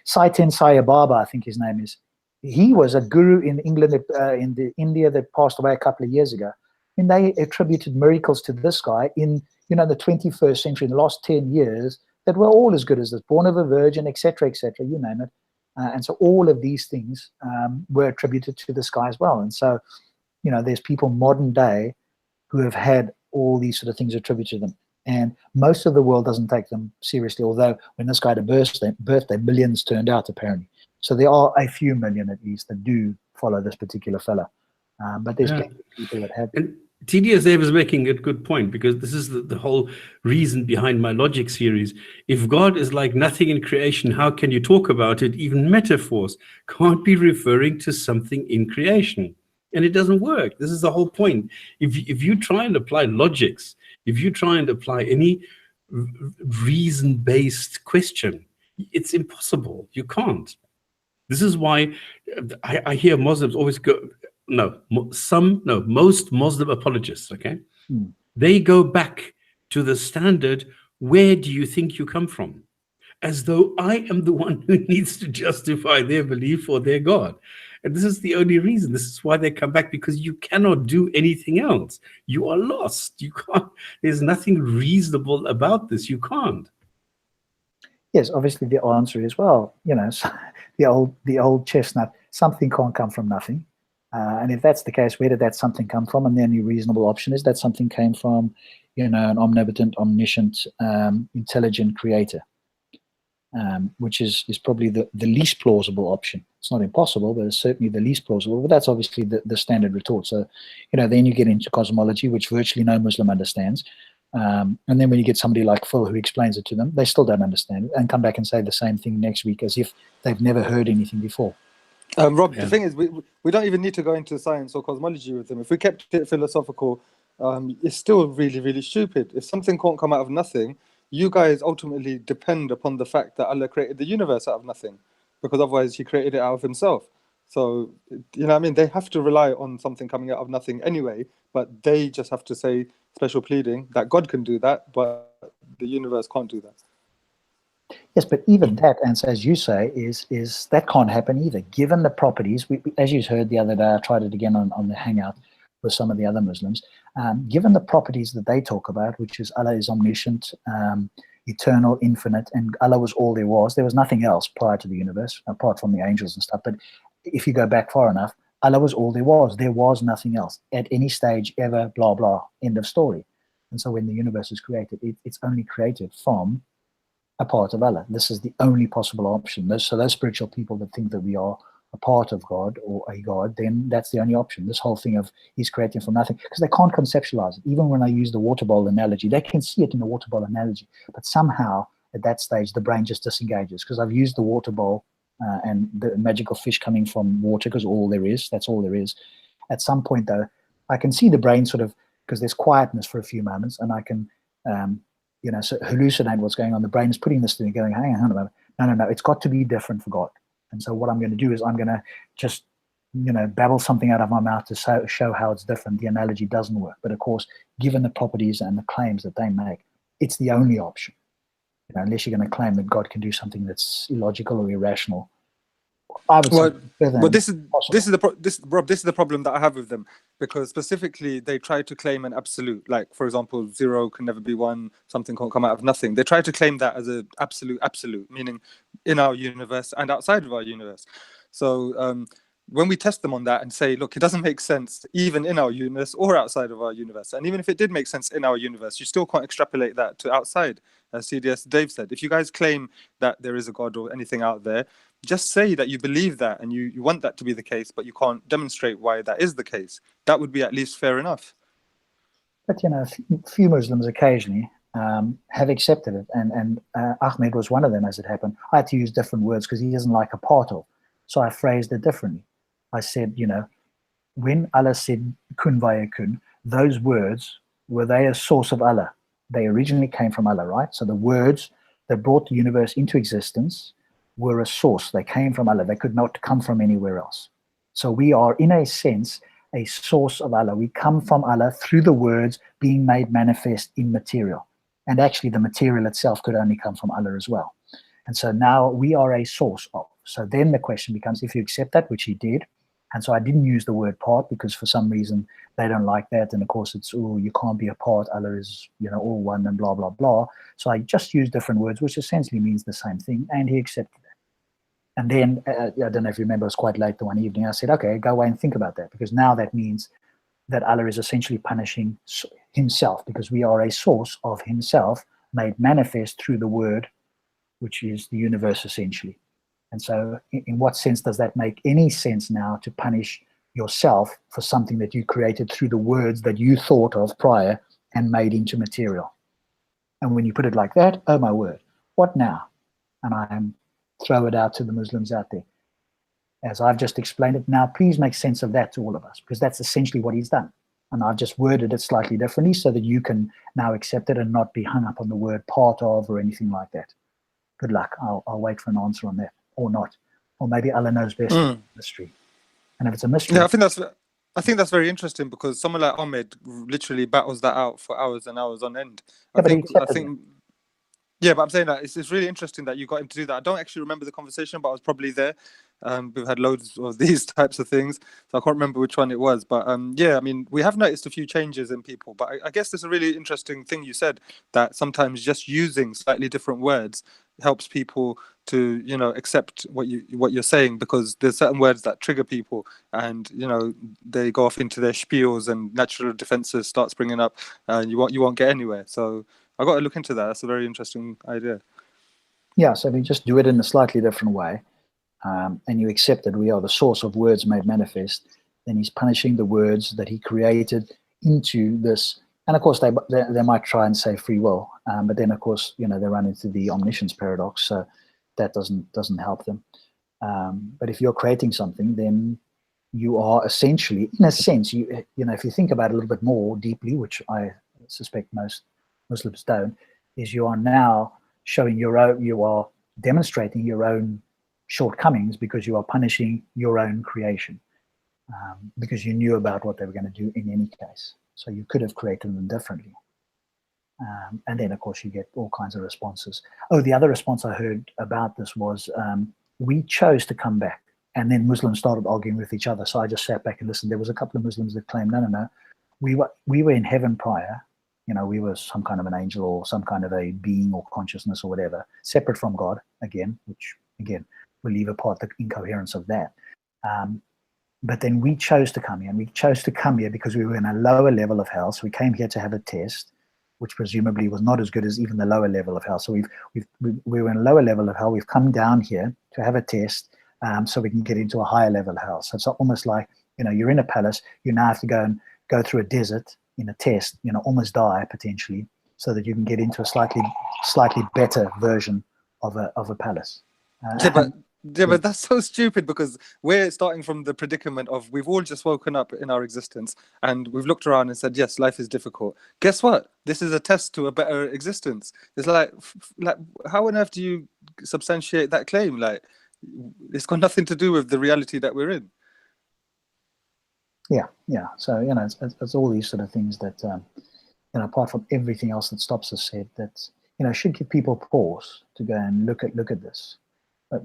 Saiten Saya Baba, I think his name is, he was a guru in England, in India, that passed away a couple of years ago. And they attributed miracles to this guy in, the 21st century, in the last 10 years, that were all as good as this, born of a virgin, etc., you name it. And so all of these things were attributed to this guy as well. And so, there's people modern day who have had all these sort of things attributed to them. And most of the world doesn't take them seriously, although when this guy had a birthday, millions turned out, apparently. So there are a few million, at least, that do follow this particular fella. But there's plenty of people that have. And TDSA was making a good point, because this is the whole reason behind my logic series. If God is like nothing in creation, how can you talk about it? Even metaphors can't be referring to something in creation. And it doesn't work. This is the whole point. If you try and apply logics, if you try and apply any reason-based question, it's impossible. You can't. This is why I hear Muslims always go, most Muslim apologists, okay? They go back to the standard, where do you think you come from? As though I am the one who needs to justify their belief or their God. And this is the only reason. This is why they come back, because you cannot do anything else. You are lost. You can't. There's nothing reasonable about this. You can't. Yes, obviously the answer is, well, the old chestnut, something can't come from nothing. And if that's the case, where did that something come from? And the only reasonable option is that something came from, an omnipotent, omniscient, intelligent creator, which is probably the least plausible option. It's not impossible, but it's certainly the least plausible. But that's obviously the standard retort. So, then you get into cosmology, which virtually no Muslim understands. And then when you get somebody like Phil who explains it to them, they still don't understand it, and come back and say the same thing next week as if they've never heard anything before. Rob, the thing is, we don't even need to go into science or cosmology with them. If we kept it philosophical, it's still really, really stupid. If something can't come out of nothing, you guys ultimately depend upon the fact that Allah created the universe out of nothing, because otherwise he created it out of himself. So, they have to rely on something coming out of nothing anyway, but they just have to say special pleading that God can do that, but the universe can't do that. Yes, but even that, and as you say, is that can't happen either. Given the properties, as you heard the other day, I tried it again on the Hangout with some of the other Muslims, given the properties that they talk about, which is Allah is omniscient, eternal, infinite, and Allah was all there was. There was nothing else prior to the universe, apart from the angels and stuff. But if you go back far enough, Allah was all there was. There was nothing else at any stage ever, blah, blah, end of story. And so when the universe is created, it's only created from a part of Allah. This is the only possible option. So those spiritual people that think that we are a part of God or a God, then that's the only option. This whole thing of he's creating from nothing, because they can't conceptualize it. Even when I use the water bowl analogy, they can see it in the water bowl analogy, but somehow at that stage the brain just disengages, because I've used the water bowl and the magical fish coming from water, because that's all there is. At some point though, I can see the brain sort of, because there's quietness for a few moments, and I can so hallucinate what's going on. The brain is putting this thing going, hang on a moment, no, it's got to be different for God. And so what I'm going to do is I'm going to just, babble something out of my mouth to show how it's different. The analogy doesn't work. But of course, given the properties and the claims that they make, it's the only option. Unless you're going to claim that God can do something that's illogical or irrational. I would say this is the problem that I have with them, because specifically they try to claim an absolute, like for example, 0 can never be 1, something can't come out of nothing. They try to claim that as an absolute, meaning in our universe and outside of our universe. So when we test them on that and say, look, it doesn't make sense even in our universe or outside of our universe, and even if it did make sense in our universe, you still can't extrapolate that to outside. As CDS Dave said, if you guys claim that there is a God or anything out there, just say that you believe that and you want that to be the case, but you can't demonstrate why that is the case. That would be at least fair enough. But a few Muslims occasionally have accepted it, and Ahmed was one of them. As it happened, I had to use different words because he doesn't like a part of, so I phrased it differently. I said, when Allah said kun vayakun, those words, were they a source of Allah? They originally came from Allah, right? So the words that brought the universe into existence were a source. They came from Allah. They could not come from anywhere else. So we are, in a sense, a source of Allah. We come from Allah through the words being made manifest in material. And actually the material itself could only come from Allah as well. And so now we are a source of. So then the question becomes, if you accept that, which he did, and so I didn't use the word part because for some reason they don't like that. And of course it's, you can't be a part. Allah is, all one and blah, blah, blah. So I just used different words, which essentially means the same thing. And he accepted that. And then, I don't know if you remember, it was quite late the one evening. I said, okay, go away and think about that, because now that means that Allah is essentially punishing himself, because we are a source of himself made manifest through the word, which is the universe essentially. And so in what sense does that make any sense now to punish yourself for something that you created through the words that you thought of prior and made into material? And when you put it like that, oh my word, what now? And I throw it out to the Muslims out there. As I've just explained it, now please make sense of that to all of us, because that's essentially what he's done. And I've just worded it slightly differently so that you can now accept it and not be hung up on the word part of or anything like that. Good luck. I'll wait for an answer on that, or not. Or maybe Allah knows best. Mystery. And if it's a mystery... Yeah, I think that's very interesting, because someone like Ahmed literally battles that out for hours and hours on end. I think yeah, but I'm saying that it's really interesting that you got him to do that. I don't actually remember the conversation, but I was probably there. We've had loads of these types of things, so I can't remember which one it was. But yeah, I mean, we have noticed a few changes in people. But I guess there's a really interesting thing you said, that sometimes just using slightly different words helps people to, accept what you're saying, because there's certain words that trigger people, and they go off into their spiels and natural defenses start springing up, and you won't get anywhere. So I got to look into that. That's a very interesting idea. Yeah, so if you just do it in a slightly different way, and you accept that we are the source of words made manifest, then he's punishing the words that he created into this. And of course, they might try and say free will, but then of course, they run into the omniscience paradox, so that doesn't help them. But if you're creating something, then you are essentially, in a sense, if you think about it a little bit more deeply, which I suspect most Muslims don't, is you are now showing you are demonstrating your own shortcomings, because you are punishing your own creation, because you knew about what they were going to do in any case. So you could have created them differently. And then, of course, you get all kinds of responses. Oh, the other response I heard about this was, we chose to come back. And then Muslims started arguing with each other. So I just sat back and listened. There was a couple of Muslims that claimed, no, we were in heaven prior. We were some kind of an angel or some kind of a being or consciousness or whatever, separate from God, again, which, again, we'll leave apart the incoherence of that. But then we chose to come here, and we chose to come here because we were in a lower level of hell. So we came here to have a test which presumably was not as good as even the lower level of hell. So we were in a lower level of hell. We've come down here to have a test, so we can get into a higher level of hell. So it's almost like, you know, you're in a palace, you now have to go through a desert in a test, you know, almost die potentially, so that you can get into a slightly better version of a palace. But that's so stupid, because we're starting from the predicament of we've all just woken up in our existence and we've looked around and said, yes, life is difficult. Guess what? This is a test to a better existence. It's like how on earth do you substantiate that claim? Like, it's got nothing to do with the reality that we're in. Yeah. So, you know, it's all these sort of things that, you know, apart from everything else that Stops has said, that, you know, should give people pause to go and look at this.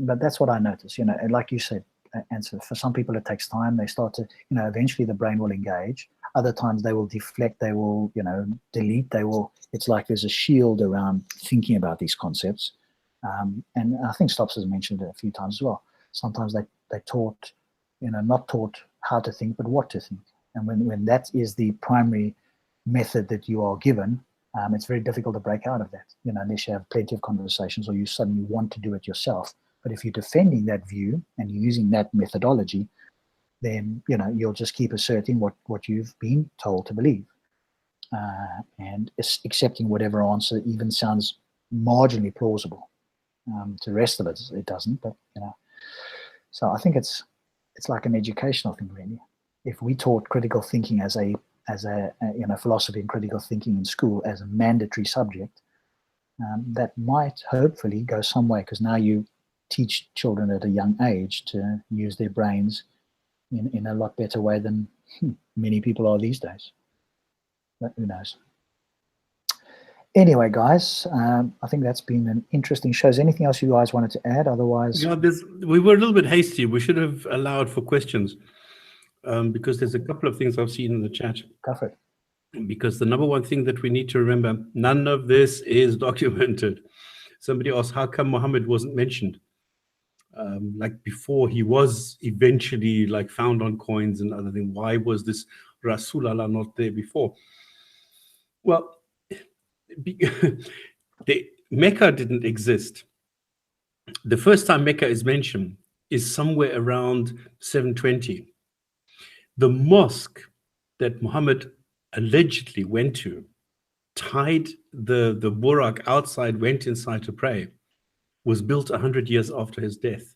But that's what I notice, you know, and like you said, and so for some people it takes time. They start to, you know, eventually the brain will engage. Other times they will deflect, they will, you know, delete, it's like there's a shield around thinking about these concepts. And I think Stops has mentioned it a few times as well. Sometimes they taught, you know, not taught how to think, but what to think. And when that is the primary method that you are given, it's very difficult to break out of that, you know, unless you have plenty of conversations or you suddenly want to do it yourself. But if you're defending that view and you're using that methodology, then, you know, you'll just keep asserting what you've been told to believe, and accepting whatever answer even sounds marginally plausible. To the rest of it doesn't. But, you know, so I think it's like an educational thing, really. If we taught critical thinking as a you know, philosophy and critical thinking in school as a mandatory subject, that might hopefully go some way, because now you teach children at a young age to use their brains in a lot better way than many people are these days. But who knows? Anyway, guys, I think that's been an interesting show. Is anything else you guys wanted to add? Otherwise, yeah, we were a little bit hasty. We should have allowed for questions, because there's a couple of things I've seen in the chat. go for it. Because the number one thing that we need to remember, none of this is documented. Somebody asked, how come Muhammad wasn't mentioned? Like before he was eventually like found on coins and other things. Why was this Rasulullah not there before? Well, Mecca didn't exist. The first time Mecca is mentioned is somewhere around 720. The mosque that Muhammad allegedly went to, tied the burak outside, went inside to pray, was built 100 years after his death.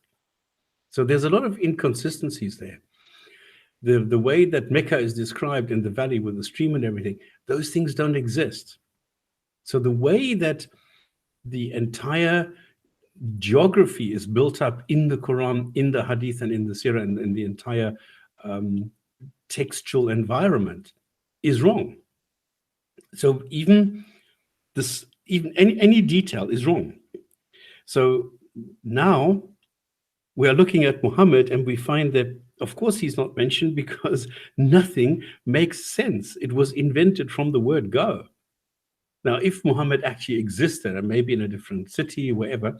So there's a lot of inconsistencies there. The way that Mecca is described in the valley with the stream and everything, those things don't exist. So the way that the entire geography is built up in the Quran, in the Hadith, and in the Sirah, and in the entire textual environment is wrong. So even any detail is wrong. So now we are looking at Muhammad and we find that, of course, he's not mentioned because nothing makes sense. It was invented from the word go. Now, if Muhammad actually existed, and maybe in a different city, wherever,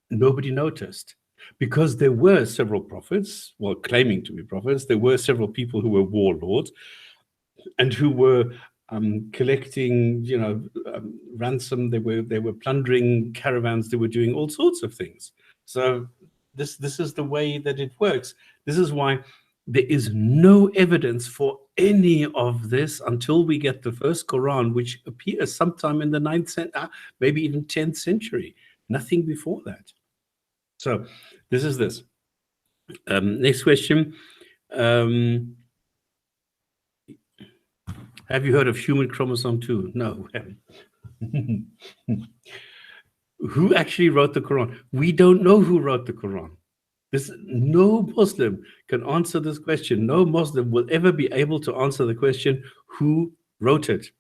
nobody noticed, because there were several prophets, well, claiming to be prophets. There were several people who were warlords and who were collecting, you know, ransom. They were plundering caravans. They were doing all sorts of things. So this is the way that it works. This is why there is no evidence for any of this until we get the first Quran, which appears sometime in the 9th century, maybe even 10th century. Nothing before that. So this is this. Next question. Have you heard of human chromosome 2? No, we haven't. Who actually wrote the Quran? We don't know who wrote the Quran. No Muslim can answer this question. No Muslim will ever be able to answer the question, who wrote it?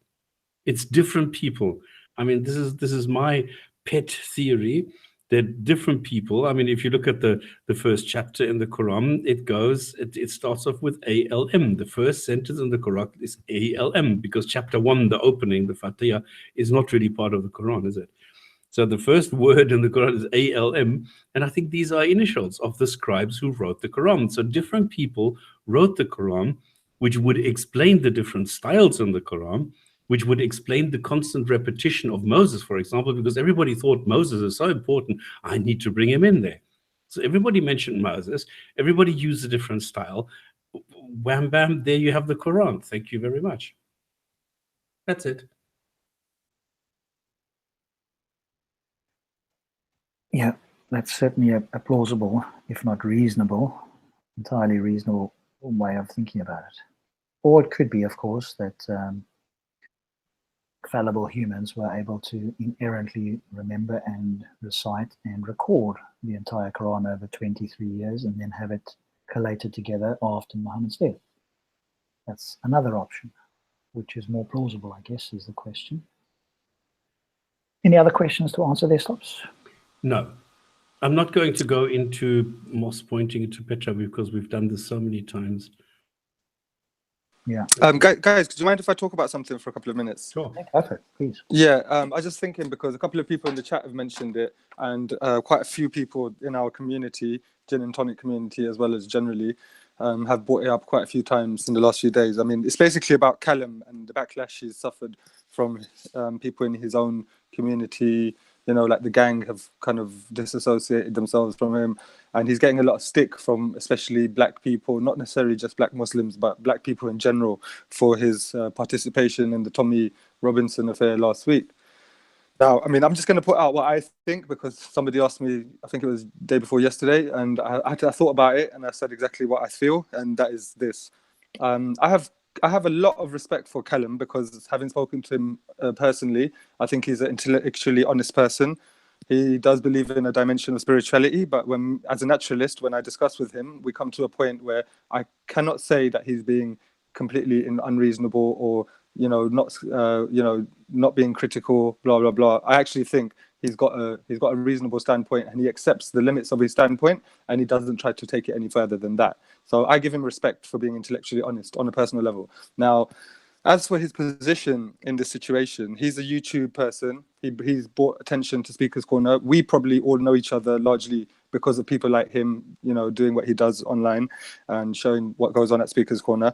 It's different people. I mean, this is my pet theory, that different people, I mean, if you look at the first chapter in the Quran, it starts off with ALM. The first sentence in the Quran is ALM, because chapter 1, the opening, the Fatiha, is not really part of the Quran, is it? So the first word in the Quran is ALM, and I think these are initials of the scribes who wrote the Quran. So different people wrote the Quran, which would explain the different styles in the Quran, which would explain the constant repetition of Moses, for example, because everybody thought Moses is so important, I need to bring him in there. So everybody mentioned Moses, everybody used a different style. Wham, bam, there you have the Quran. Thank you very much. That's it. Yeah, that's certainly a plausible, if not reasonable, entirely reasonable way of thinking about it. Or it could be, of course, that fallible humans were able to inherently remember and recite and record the entire Quran over 23 years and then have it collated together after Muhammad's death. That's another option, which is more plausible, I guess, is the question. Any other questions to answer there, Stops? No. I'm not going to go into Moss pointing into Petra because we've done this so many times. Yeah. Guys, do you mind if I talk about something for a couple of minutes? Sure. Perfect, please. Yeah, I was just thinking because a couple of people in the chat have mentioned it, and quite a few people in our community, Jinn&Tonic community, as well as generally, have brought it up quite a few times in the last few days. I mean, it's basically about Callum and the backlash he's suffered from people in his own community. You know, like the gang have kind of disassociated themselves from him, and he's getting a lot of stick from especially black people, not necessarily just black Muslims, but black people in general, for his participation in the Tommy Robinson affair last week. Now, I mean, I'm just going to put out what I think because somebody asked me, I think it was the day before yesterday, and I thought about it and I said exactly what I feel, and that is this. I have a lot of respect for Callum because having spoken to him personally, I think he's an intellectually honest person. He does believe in a dimension of spirituality, but when, as a naturalist, when I discuss with him, we come to a point where I cannot say that he's being completely unreasonable or, you know, not being critical, blah, blah, blah. I actually think he's got a reasonable standpoint and he accepts the limits of his standpoint and he doesn't try to take it any further than that. So I give him respect for being intellectually honest on a personal level. Now, as for his position in this situation, he's a YouTube person. He's brought attention to Speaker's Corner. We probably all know each other largely because of people like him, you know, doing what he does online and showing what goes on at Speaker's Corner.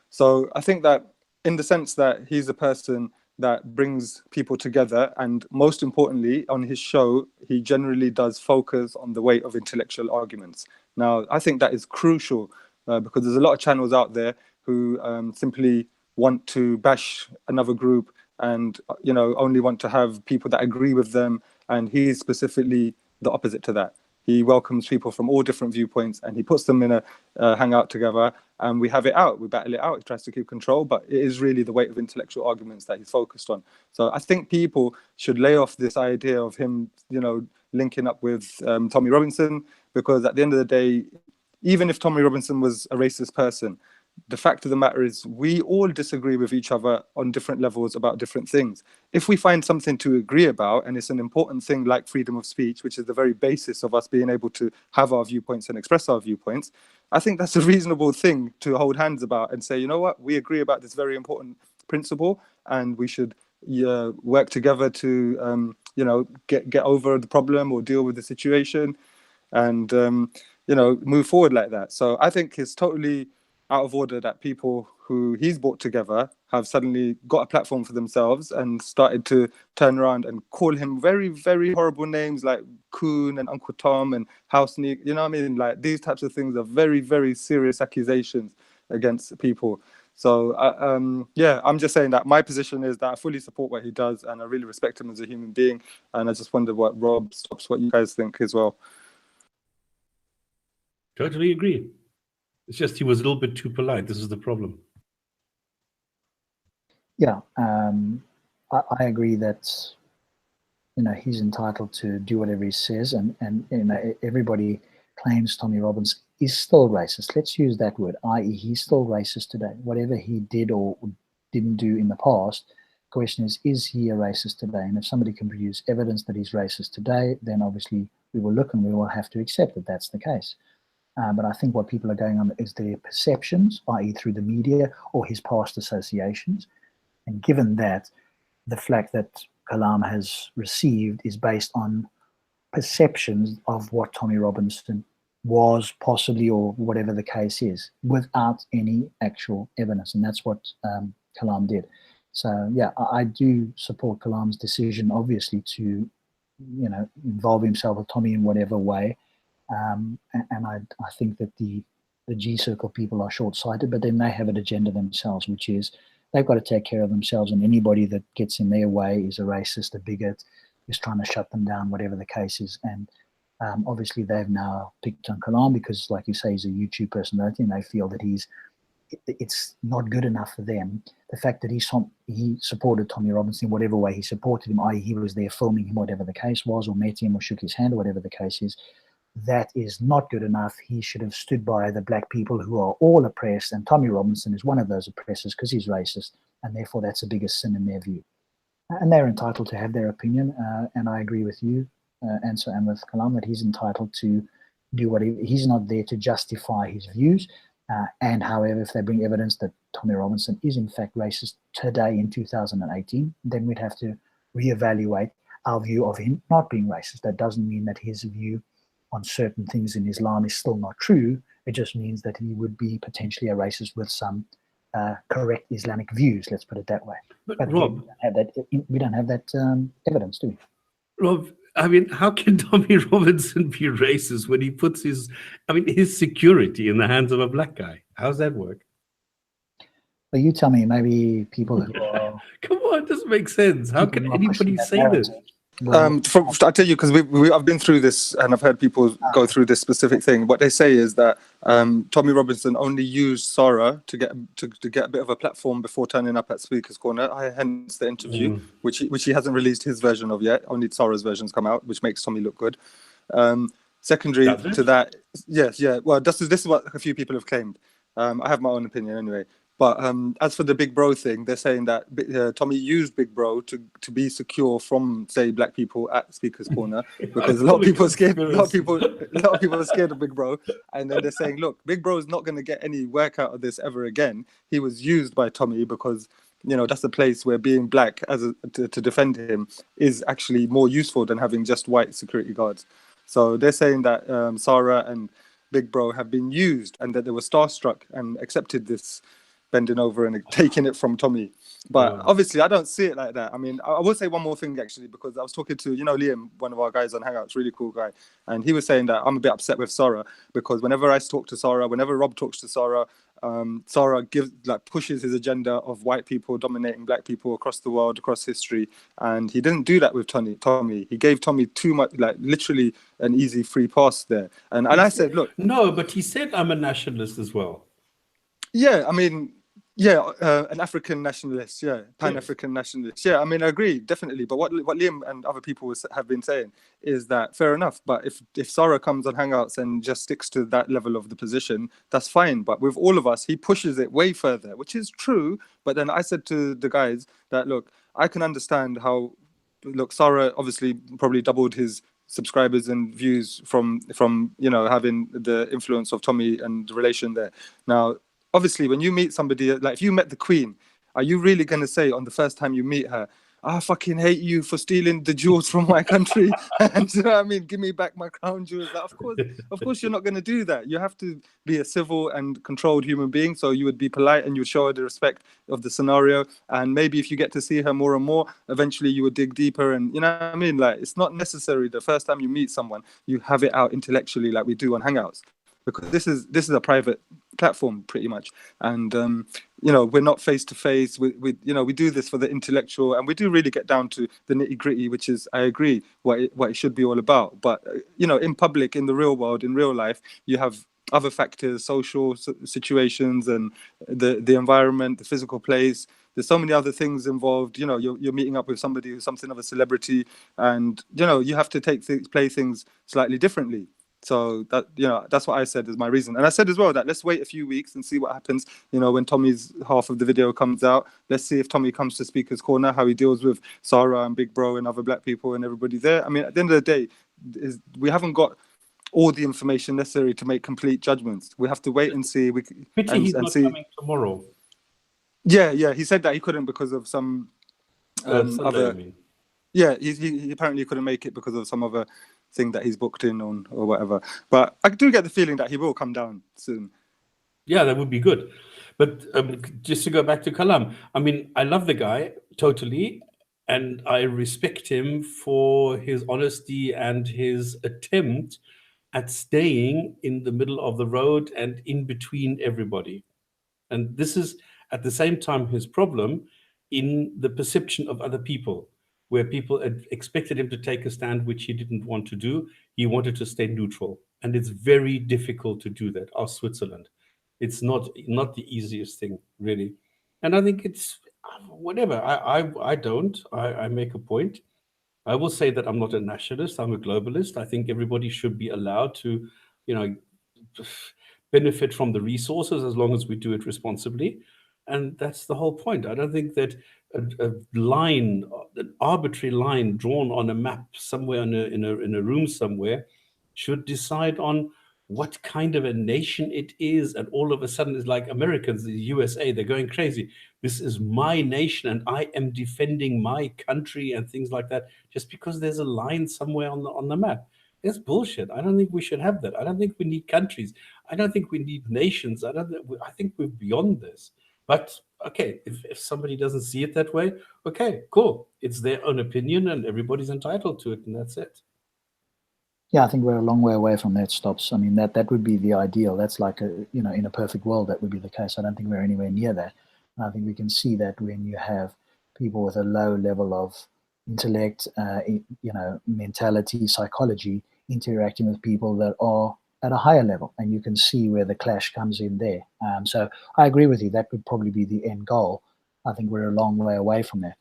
So I think that in the sense that he's a person that brings people together, and most importantly, on his show, he generally does focus on the weight of intellectual arguments. Now, I think that is crucial because there's a lot of channels out there who simply want to bash another group and, you know, only want to have people that agree with them. And he's specifically the opposite to that. He welcomes people from all different viewpoints and he puts them in a hangout together and we have it out. We battle it out. He tries to keep control, but it is really the weight of intellectual arguments that he's focused on. So I think people should lay off this idea of him, you know, linking up with Tommy Robinson, because at the end of the day, even if Tommy Robinson was a racist person, the fact of the matter is we all disagree with each other on different levels about different things. If we find something to agree about, and it's an important thing like freedom of speech, which is the very basis of us being able to have our viewpoints and express our viewpoints, I think that's a reasonable thing to hold hands about and say, you know what, we agree about this very important principle and we should work together to, you know, get over the problem or deal with the situation and, you know, move forward like that. So I think it's totally out of order that people who he's brought together have suddenly got a platform for themselves and started to turn around and call him very, very horrible names like Coon and Uncle Tom and House Sneak. You know what I mean? Like these types of things are very, very serious accusations against people. So, yeah, I'm just saying that my position is that I fully support what he does and I really respect him as a human being. And I just wonder what Rob, Stops, what you guys think as well. Totally agree. It's just he was a little bit too polite. This is the problem. Yeah, I agree that, you know, he's entitled to do whatever he says, and you know, everybody claims Tommy Robinson is still racist. Let's use that word, i.e. he's still racist today. Whatever he did or didn't do in the past, the question is he a racist today? And if somebody can produce evidence that he's racist today, then obviously we will look and we will have to accept that that's the case. But I think what people are going on is their perceptions, i.e. through the media or his past associations. And given that, the flack that Kalam has received is based on perceptions of what Tommy Robinson was possibly, or whatever the case is, without any actual evidence. And that's what Kalam did. So yeah, I do support Kalam's decision, obviously, to involve himself with Tommy in whatever way. And I think that the G Circle people are short-sighted, but then they have an agenda themselves, which is they've got to take care of themselves, and anybody that gets in their way is a racist, a bigot, is trying to shut them down, whatever the case is. And obviously they've now picked on Kalam because, like you say, he's a YouTube personality, and they feel that it's not good enough for them. The fact that he supported Tommy Robinson in whatever way he supported him, i.e. he was there filming him, whatever the case was, or met him or shook his hand, or whatever the case is, that is not good enough. He should have stood by the black people who are all oppressed, and Tommy Robinson is one of those oppressors because he's racist, and therefore that's the biggest sin in their view. And they're entitled to have their opinion, and I agree with you, and with Kalam, that he's entitled to do what he's not there to justify his views. And however, if they bring evidence that Tommy Robinson is in fact racist today in 2018, then we'd have to reevaluate our view of him not being racist. That doesn't mean that his view on certain things in Islam is still not true. It just means that he would be potentially a racist with some correct Islamic views, let's put it that way. But Rob, we don't have that evidence, do we? Rob, I mean, how can Tommy Robinson be racist when he puts his security in the hands of a black guy? How's that work? Well, you tell me, maybe people who are... Come on, it doesn't make sense. How can anybody say this? I tell you, because I've been through this, and I've heard people go through this specific thing. What they say is that Tommy Robinson only used Sora to get a bit of a platform before turning up at Speaker's Corner. Hence the interview, which he hasn't released his version of yet. Only Sora's version's come out, which makes Tommy look good. Secondary to that, yes, yeah. Well, this is what a few people have claimed. I have my own opinion anyway. But as for the Big Bro thing, they're saying that Tommy used Big Bro to be secure from, say, black people at Speaker's Corner, because a lot of people are scared. A lot of people are scared of Big Bro, and then they're saying, look, Big Bro is not going to get any work out of this ever again. He was used by Tommy because that's a place where being black to defend him is actually more useful than having just white security guards. So they're saying that Sarah and Big Bro have been used, and that they were starstruck and accepted this bending over and taking it from Tommy. But obviously I don't see it like that. I mean, I will say one more thing actually, because I was talking to Liam, one of our guys on Hangouts, really cool guy, and he was saying that I'm a bit upset with Sarah because whenever I talk to Sarah, whenever Rob talks to Sarah, Sarah pushes his agenda of white people dominating black people across the world, across history, and he didn't do that with Tommy. He gave Tommy too much, literally an easy free pass there. And I said, look, no, but he said I'm a nationalist as well. Yeah, I mean, an African nationalist, Pan-African nationalist. Yeah, I mean, I agree, definitely. But what Liam and other people have been saying is that fair enough. But if Sarah comes on Hangouts and just sticks to that level of the position, that's fine. But with all of us, he pushes it way further, which is true. But then I said to the guys that, look, I can understand how, Sarah obviously probably doubled his subscribers and views from having the influence of Tommy and the relation there. Now, obviously, when you meet somebody, like if you met the Queen, are you really going to say on the first time you meet her, I fucking hate you for stealing the jewels from my country? And you know what I mean? Give me back my crown jewels. Like, of course, you're not going to do that. You have to be a civil and controlled human being. So you would be polite and you would show her the respect of the scenario. And maybe if you get to see her more and more, eventually you would dig deeper. And you know what I mean? Like, it's not necessary the first time you meet someone, you have it out intellectually like we do on Hangouts. Because this is a private platform pretty much, and we're not face to face. We do this for the intellectual, and we do really get down to the nitty gritty, which is, I agree, what it should be all about. But in public, in the real world, in real life, you have other factors, social situations, and the environment, the physical place. There's so many other things involved. You're meeting up with somebody who's something of a celebrity, and you have to play things slightly differently. So that's what I said is my reason. And I said as well that let's wait a few weeks and see what happens, when Tommy's half of the video comes out. Let's see if Tommy comes to Speaker's Corner, how he deals with Sarah and Big Bro and other black people and everybody there. I mean, at the end of the day, we haven't got all the information necessary to make complete judgments. We have to wait and see. He's not coming tomorrow. Yeah, he said that he couldn't because of some Sunday, other... I mean. Yeah, he apparently couldn't make it because of some other thing that he's booked in on or whatever. But I do get the feeling that he will come down soon. Yeah, that would be good. But just to go back to Kalam, I mean, I love the guy totally, and I respect him for his honesty and his attempt at staying in the middle of the road and in between everybody. And this is at the same time his problem in the perception of other people, where people had expected him to take a stand which he didn't want to do. He wanted to stay neutral. And it's very difficult to do that. Ask Switzerland. It's not the easiest thing, really. And I think it's whatever. I don't. I make a point. I will say that I'm not a nationalist. I'm a globalist. I think everybody should be allowed to, you know, benefit from the resources as long as we do it responsibly. And that's the whole point. I don't think that a line, an arbitrary line drawn on a map somewhere in a room somewhere should decide on what kind of a nation it is. And all of a sudden it's like Americans, the USA, they're going crazy. This is my nation and I am defending my country and things like that, just because there's a line somewhere on the map. That's bullshit. I don't think we should have that. I don't think we need countries. I don't think we need nations. I think we're beyond this. But okay, if somebody doesn't see it that way, okay, cool. It's their own opinion and everybody's entitled to it, and that's it. Yeah, I think we're a long way away from that, Stops. I mean, that would be the ideal. That's like in a perfect world, that would be the case. I don't think we're anywhere near that. And I think we can see that when you have people with a low level of intellect, mentality, psychology, interacting with people that are at a higher level, and you can see where the clash comes in there. So I agree with you. That would probably be the end goal. I think we're a long way away from that.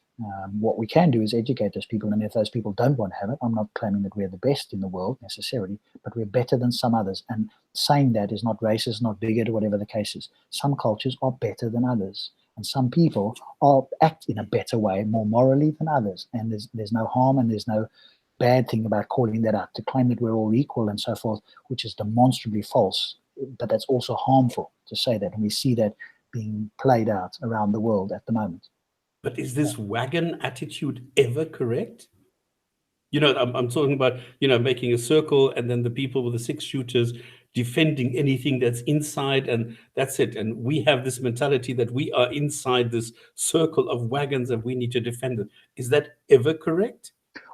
What we can do is educate those people, and if those people don't want to have it, I'm not claiming that we're the best in the world necessarily, but we're better than some others. And saying that is not racist, not bigot, or whatever the case is. Some cultures are better than others, and some people act in a better way, more morally than others. And there's no harm and there's no bad thing about calling that out. To claim that we're all equal and so forth, which is demonstrably false, but that's also harmful to say that, and we see that being played out around the world at the moment. But is this wagon attitude ever correct? I'm talking about, making a circle and then the people with the 6 shooters defending anything that's inside, and that's it. And we have this mentality that we are inside this circle of wagons and we need to defend it. Is that ever correct?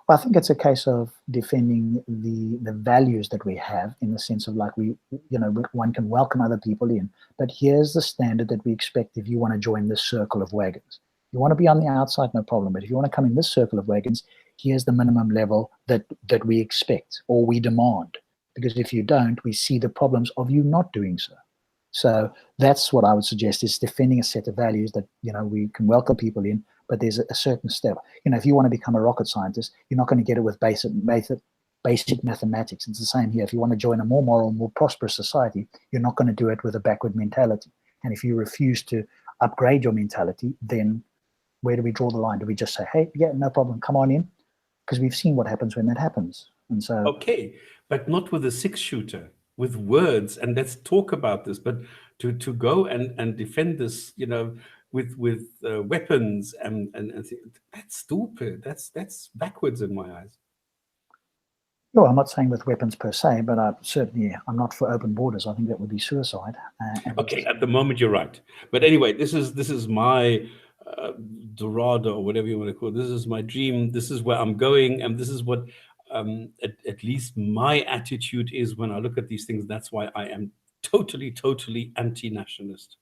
Well, I think it's a case of defending the values that we have, in the sense of like one can welcome other people in, but here's the standard that we expect if you want to join this circle of wagons. You want to be on the outside, no problem. But if you want to come in this circle of wagons, here's the minimum level that we expect or we demand. Because if you don't, we see the problems of you not doing so. So that's what I would suggest, is defending a set of values that, we can welcome people in, but there's a certain step. If you want to become a rocket scientist, you're not going to get it with basic mathematics. It's the same here. If you want to join a more moral, more prosperous society, you're not going to do it with a backward mentality. And if you refuse to upgrade your mentality, then where do we draw the line? Do we just say, hey, yeah, no problem, come on in? Because we've seen what happens when that happens. And so, okay, but not with a 6-shooter, with words, and let's talk about this. But to go and defend this, with weapons and that's stupid. That's backwards in my eyes. No, I'm not saying with weapons per se, but I'm not for open borders. I think that would be suicide. Okay, at the moment you're right. But anyway, this is my Dorado, or whatever you want to call it. This is my dream. This is where I'm going, and this is what at least my attitude is when I look at these things. That's why I am totally anti-nationalist.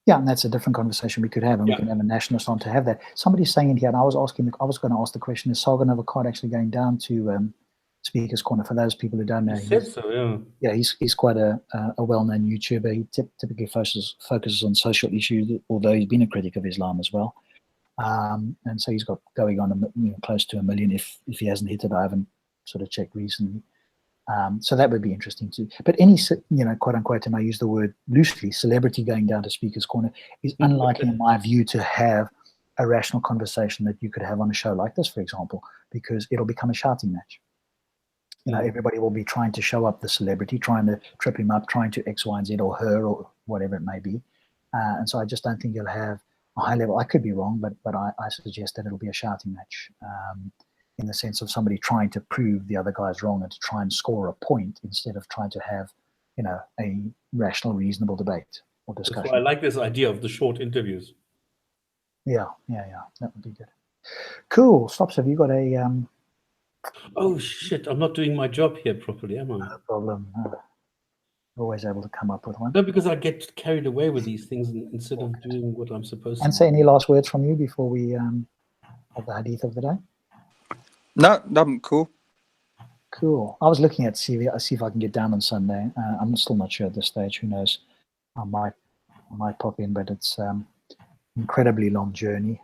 Yeah, and that's a different conversation we could have, and we can have a nationalist on to have that. Somebody's saying in here, and I was going to ask the question: is Sargon of Akkad actually going down to Speaker's Corner? For those people who don't know, he said so, yeah. Yeah, he's quite a well-known YouTuber. He typically focuses on social issues, although he's been a critic of Islam as well. And so he's got going on close to 1 million. If he hasn't hit it, I haven't sort of checked recently. So that would be interesting too. But any, quote unquote, and I use the word loosely, celebrity going down to Speaker's Corner is unlikely, in my view, to have a rational conversation that you could have on a show like this, for example, because it'll become a shouting match. Everybody will be trying to show up the celebrity, trying to trip him up, trying to X, Y, and Z, or her, or whatever it may be. And so I just don't think you'll have a high level. I could be wrong, but I suggest that it'll be a shouting match, in the sense of somebody trying to prove the other guy's wrong and to try and score a point instead of trying to have, a rational, reasonable debate. or That's discussion. why I like this idea of the short interviews. Yeah, that would be good. Cool. Stops, have you got a Oh shit! I'm not doing my job here properly, am I? problem? Always able to come up with one. No, because I get carried away with these things instead of doing what I'm supposed to. And say any last words from you before we have the hadith of the day? No, I'm cool. Cool. I was looking at see if I can get down on Sunday. I'm still not sure at this stage. Who knows? I might pop in, but it's incredibly long journey,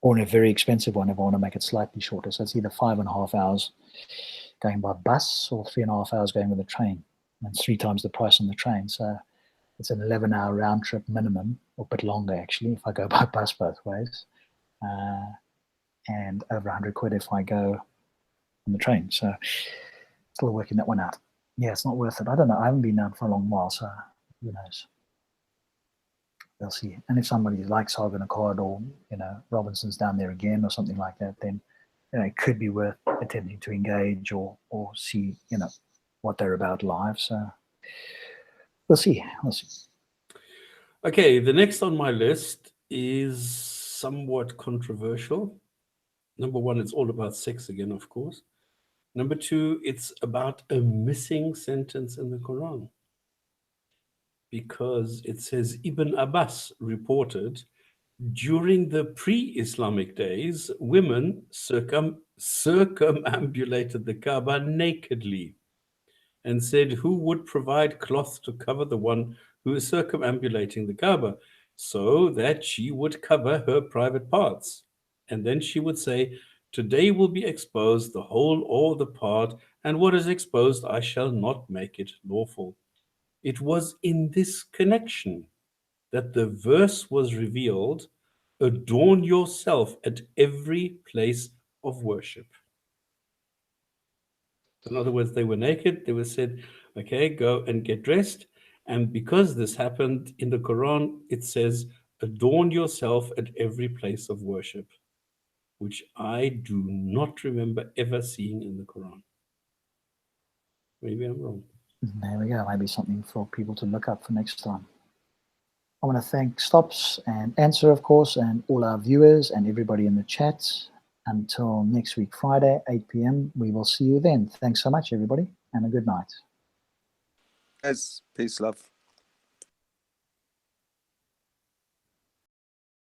or a very expensive one if I want to make it slightly shorter. So it's either 5.5 hours going by bus or 3.5 hours going with a train, and 3 times the price on the train. So it's an 11-hour round trip minimum, or a bit longer actually if I go by bus both ways, and over 100 quid if I go on the train. So still working that one out. Yeah, it's not worth it. I don't know. I haven't been down for a long while, so who knows? We'll see. And if somebody likes Harvard Accord, or Robinson's down there again or something like that, then it could be worth attempting to engage or see what they're about live. So we'll see. Okay, the next on my list is somewhat controversial. Number 1, it's all about sex again, of course. Number 2, it's about a missing sentence in the Quran. Because it says Ibn Abbas reported, during the pre-Islamic days, women circumambulated the Kaaba nakedly and said, who would provide cloth to cover the one who is circumambulating the Kaaba, so that she would cover her private parts? And then she would say, today will be exposed the whole or the part, and what is exposed I shall not make it lawful. It was in this connection that the verse was revealed, adorn yourself at every place of worship. In other words, they were naked. They were said, okay, go and get dressed. And because this happened in the Quran, it says, adorn yourself at every place of worship, which I do not remember ever seeing in the Quran. Maybe I'm wrong. There we go. Maybe something for people to look up for next time. I want to thank Stops and Answer, of course, and all our viewers and everybody in the chat. Until next week, Friday, 8 p.m. We will see you then. Thanks so much, everybody, and a good night. Guys, peace, love.